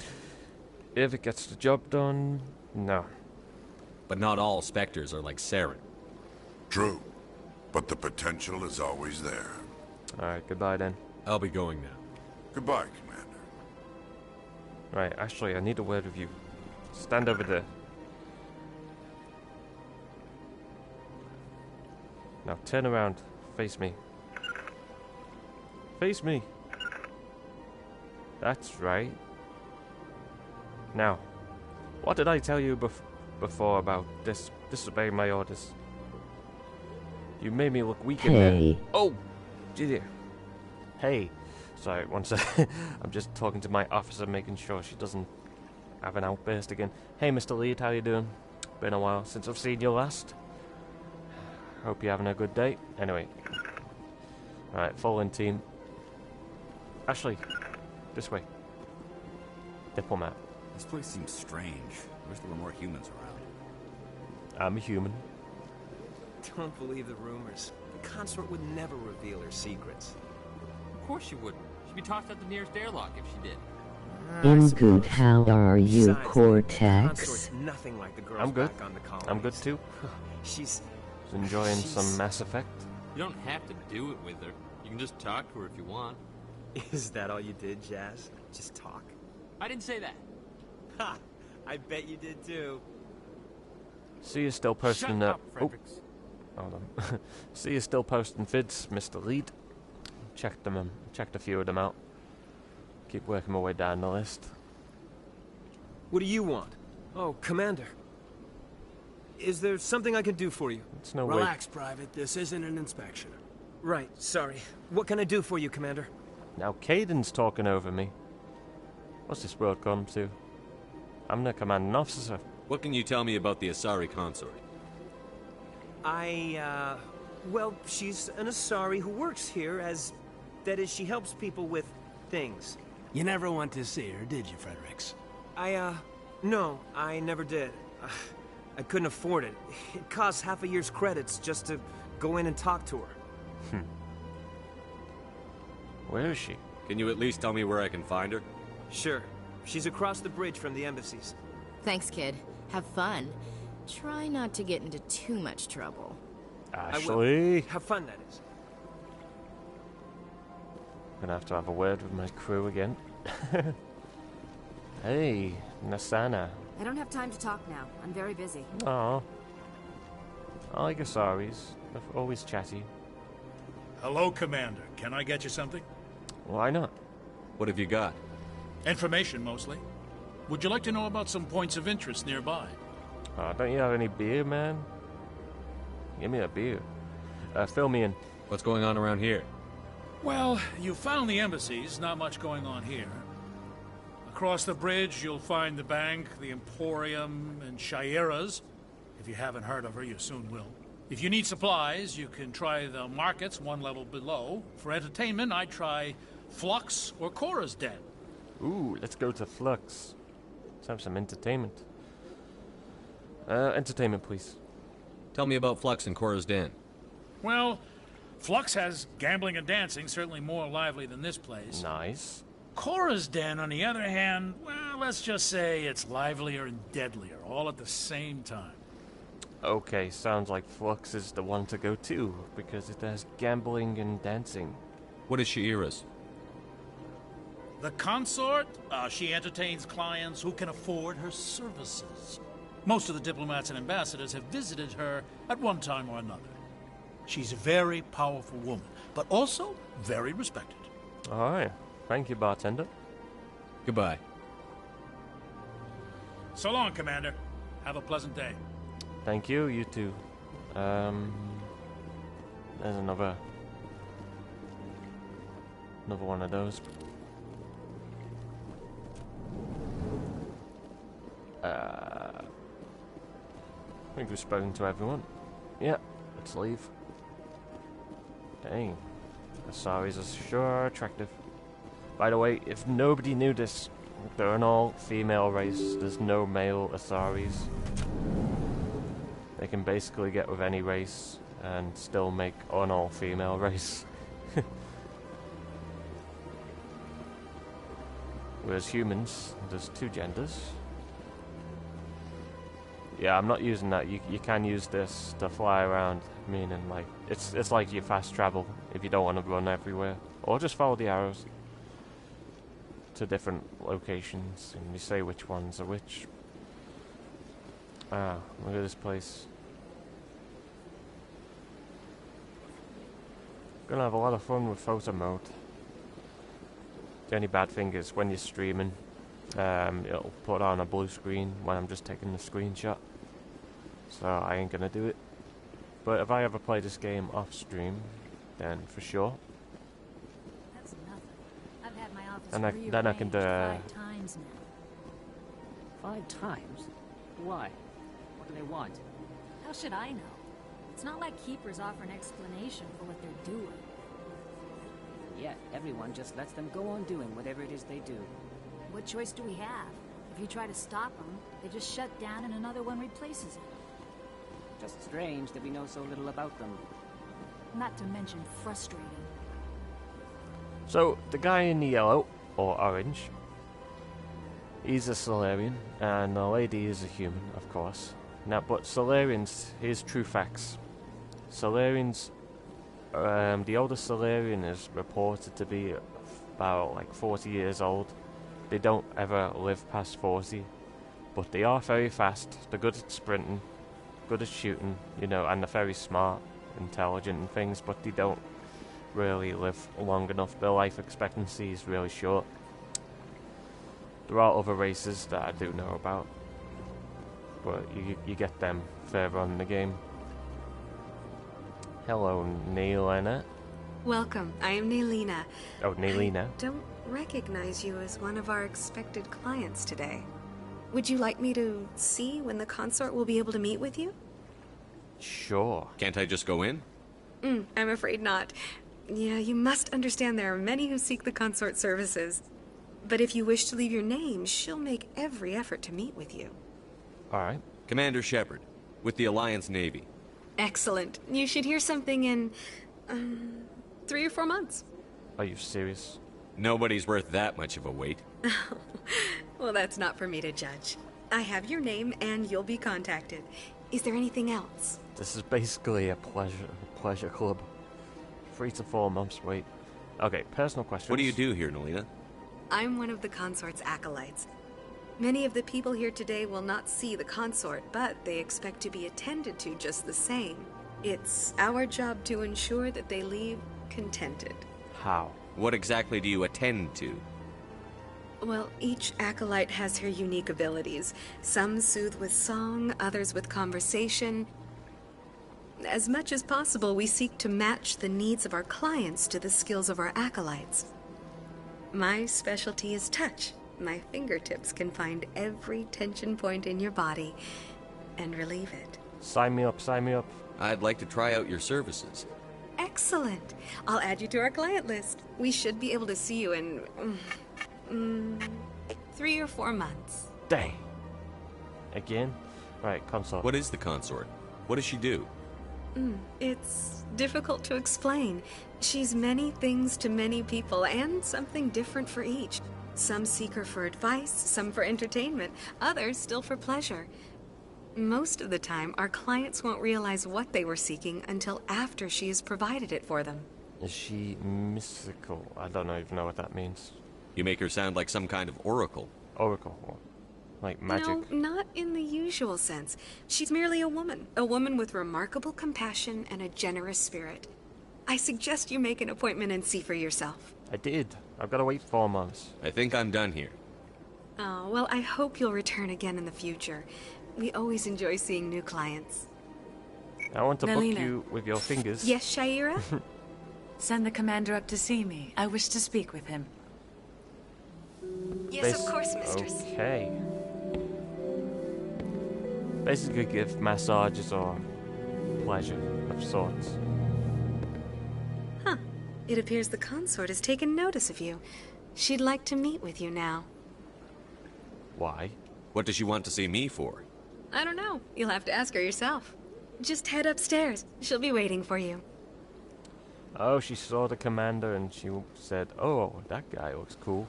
If it gets the job done... No. But not all Spectres are like Saren. True. But the potential is always there. Alright, goodbye then. I'll be going now. Goodbye, Commander. Right, Ashley, I need a word with you. Stand over there. Now turn around. Face me. Face me. That's right. Now, what did I tell you before about disobeying my orders? You made me look weak in there. Oh! Did you? Hey. Sorry, one sec. I'm just talking to my officer, making sure she doesn't have an outburst again. Hey, Mr. Lead, how you doing? Been a while since I've seen you last. Hope you're having a good day. Anyway. Alright, fall in team. Ashley, this way. Diplomat. This place seems strange. I wish there were more humans around. I'm a human. Don't believe the rumors. The consort would never reveal her secrets. Of course she wouldn't. She'd be tossed out the nearest airlock if she did. Good, how are you, Cortex? Consort's nothing like the girls I'm good. back on the colonies. I'm good too. She's enjoying some Mass Effect. You don't have to do it with her. You can just talk to her if you want. Is that all you did, Jazz? Just talk? I didn't say that. Ha! I bet you did too. See you still posting Shut up, Fredericks. Hold on. See you still posting vids, Mr. Lead. Checked them. Checked a few of them out. Keep working my way down the list. What do you want? Oh, Commander. Is there something I can do for you? It's no Relax, Private. This isn't an inspection. Right, sorry. What can I do for you, Commander? Now Caden's talking over me. What's this world come to? I'm the commanding officer. What can you tell me about the Asari consort? Well, she's an Asari who works here as... That is, she helps people with things. You never went to see her, did you, Fredericks? No, I never did. I couldn't afford it. It costs half a year's credits just to go in and talk to her. Where is she? Can you at least tell me where I can find her? Sure. She's across the bridge from the embassies. Thanks, kid. Have fun. Try not to get into too much trouble. Ashley! Have fun, that is. Gonna have to have a word with my crew again. Hey, Nasana. I don't have time to talk now. I'm very busy. Aw. I like Asaris. They're always chatty. Hello, Commander. Can I get you something? Why not? What have you got? Information, mostly. Would you like to know about some points of interest nearby? Don't you have any beer, man? Give me a beer. Fill me in. What's going on around here? Well, you found the embassies. Not much going on here. Across the bridge, you'll find the bank, the Emporium, and Shaira's. If you haven't heard of her, you soon will. If you need supplies, you can try the markets one level below. For entertainment, I'd try Flux or Cora's Den. Ooh, let's go to Flux. Let's have some entertainment. Entertainment, please. Tell me about Flux and Cora's Den. Well, Flux has gambling and dancing, certainly more lively than this place. Nice. Cora's Den, on the other hand, well, let's just say it's livelier and deadlier, all at the same time. Okay, sounds like Flux is the one to go to, because it has gambling and dancing. What is Shaira's? The consort, she entertains clients who can afford her services. Most of the diplomats and ambassadors have visited her at one time or another. She's a very powerful woman, but also very respected. Alright. Thank you, bartender. Goodbye. So long, Commander. Have a pleasant day. Thank you, you too. There's another one of those. I think we've spoken to everyone. Yeah, let's leave. Dang. Asaris are sure attractive. By the way, if nobody knew this, they're an all-female race. There's no male Asaris. They can basically get with any race and still make an all-female race. Whereas humans, there's two genders. Yeah, I'm not using that. You can use this to fly around, meaning like it's like you fast travel if you don't want to run everywhere, or just follow the arrows to different locations, and you say which ones are which. Ah, look at this place. Gonna have a lot of fun with photo mode. The only bad thing is when you're streaming, it'll put on a blue screen when I'm just taking the screenshot. So I ain't gonna do it. But if I ever play this game off stream, then for sure. That's nothing. I've had my office And then I can do 5 times now. 5 times? Why? What do they want? How should I know? It's not like Keepers offer an explanation for what they're doing. Yet everyone just lets them go on doing whatever it is they do. What choice do we have? If you try to stop them, they just shut down and another one replaces it. Just strange that we know so little about them. Not to mention frustrating. So, the guy in the yellow, or orange, he's a Solarian, and the lady is a human, of course. Now, but Solarians, here's true facts. Solarians, the oldest Solarian is reported to be about like 40 years old. They don't ever live past 40, but they are very fast. They're good at sprinting, good at shooting, you know, and they're very smart, intelligent and things, but they don't really live long enough. Their life expectancy is really short. There are other races that I do know about, but you get them further on in the game. Hello, Naylena. Welcome. I am Naylena. Oh, Naylena. I don't recognize you as one of our expected clients today. Would you like me to see when the consort will be able to meet with you? Sure. Can't I just go in? I'm afraid not. Yeah, you must understand there are many who seek the consort services. But if you wish to leave your name, she'll make every effort to meet with you. Alright. Commander Shepard, with the Alliance Navy. Excellent. You should hear something in 3 or 4 months. Are you serious? Nobody's worth that much of a wait. Well, that's not for me to judge. I have your name and you'll be contacted. Is there anything else? This is basically a pleasure club. 3 to 4 months, wait. Okay, personal questions. What do you do here, Nelina? I'm one of the consort's acolytes. Many of the people here today will not see the consort, but they expect to be attended to just the same. It's our job to ensure that they leave contented. How? What exactly do you attend to? Well, each acolyte has her unique abilities. Some soothe with song, others with conversation. As much as possible, we seek to match the needs of our clients to the skills of our acolytes. My specialty is touch. My fingertips can find every tension point in your body and relieve it. Sign me up, sign me up. I'd like to try out your services. Excellent. I'll add you to our client list. We should be able to see you in 3 or 4 months. Dang. Again? Right, consort. What is the consort? What does she do? It's difficult to explain. She's many things to many people, and something different for each. Some seek her for advice, some for entertainment, others still for pleasure. Most of the time, our clients won't realize what they were seeking until after she has provided it for them. Is she mystical? I don't even know what that means. You make her sound like some kind of oracle. Oracle? Like magic? No, not in the usual sense. She's merely a woman with remarkable compassion and a generous spirit. I suggest you make an appointment and see for yourself. I did. I've got to wait 4 months. I think I'm done here. Oh, well, I hope you'll return again in the future. We always enjoy seeing new clients. I want to book Nelina. you with your fingers. Yes, Shaira? Send the commander up to see me. I wish to speak with him. Yes, of course, mistress. Okay. Basically give massages or pleasure of sorts. Huh. It appears the consort has taken notice of you. She'd like to meet with you now. Why? What does she want to see me for? I don't know. You'll have to ask her yourself. Just head upstairs. She'll be waiting for you. Oh, she saw the commander and she said, oh, that guy looks cool.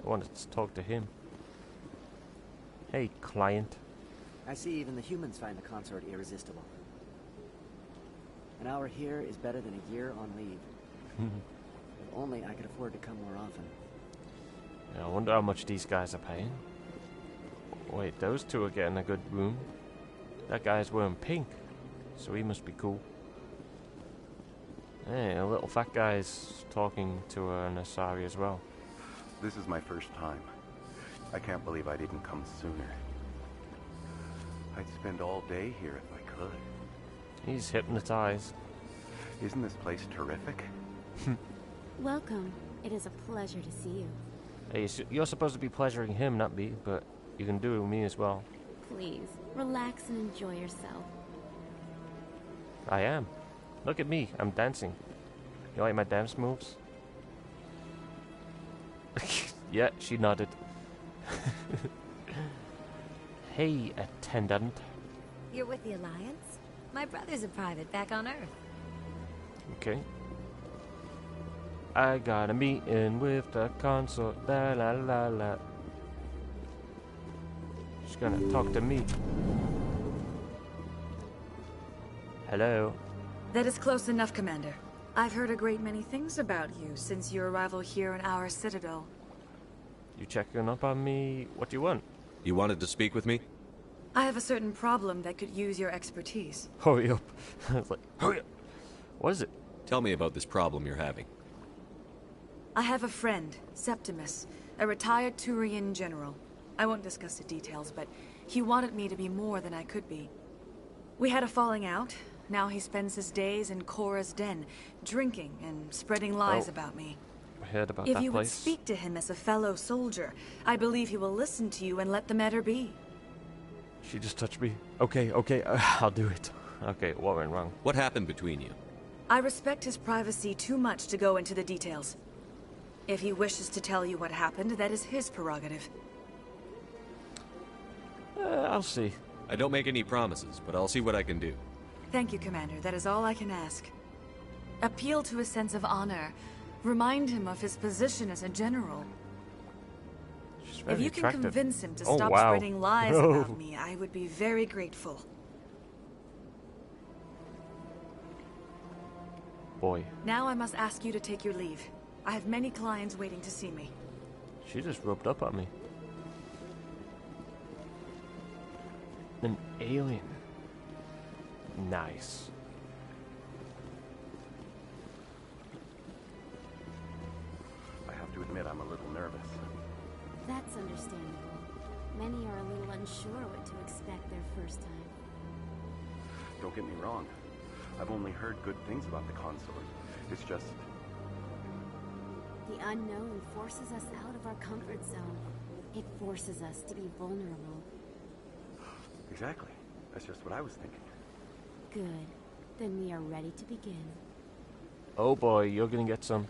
I wanted to talk to him. Hey, client. I see even the humans find the consort irresistible. An hour here is better than a year on leave. If only I could afford to come more often. Yeah, I wonder how much these guys are paying. Wait, those two are getting a good room. That guy's wearing pink, so he must be cool. Hey, a little fat guy's talking to an Asari as well. This is my first time. I can't believe I didn't come sooner. I'd spend all day here if I could. He's hypnotized. Isn't this place terrific? Welcome. It is a pleasure to see you. Hey, you're supposed to be pleasuring him, not me, but you can do it with me as well. Please, relax and enjoy yourself. I am. Look at me, I'm dancing. You like my dance moves? Yeah, she nodded. Hey, attendant. You're with the Alliance? My brother's a private back on Earth. Okay. I got a meeting with the consort. La la la la. She's gonna talk to me. Hello. That is close enough, Commander. I've heard a great many things about you since your arrival here in our citadel. You checking up on me? What do you want? You wanted to speak with me? I have a certain problem that could use your expertise. Hurry up. I was like, hurry up. What is it? Tell me about this problem you're having. I have a friend, Septimus, a retired Turian general. I won't discuss the details, but he wanted me to be more than I could be. We had a falling out. Now he spends his days in Korra's den, drinking and spreading lies about me. I heard about If that you would place. speak to him as a fellow soldier, I believe he will listen to you and let the matter be. She just touched me. Okay, I'll do it. Okay, what went wrong? What happened between you? I respect his privacy too much to go into the details. If he wishes to tell you what happened, that is his prerogative. I'll see. I don't make any promises, but I'll see what I can do. Thank you, Commander. That is all I can ask. Appeal to his sense of honor. Remind him of his position as a general. She's very If you can attractive. convince him to Oh, stop wow. spreading lies about me, I would be very grateful. boy. Now I must ask you to take your leave. I have many clients waiting to see me. She just rubbed up at me. An alien. Nice. I have to admit, I'm a little nervous. That's understandable. Many are a little unsure what to expect their first time. Don't get me wrong. I've only heard good things about the consort. It's just... The unknown forces us out of our comfort zone. It forces us to be vulnerable. Exactly. That's just what I was thinking. Good. Then we are ready to begin. Oh boy, you're gonna get some.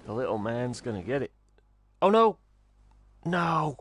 The little man's gonna get it. Oh no! No!